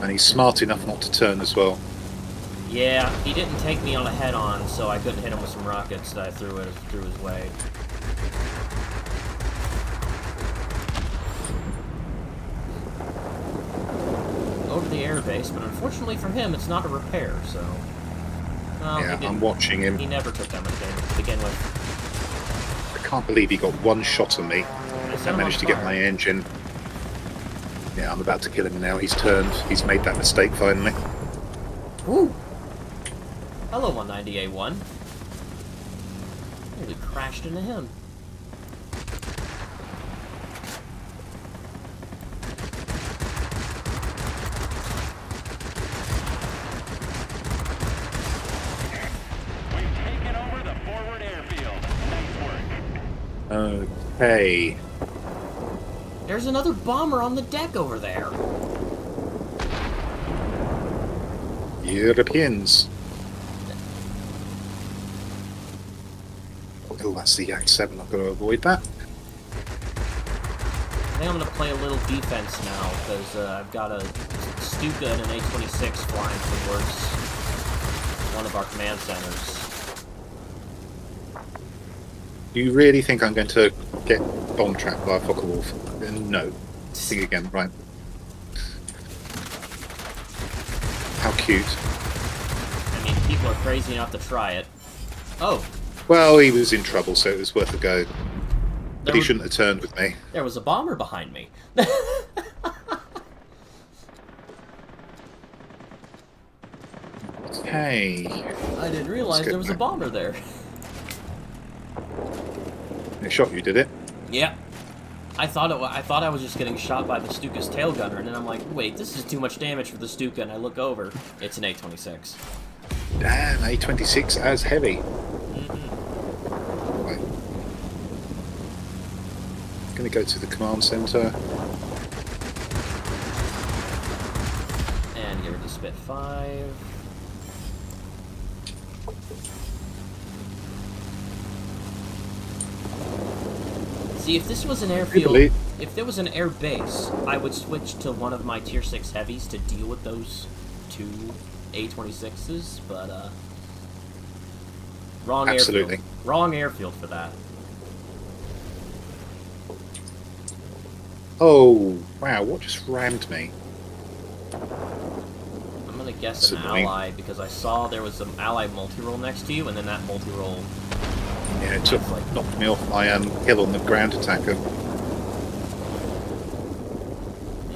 And he's smart enough not to turn as well. Yeah, he didn't take me on a head-on, so I couldn't hit him with some rockets that I threw his way. Over the airbase, but unfortunately for him, it's not a repair, so... Well, Yeah, I'm watching him. He never took that much damage to begin with. I can't believe he got one shot on me. I managed to get my engine. Yeah, I'm about to kill him now. He's turned. He's made that mistake finally. Woo! Hello, 190A1. We crashed into him. We've taken over the forward airfield. Nice work. Okay. There's another bomber on the deck over there. Europeans. Oh, that's the Yak 7. I've got to avoid that. I think I'm going to play a little defense now, because I've got a Stuka and an A-26 flying towards one of our command centers. Do you really think I'm going to get bomb trapped by a Focke-Wulf? No. Think again, right. How cute. I mean, people are crazy enough to try it. Oh, Well, he was in trouble, so it was worth a go. But There he was- shouldn't have turned with me. there was a bomber behind me. Okay. I didn't realize get there was a back. bomber there. They shot you, did it? Yeah. I thought I was just getting shot by the Stuka's tail gunner, and then I'm like, wait, this is too much damage for the Stuka, and I look over. It's an A-26. Damn, A26 as heavy. Mm-hmm. Right. Going to go to the command center. And get rid of Spit 5. See, if this was an airfield, believe- if there was an air base, I would switch to one of my Tier 6 heavies to deal with those two A-26s, but, wrong Absolutely. airfield. Wrong airfield for that. Oh, wow, what just rammed me? I'm gonna guess That's an annoying. ally, because I saw there was some ally multi-roll next to you, and then that multi-roll... Yeah, it took, knocked me off my hill on the ground attacker.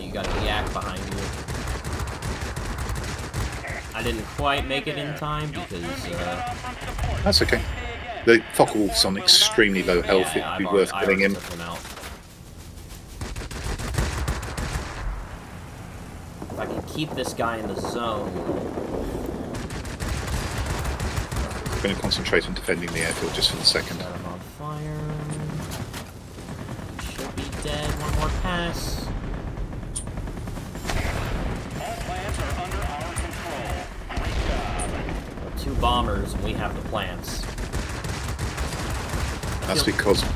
You got a yak behind you. I didn't quite make it in time because That's okay. The Focke-Wulf's on extremely low health. yeah, It'd be I've worth already killing him. took out. If I can keep this guy in the zone, I'm going to concentrate on defending the airfield just for the second. set him on fire. Should be dead. One more pass. All plants are under our control. Great job. Two bombers, and we have the plants. That's because I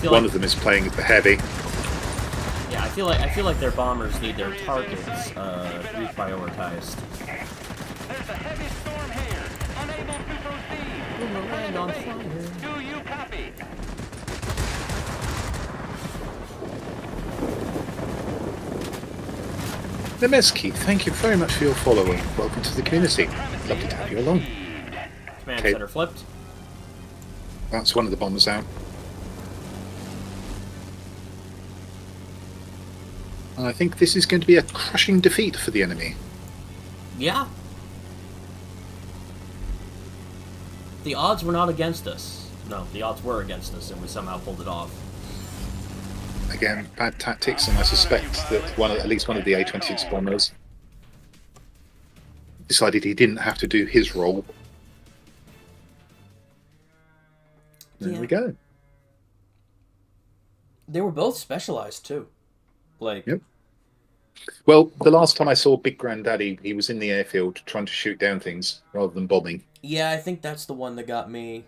feel one like, of them is playing the heavy. yeah, I feel like their bombers need their targets reprioritized. There's a heavy storm here. Unable to proceed. Land on fire. Do you copy? Nemeski, thank you very much for your following. Welcome to the community. Lovely to have you along. Command Okay. center flipped. That's one of the bombers out. And I think this is going to be a crushing defeat for the enemy. Yeah. The odds were not against us. No, the odds were against us, and we somehow pulled it off. Again, bad tactics, and I suspect that at least one of the A26 bombers decided he didn't have to do his role. There Yeah. we go. They were both specialized too. Like, Yep. Well, the last time I saw Big Granddaddy, he was in the airfield trying to shoot down things rather than bombing. Yeah, I think that's the one that got me.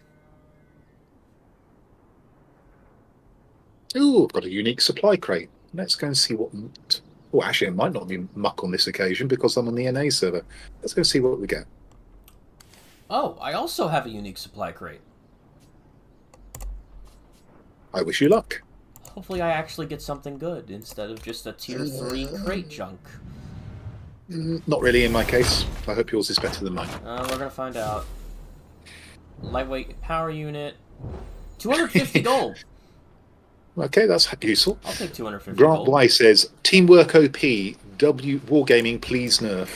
Ooh, I've got a unique supply crate. Let's go and see what. Oh, actually, it might not be muck on this occasion because I'm on the NA server. Let's go see what we get. Oh, I also have a unique supply crate. I wish you luck. Hopefully I actually get something good instead of just a tier 3 crate junk. Not really in my case. I hope yours is better than mine. We're gonna find out. Lightweight power unit. 250 gold! Okay, that's useful. I'll take 250 Grant gold. Y says, Teamwork OP, W Wargaming, please nerf.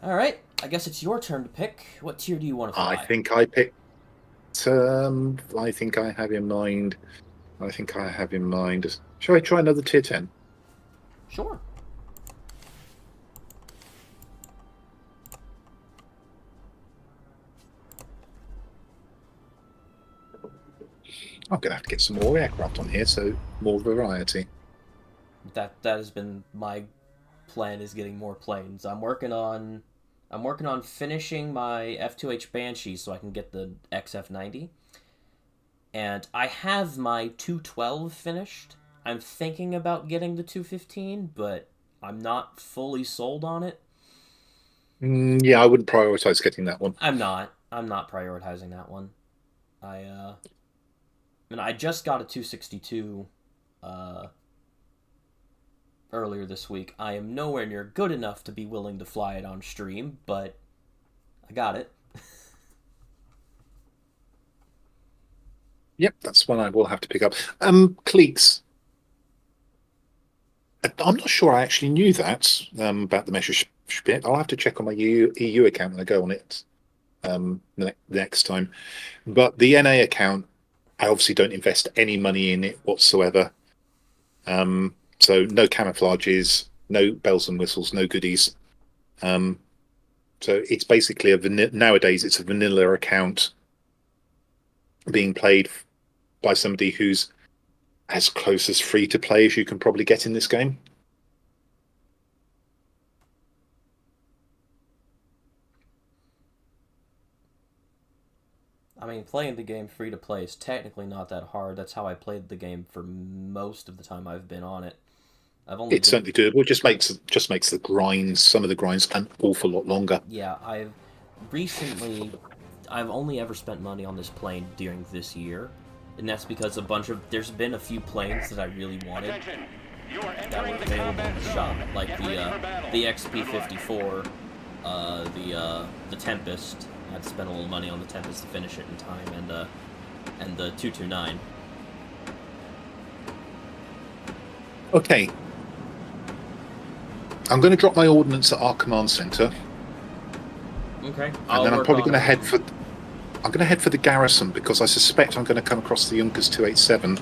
Alright, I guess it's your turn to pick. What tier do you want to fly? I think I picked. I think I have in mind. Shall I try another tier 10? Sure. I'm going to have to get some more aircraft on here, so more variety. That has been my plan, is getting more planes. I'm working on finishing my F2H Banshee so I can get the XF90. And I have my 212 finished. I'm thinking about getting the 215, but I'm not fully sold on it. Yeah, I wouldn't prioritize getting that one. I'm not prioritizing that one. I just got a 262 earlier this week. I am nowhere near good enough to be willing to fly it on stream, but I got it. Yep, that's one I will have to pick up. Cleeks. I'm not sure I actually knew that about the Messerschmitt. I'll have to check on my EU account when I go on it the next time. But the NA account, I obviously don't invest any money in it whatsoever. So no camouflages, no bells and whistles, no goodies. So it's basically nowadays it's a vanilla account being played by somebody who's as close as free to play as you can probably get in this game. I mean, playing the game free to play is technically not that hard. That's how I played the game for most of the time I've been on it. It's certainly doable. It just makes the grinds, some of the grinds, an awful lot longer. Yeah, I've only ever spent money on this plane during this year, and that's because there's been a few planes that I really wanted that were available in the shop, like the XP-54, the Tempest. I had to spend a little money on the Tempest to finish it in time, and the 229. Okay. I'm going to drop my ordnance at our command center. Okay. And then I'm probably going to head for the garrison because I suspect I'm going to come across the Junkers 287,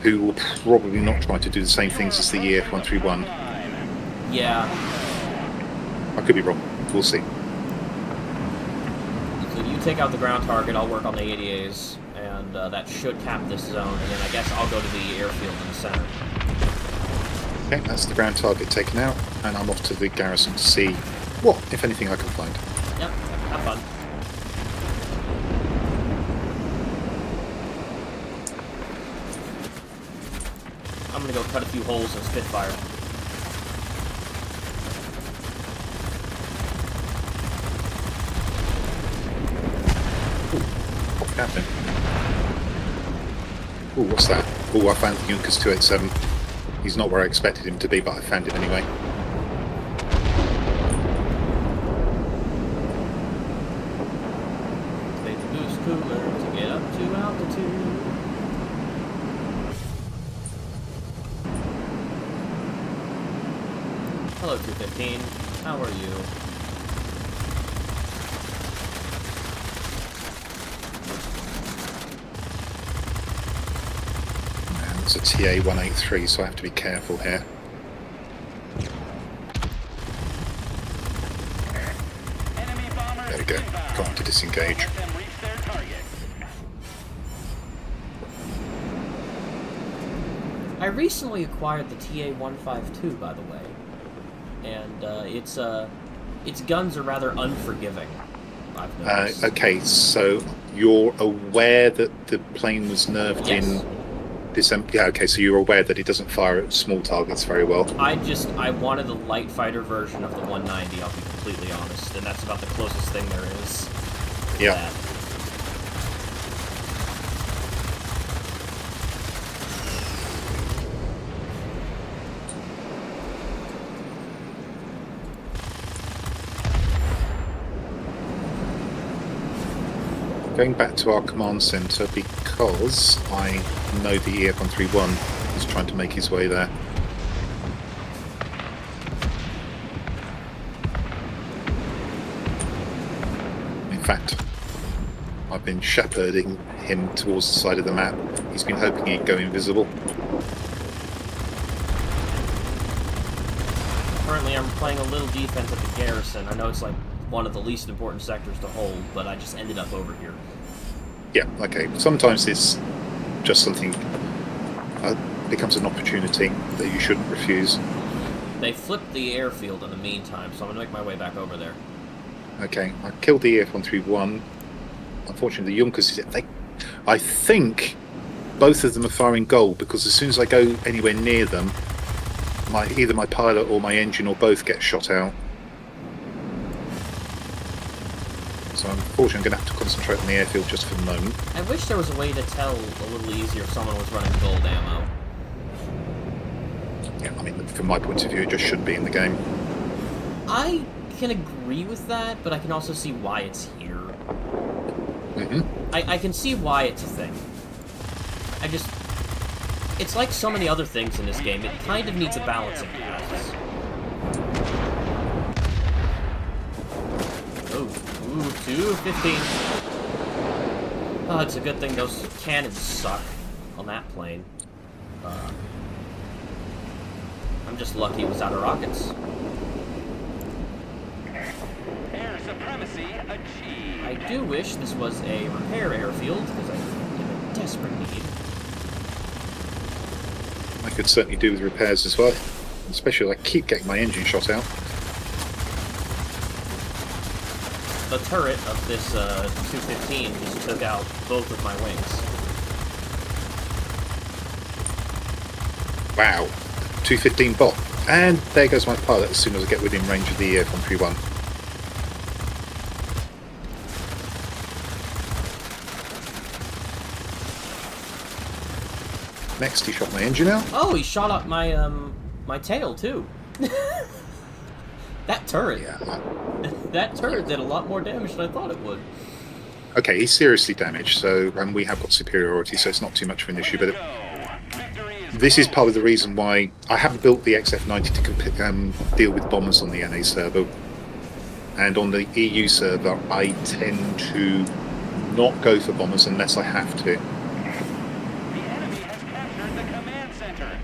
who will probably not try to do the same things as the EF-131. Yeah. I could be wrong. We'll see. So you take out the ground target, I'll work on the ADAs, and that should cap this zone, and then I guess I'll go to the airfield in the center. Okay, that's the ground target taken out, and I'm off to the garrison to see what, if anything, I can find. Yep, have fun. I'm gonna go cut a few holes in Spitfire. What's happening? Ooh, what's that? Ooh, I found the Junkers 287. He's not where I expected him to be, but I found him anyway. Make the boost cooler to get up to altitude. Hello, 215. How are you? It's a TA-183, so I have to be careful here. There we go. Got to disengage. recently acquired the TA-152, by the way, and its guns are rather unforgiving. I've noticed. Okay, so you're aware that the plane was nerfed Yes. in December? Yeah, okay, so you're aware that it doesn't fire at small targets very well. I wanted the light fighter version of the 190, I'll be completely honest, and that's about the closest thing there is to Yeah. that. Going back to our command centre because I know the EF-131 is trying to make his way there. In fact, I've been shepherding him towards the side of the map. He's been hoping he'd go invisible. Currently, I'm playing a little defense at the garrison. I know it's like one of the least important sectors to hold, but I just ended up over here. Yeah, okay. Sometimes it's just something becomes an opportunity that you shouldn't refuse. They flipped the airfield in the meantime, so I'm gonna make my way back over there. Okay, I killed the EF-131. Unfortunately, the Junkers, I think both of them are firing gold because as soon as I go anywhere near them, either my pilot or my engine or both get shot out. So unfortunately, I'm going to have to concentrate on the airfield just for the moment. I wish there was a way to tell a little easier if someone was running gold ammo. Yeah, I mean, from my point of view, it just shouldn't be in the game. I can agree with that, but I can also see why it's here. I can see why it's a thing. It's like so many other things in this game, it kind of needs a balancing act. Ooh, 215. Oh, it's a good thing those cannons suck on that plane. I'm just lucky it was out of rockets. Air supremacy achieved. I do wish this was a repair airfield, because I'm in a desperate need. I could certainly do with repairs as well. Especially I keep getting my engine shot out. The turret of this 215 just took out both of my wings. Wow. 215 bot. And there goes my pilot as soon as I get within range of the EF-131. Next, he shot my engine out. Oh, he shot up my my tail too. That turret. Yeah. That turret did a lot more damage than I thought it would. Okay, he's seriously damaged, so and we have got superiority, so it's not too much of an issue. But this is part of the reason why I haven't built the XF90 to deal with bombers on the NA server, and on the EU server, I tend to not go for bombers unless I have to. The enemy has captured the command center.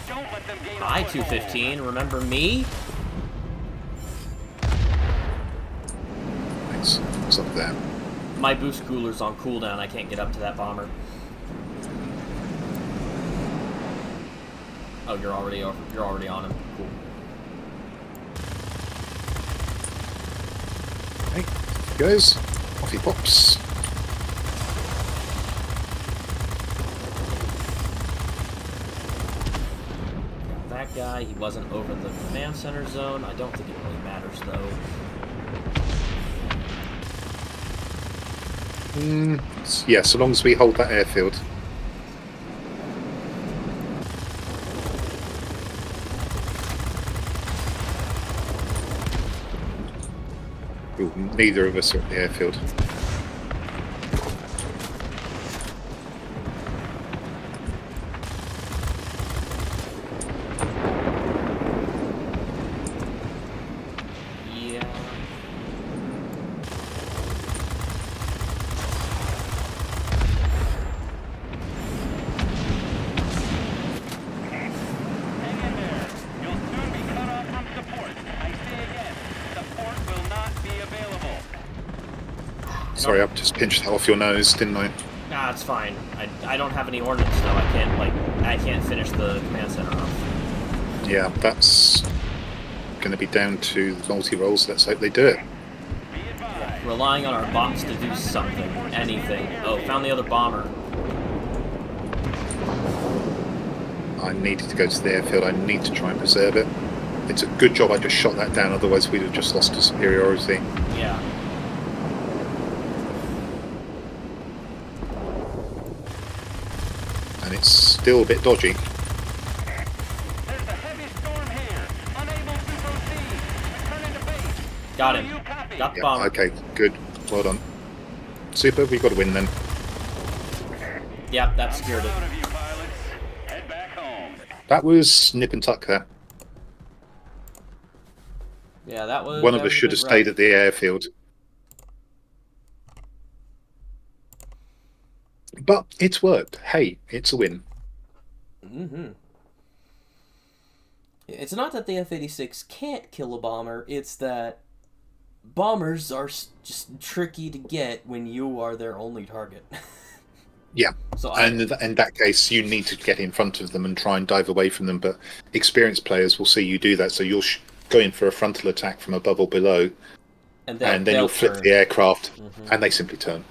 Don't let them gain a Hi, foothold. 215. Remember me? Thanks. What's up there? My boost cooler's on cooldown. I can't get up to that bomber. Oh, you're already on him. Cool. Hey, he goes. Off he pops. Got that guy. He wasn't over the command center zone. I don't think it really matters though. Yeah, so long as we hold that airfield. Ooh, neither of us are at the airfield. Yeah. Hang in there. You'll soon be cut off from support. I say again, support will not be available. Sorry, I've just pinched that off your nose, didn't I? Nah, it's fine. I don't have any ordnance though. I can't like I can't finish the command center off. Yeah, that's going to be down to the multi-rolls. Let's hope they do it. Relying on our bots to do something, anything. Oh, found the other bomber. I needed to go to the airfield. I need to try and preserve it. It's a good job I just shot that down, otherwise we'd have just lost to superiority. Yeah. And it's still a bit dodgy. There's a heavy storm here. Unable to proceed. Return into base. Got Do him. you copy? Got the Yeah, bomber. okay, good. Well done. Super, we've got to win then. Yep, that secured it. Proud of you, pilots. Head back home. That was nip and tuck there. Yeah, that was. One that of us was a should bit have stayed rough. at the airfield. But it's worked. Hey, it's a win. Mm-hmm. It's not that the F-86 can't kill a bomber, it's that bombers are just tricky to get when you are their only target. Yeah, So and in that case, you need to get in front of them and try and dive away from them. But experienced players will see you do that, so you'll go in for a frontal attack from above or below, and then they'll you'll flip turn. the aircraft, Mhm. and they simply turn.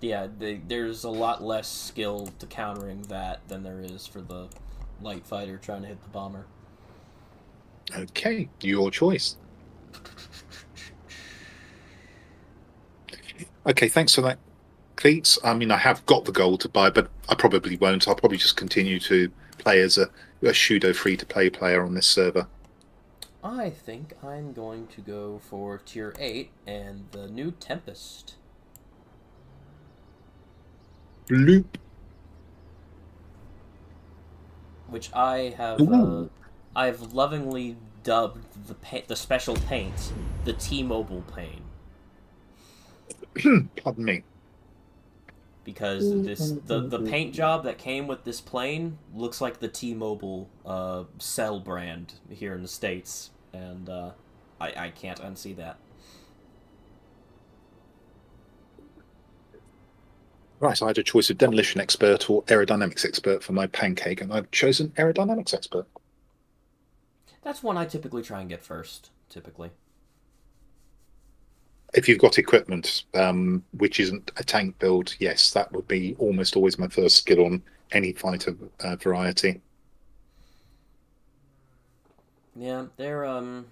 Yeah, there's a lot less skill to countering that than there is for the light fighter trying to hit the bomber. Okay, your choice. Okay, thanks for that, Cleats. I mean, I have got the gold to buy, but I probably won't. I'll probably just continue to play as a pseudo free-to-play player on this server. I think I'm going to go for Tier 8 and the new Tempest. Bloop. Which I have Ooh. I've lovingly dubbed the special paint the T-Mobile paint, Pardon me. because the paint job that came with this plane looks like the T-Mobile cell brand here in the States, and I can't unsee that. Right, I had a choice of demolition expert or aerodynamics expert for my pancake, and I've chosen aerodynamics expert. That's one I typically try and get first, typically. If you've got equipment, which isn't a tank build, yes, that would be almost always my first skill on any fighter variety. Yeah, they're Oh,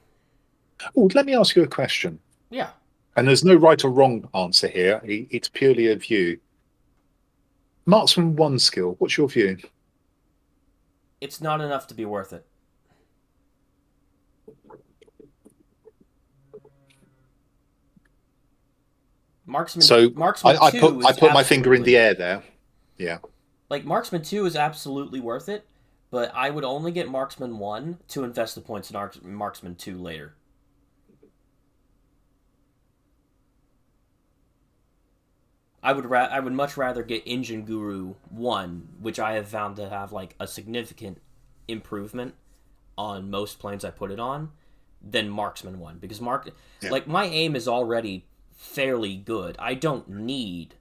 let me ask you a question. yeah. And there's no right or wrong answer here. It's purely a view. Marksman 1 skill, what's your view? It's not enough to be worth it. Marksman. So Marksman I 2 put my finger in the air there. Yeah. Like, Marksman 2 is absolutely worth it, but I would only get Marksman 1 to invest the points in Marksman 2 later. I would much rather get Engine Guru 1, which I have found to have, like, a significant improvement on most planes I put it on, than Marksman 1. Because, like, my aim is already fairly good. I don't need...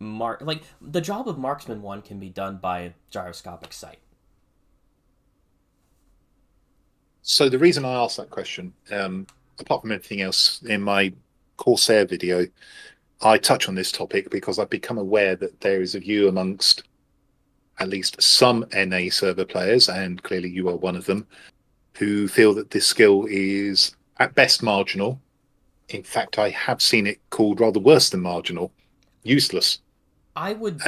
Like, the job of Marksman 1 can be done by a gyroscopic sight. So the reason I asked that question, apart from anything else, in my Corsair video, I touch on this topic because I've become aware that there is a view amongst at least some NA server players, and clearly you are one of them, who feel that this skill is at best marginal. In fact, I have seen it called rather worse than marginal, useless. I wouldn't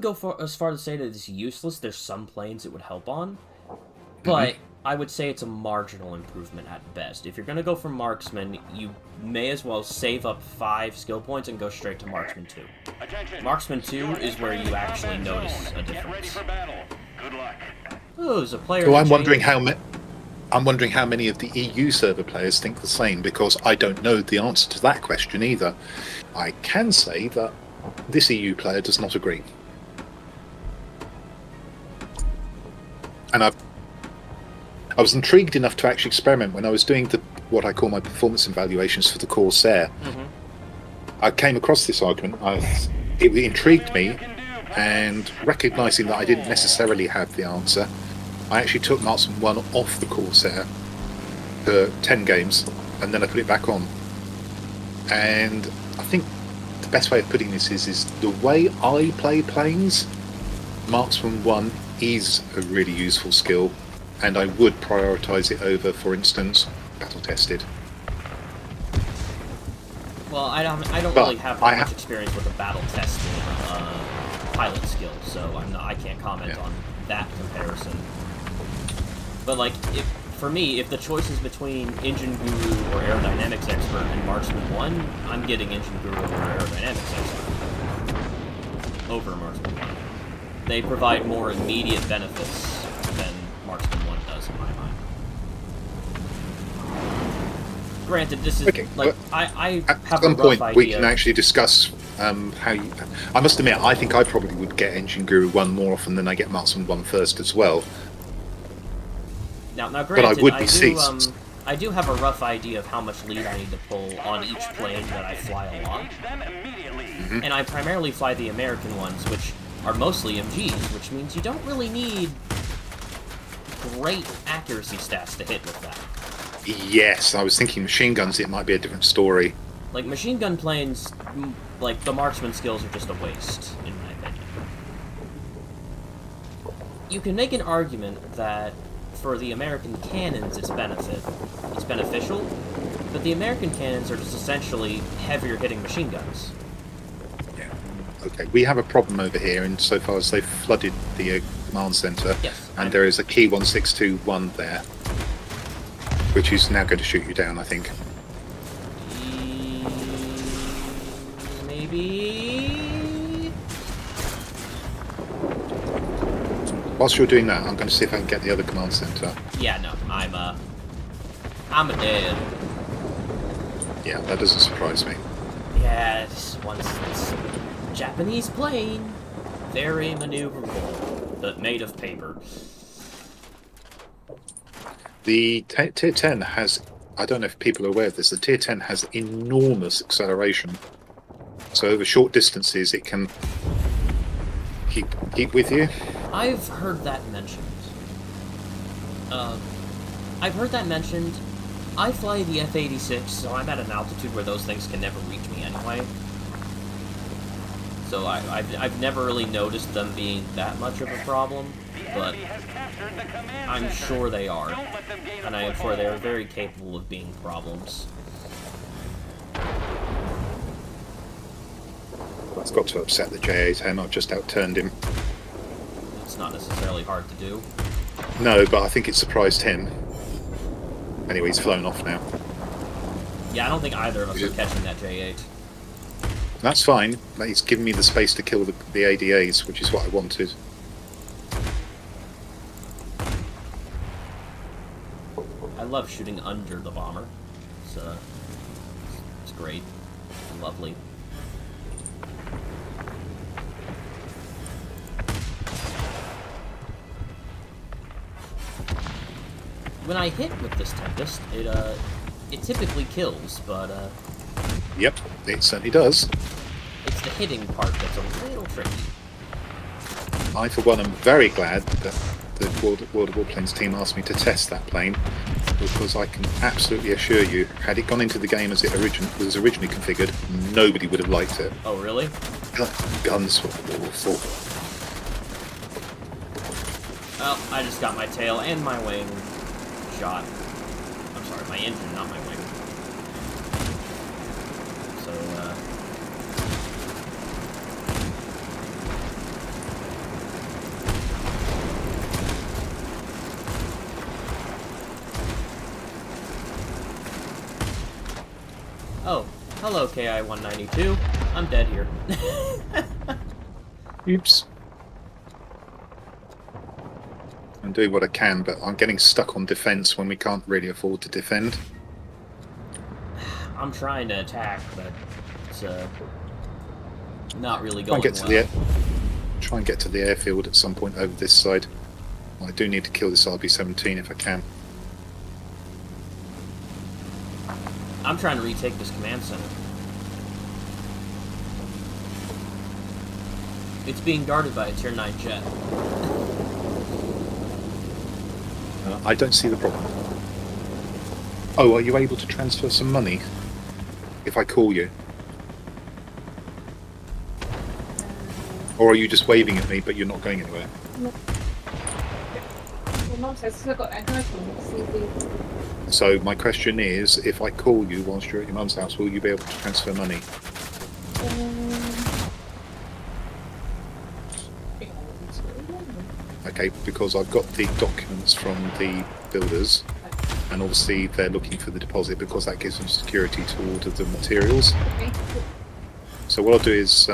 go as far to say that it's useless. There's some planes it would help on, but I would say it's a marginal improvement at best. If you're going to go for Marksman, you may as well save up 5 skill points and go straight to Marksman 2. Attention. Marksman 2 is where you actually notice a Get ready difference. for battle. Good luck. Oh, there's a player. So I'm that wondering changed- how many of the EU server players think the same, because I don't know the answer to that question either. I can say that this EU player does not agree. And I was intrigued enough to actually experiment when I was doing what I call my performance evaluations for the Corsair. I came across this argument. It intrigued me, and recognising that I didn't necessarily have the answer, I actually took Marksman 1 off the Corsair for 10 games, and then I put it back on. And I think the best way of putting this is the way I play planes, Marksman 1 is a really useful skill, and I would prioritise it over, for instance, Battle Tested. Well, I don't But really have that much experience with the battle testing pilot skill, so I can't comment on that comparison. But like, for me, if the choice is between Engine Guru or Aerodynamics Expert and Marksman 1, I'm getting Engine Guru or Aerodynamics Expert over Marksman 1. They provide more immediate benefits than Marksman 1 does in my mind. Granted, this is Okay, like I at have some a rough point idea. we can actually discuss how you... I must admit, I think I probably would get Engine Guru 1 more often than I get Marksman 1 first as well. Now granted, but I would be ceased. I do have a rough idea of how much lead I need to pull on each plane that I fly along. And I primarily fly the American ones, which are mostly MGs, which means you don't really need great accuracy stats to hit with that. Yes, I was thinking machine guns, it might be a different story. Like, machine gun planes, like, the marksman skills are just a waste, in my opinion. You can make an argument that for the American cannons it's beneficial, but the American cannons are just essentially heavier hitting machine guns. Yeah. Okay, we have a problem over here insofar as they've flooded the command centre, Yes, and there is a key 1621 there, which is now going to shoot you down, I think. Maybe... Whilst you're doing that, I'm going to see if I can get the other command centre. Yeah, no, I'm a dead. Yeah, that doesn't surprise me. Yeah, this one's Japanese plane. Very maneuverable, but made of paper. The Tier 10 has, I don't know if people are aware of this, the Tier 10 has enormous acceleration. So over short distances it can keep with you. I've heard that mentioned. I fly the F-86, so I'm at an altitude where those things can never reach me anyway. So I've never really noticed them being that much of a problem, but I'm sure they are. And I am sure they are very capable of being problems. That's got to upset the J-8M, I've just outturned him. It's not necessarily hard to do. No, but I think it surprised him. Anyway, he's flown off now. Yeah, I don't think either of us are catching that J8. That's fine. He's given me the space to kill the ADAs, which is what I wanted. I love shooting under the bomber. It's great. Lovely. When I hit with this Tempest, it typically kills, but Yep, it certainly does. it's the hitting part that's a little tricky. I, for one, am very glad that the World of Warplanes team asked me to test that plane, because I can absolutely assure you, had it gone into the game as it was originally configured, nobody would have liked it. Oh, really? Guns were awful. Well, I just got my tail and my wing shot. I'm sorry, my engine, not my wing. So, oh, hello, KI-192. I'm dead here. Oops. I'm doing what I can, but I'm getting stuck on defense when we can't really afford to defend. I'm trying to attack, but it's not really Try going and get to well. try and get to the airfield at some point over this side. I do need to kill this RB-17 if I can. I'm trying to retake this command center. It's being guarded by a Tier 9 jet. I don't see the problem. Oh, are you able to transfer some money if I call you? Or are you just waving at me, but you're not going anywhere? Well, Mum says I've got an iPhone. CV. So my question is, if I call you whilst you're at your mum's house, will you be able to transfer money? Okay, because I've got the documents from the builders, and obviously they're looking for the deposit because that gives them security to order the materials. Okay. So what I'll do is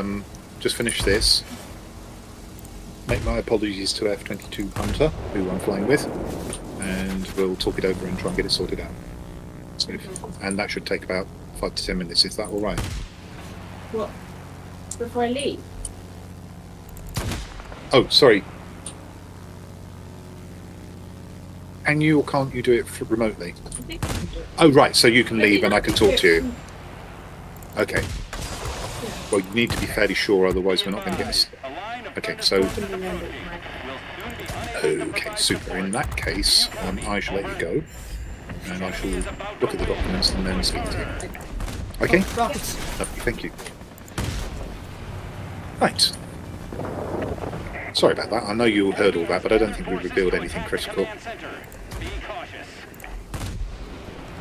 just finish this, make my apologies to F-22 Hunter, who I'm flying with, and we'll talk it over and try and get it sorted out. So, and that should take about 5 to 10 minutes. Is that all right? What? Before I leave? Oh, sorry. Can you or can't you do it remotely? I think I can do it. Oh, right. So you can But leave you and I have can to talk do to it you. from- Okay. Well, you need to be fairly sure, otherwise we're not going to get this. Okay, so I can remember it, right? okay, super. In that case, I shall let you go, and I shall look at the documents and then speak to you. Okay. Rockets! Lovely, thank you. Right. Sorry about that. I know you heard all that, but I don't think we revealed anything critical.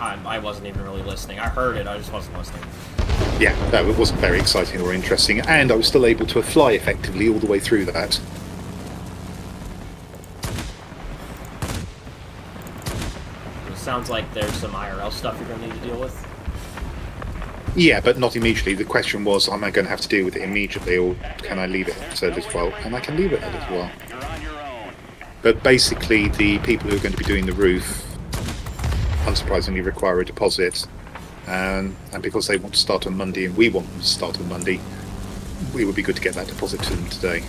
I wasn't even really listening. I heard it, I just wasn't listening. Yeah, no, it wasn't very exciting or interesting, and I was still able to fly effectively all the way through that. It sounds like there's some IRL stuff you're going to need to deal with. Yeah, but not immediately. The question was, am I going to have to deal with it immediately, or can I leave it at a little while? And I can leave it a little while. But basically, the people who are going to be doing the roof, unsurprisingly, require a deposit. And because they want to start on Monday and we want them to start on Monday, it would be good to get that deposit to them today.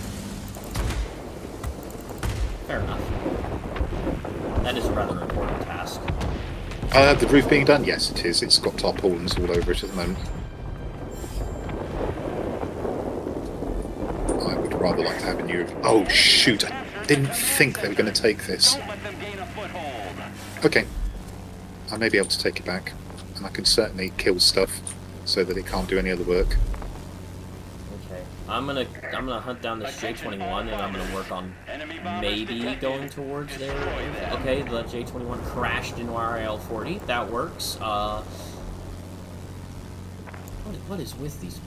Fair enough. That is a rather important task. The roof being done? Yes, it is. It's got tarpaulins all over it at the moment. I would rather like to have a new... Oh, shoot! I didn't think they were going to take this. Okay. I may be able to take it back. And I can certainly kill stuff so that it can't do any other work. Okay. I'm gonna hunt down this J-21 and I'm gonna work on maybe going towards there. Okay, the J-21 crashed into our AL-40. That works. What is with these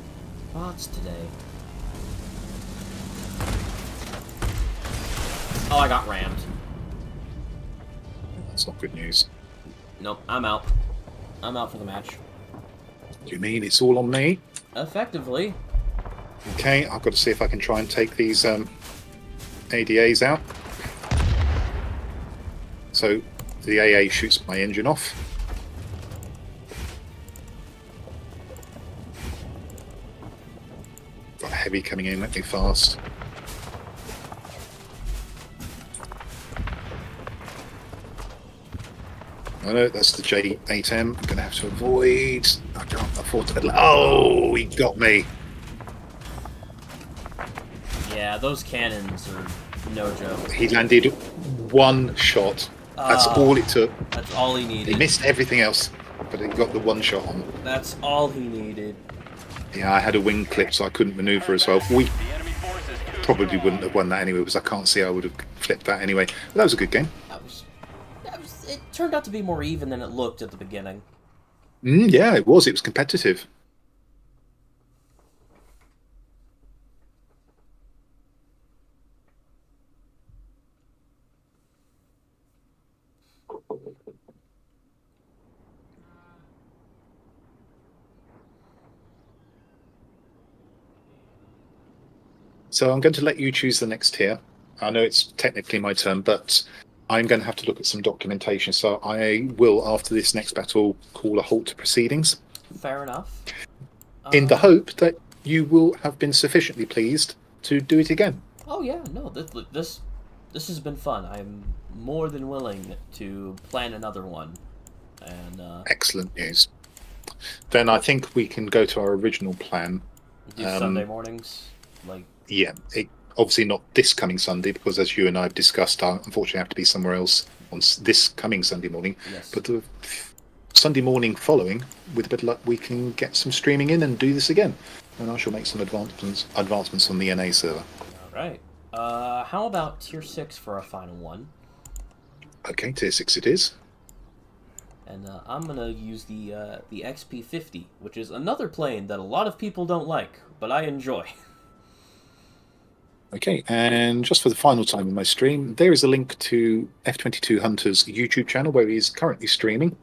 bots today? Oh, I got rammed. That's not good news. Nope, I'm out. I'm out for the match. Do you mean it's all on me? Effectively. Okay, I've got to see if I can try and take these ADAs out. So the AA shoots my engine off. Got a heavy coming in at me fast. I know that's the J8M. I'm going to have to avoid. I can't afford to. Oh, he got me. Yeah, those cannons are no joke. He landed one shot. That's all it took. That's all he He needed. missed everything else, but he got the one shot on. That's all he needed. Yeah, I had a wing clip, so I couldn't manoeuvre as well. We probably wouldn't have won that anyway, because I can't see I would have flipped that anyway. But that was a good game. It turned out to be more even than it looked at the beginning. Yeah, it was. It was competitive. So I'm going to let you choose the next tier. I know it's technically my turn, but I'm going to have to look at some documentation. So I will, after this next battle, call a halt to proceedings. Fair enough. In the hope that you will have been sufficiently pleased to do it again. Oh yeah, no, this has been fun. I'm more than willing to plan another one. And Excellent news. Then I think we can go to our original plan. do Sunday mornings, like Yeah, obviously not this coming Sunday, because as you and I have discussed, I unfortunately have to be somewhere else on this coming Sunday morning. Yes. But the Sunday morning following, with a bit of luck, we can get some streaming in and do this again. And I shall make some advancements on the NA server. All right. How about Tier 6 for our final one? Okay, Tier 6 it is. And I'm going to use the XP50, which is another plane that a lot of people don't like, but I enjoy. Okay, and just for the final time in my stream, there is a link to F22 Hunter's YouTube channel where he's currently streaming.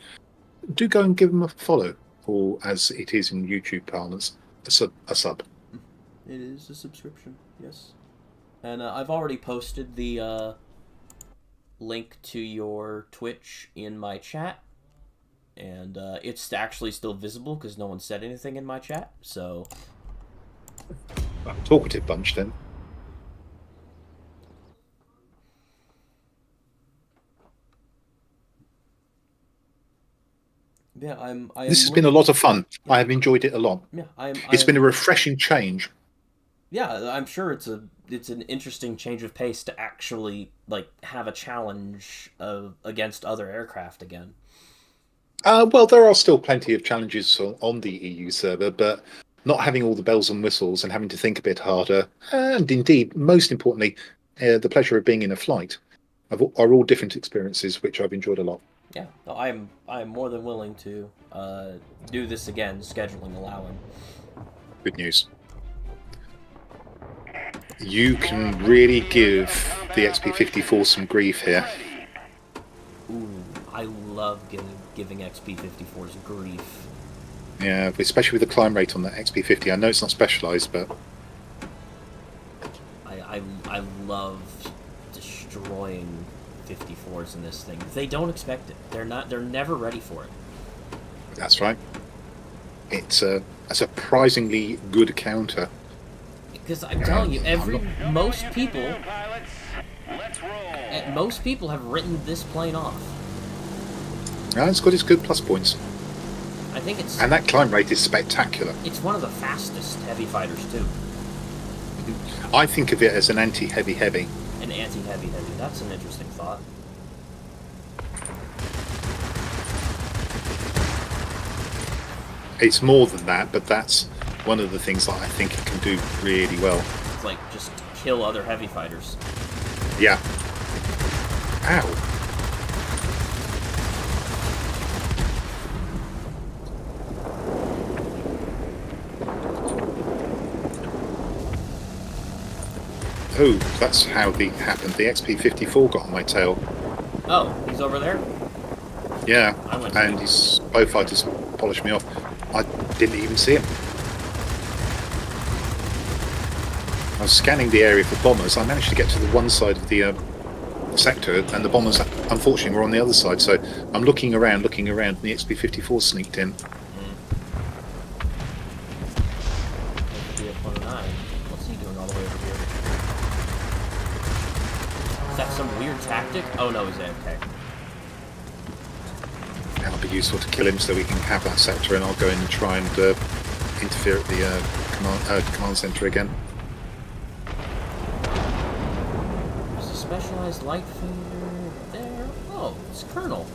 Do go and give him a follow, or as it is in YouTube parlance, a sub. It is a subscription, yes. And I've already posted the link to your Twitch in my chat. And it's actually still visible because no one said anything in my chat, so... Talkative bunch, then. Yeah, This has been a lot of fun. I have enjoyed it a lot. Yeah, It's been a refreshing change. Yeah, I'm sure it's an interesting change of pace to actually have a challenge against other aircraft again. Well, there are still plenty of challenges on the EU server, but not having all the bells and whistles and having to think a bit harder, and indeed, most importantly, the pleasure of being in a flight, are all different experiences, which I've enjoyed a lot. Yeah, no, I am more than willing to do this again, scheduling allowing. Good news. You can really give the XP54 some grief here. Ooh, I love giving XP54s grief. Yeah, especially with the climb rate on that XP50. I know it's not specialised, but I love destroying 54s in this thing. They don't expect it. They're never ready for it. That's right. It's a surprisingly good counter. Because I'm telling you, most people have written this plane off. Yeah, it's got its good plus points. I think it's... And that climb rate is spectacular. It's one of the fastest heavy fighters, too. I think of it as an anti-heavy-heavy. An anti-heavy-heavy. That's an interesting thought. It's more than that, but that's one of the things that I think it can do really well. It's like, just kill other heavy fighters. Yeah. Ow. Oh, that's how it happened. The XP54 got on my tail. Oh, he's over there? Yeah, I went and his bow fighters polished me off. I didn't even see him. I was scanning the area for bombers. I managed to get to the one side of the sector, and the bombers, unfortunately, were on the other side. So I'm looking around, and the XP54 sneaked in. What's he doing all the way over here? Is that some weird tactic? Oh no, he's AFK. That'll be useful to kill him so we can have that sector, and I'll go in and try and interfere at the command center again. There's a specialized light finger there. Oh, it's Colonel.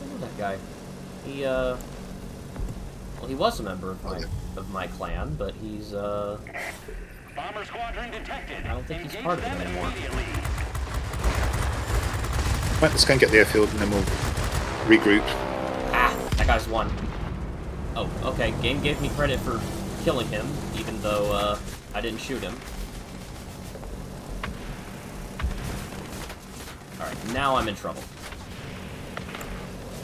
I know that guy. He well, he was a member of my clan, but he's Bomber squadron detected. I don't think he's part of it anymore. Right, let's go and get the airfield, and then we'll regroup. Ah, that guy's won. Oh, okay. Game gave me credit for killing him, even though I didn't shoot him. Alright, now I'm in trouble.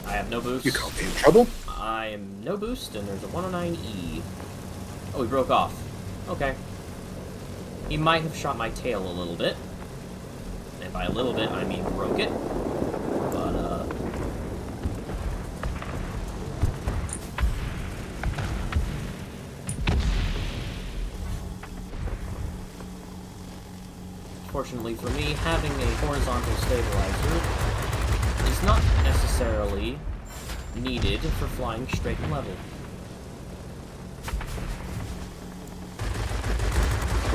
I have no boost. You can't be in trouble. I am no boost, and there's a 109E. Oh, he broke off. Okay. He might have shot my tail a little bit. And by a little bit, I mean broke it. But, fortunately for me, having a horizontal stabilizer is not necessarily needed for flying straight and level.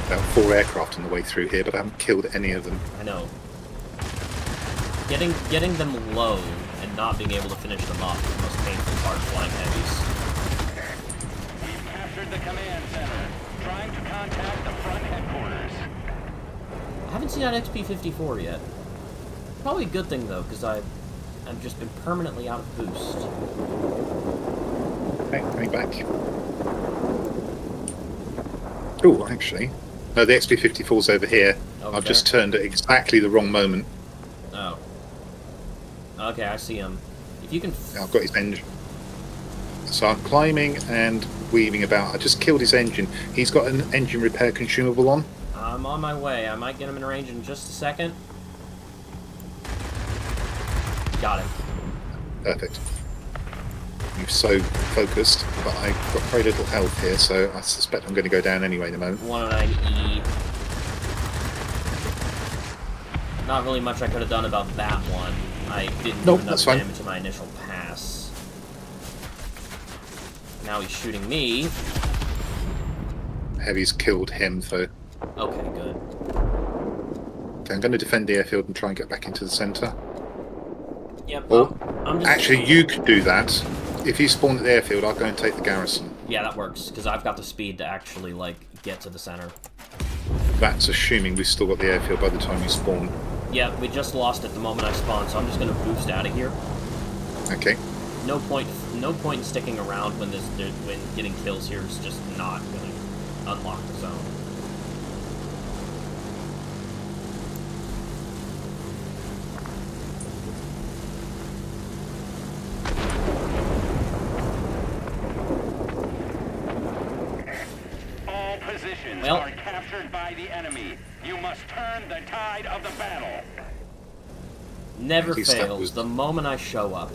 about 4 aircraft on the way through here, but I haven't killed any of them. I know. Getting them low and not being able to finish them off is the most painful part of flying heavies. We've captured the command center. Trying to contact the front headquarters. I haven't seen that XP-54 yet. Probably a good thing though, because I've just been permanently out of boost. Okay, coming back. Oh, actually, no, the XP-54's over here. Over I've there? just turned at exactly the wrong moment. Oh. Okay, I see him. If you can... I've got his engine. So I'm climbing and weaving about. I just killed his engine. He's got an engine repair consumable on. I'm on my way. I might get him in range in just a second. Got him. Perfect. You're so focused, but I've got very little health here, so I suspect I'm going to go down anyway in a moment. 109E. Not really much I could have done about that one. I didn't do Nope, enough that's fine. damage to my initial pass. Now he's shooting me. Heavy's killed him, so Okay, good. okay, I'm going to defend the airfield and try and get back into the centre. Yep. Or, I'm just... actually, you could do that. If you spawn at the airfield, I'll go and take the garrison. Yeah, that works, because I've got the speed to actually, like, get to the center. That's assuming we've still got the airfield by the time you spawn. Yeah, we just lost it the moment I spawned, so I'm just going to boost out of here. Okay. No point in sticking around when when getting kills here is just not going to unlock the zone. All positions Well. are captured by the enemy. You must turn the tide of the battle. Never At least that fails was- the moment I show up.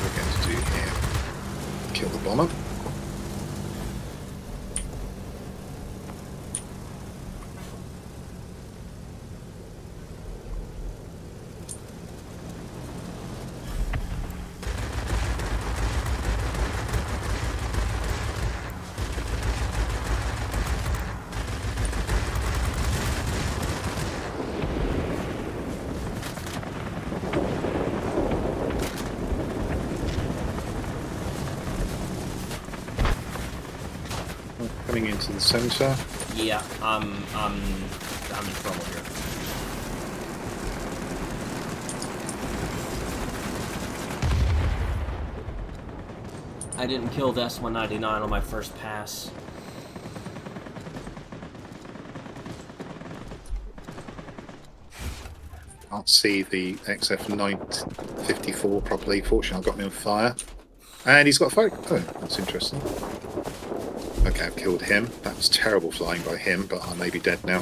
We're going to do here. Kill the bomber. Coming into the centre. Yeah, I'm in trouble here. I didn't kill the S-199 on my first pass. Can't see the XF-954 properly. Fortunately, I've got me on fire. And he's got a fire. Oh, that's interesting. Okay, I've killed him. That was terrible flying by him, but I may be dead now.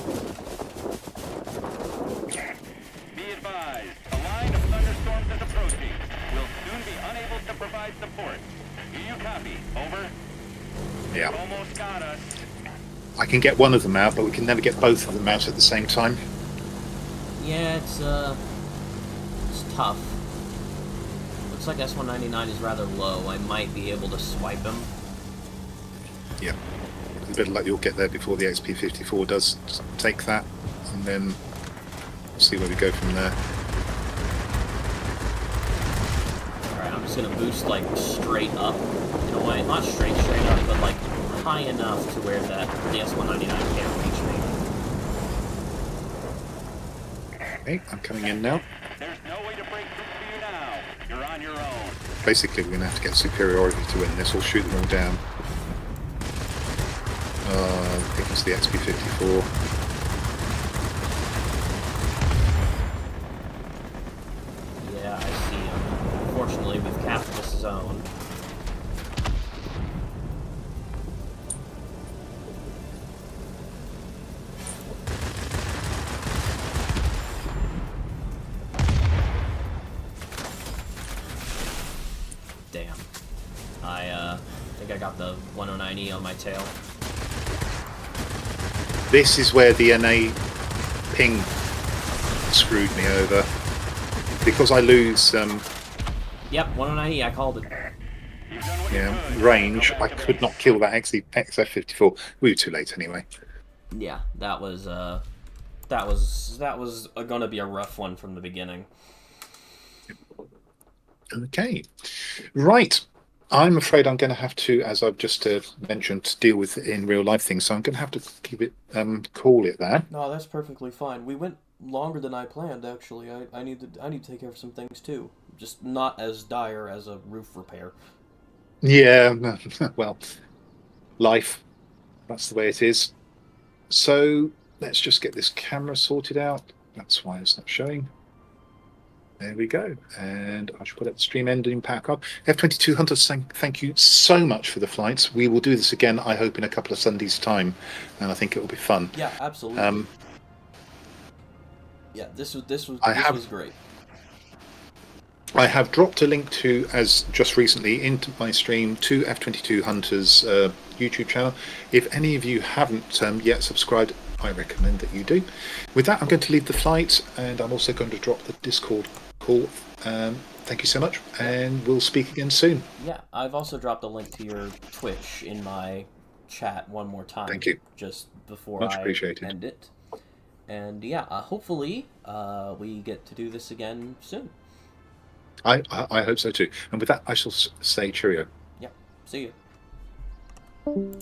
Be advised, a line of thunderstorms is approaching. We'll soon be unable to provide support. Do you copy? Over. Yeah. Almost got us. I can get one of them out, but we can never get both of them out at the same time. Yeah, it's tough. Looks like S-199 is rather low. I might be able to swipe him. Yeah. With a bit of luck, you'll get there before the XP-54 does take that, and then we'll see where we go from there. Alright, I'm just gonna boost, like, straight up. In a way, not straight up, but, like, high enough to where the S-199 can't reach me. Okay, I'm coming in now. There's no way to break through for you now. You're on your own. Basically, we're going to have to get superiority to win this, or shoot them all down. I think it's the XP-54. Yeah, I see him. Unfortunately, we've capped this zone. Damn. I think I got the 109E on my tail. This is where the NA ping screwed me over. because I lose Yep, 190. I called it. You've done what you could. range, Go I back to could not kill that XF-54. We were too late anyway. Yeah, that was gonna be a rough one from the beginning. Okay, right. I'm afraid I'm going to have to, as I've just mentioned, deal with in real life things. So I'm going to have to keep it, call it there. No, that's perfectly fine. We went longer than I planned, actually. I need to take care of some things too. Just not as dire as a roof repair. Yeah, well, life. That's the way it is. So let's just get this camera sorted out. That's why it's not showing. There we go. And I should put up the stream ending pack up. F-22 Hunters, thank you so much for the flights. We will do this again, I hope, in a couple of Sundays' time. And I think it will be fun. Yeah, absolutely. Yeah, this was great. I have dropped a link to, as just recently, into my stream to F-22 Hunters YouTube channel. If any of you haven't yet subscribed, I recommend that you do. With that, I'm going to leave the flight, and I'm also going to drop the Discord call. Thank you so much, and we'll speak again soon. Yeah, I've also dropped a link to your Twitch in my chat one more time. Thank you. Just before Much I appreciated. end it. And yeah, hopefully we get to do this again soon. I hope so too. And with that, I shall say cheerio. Yeah, see you.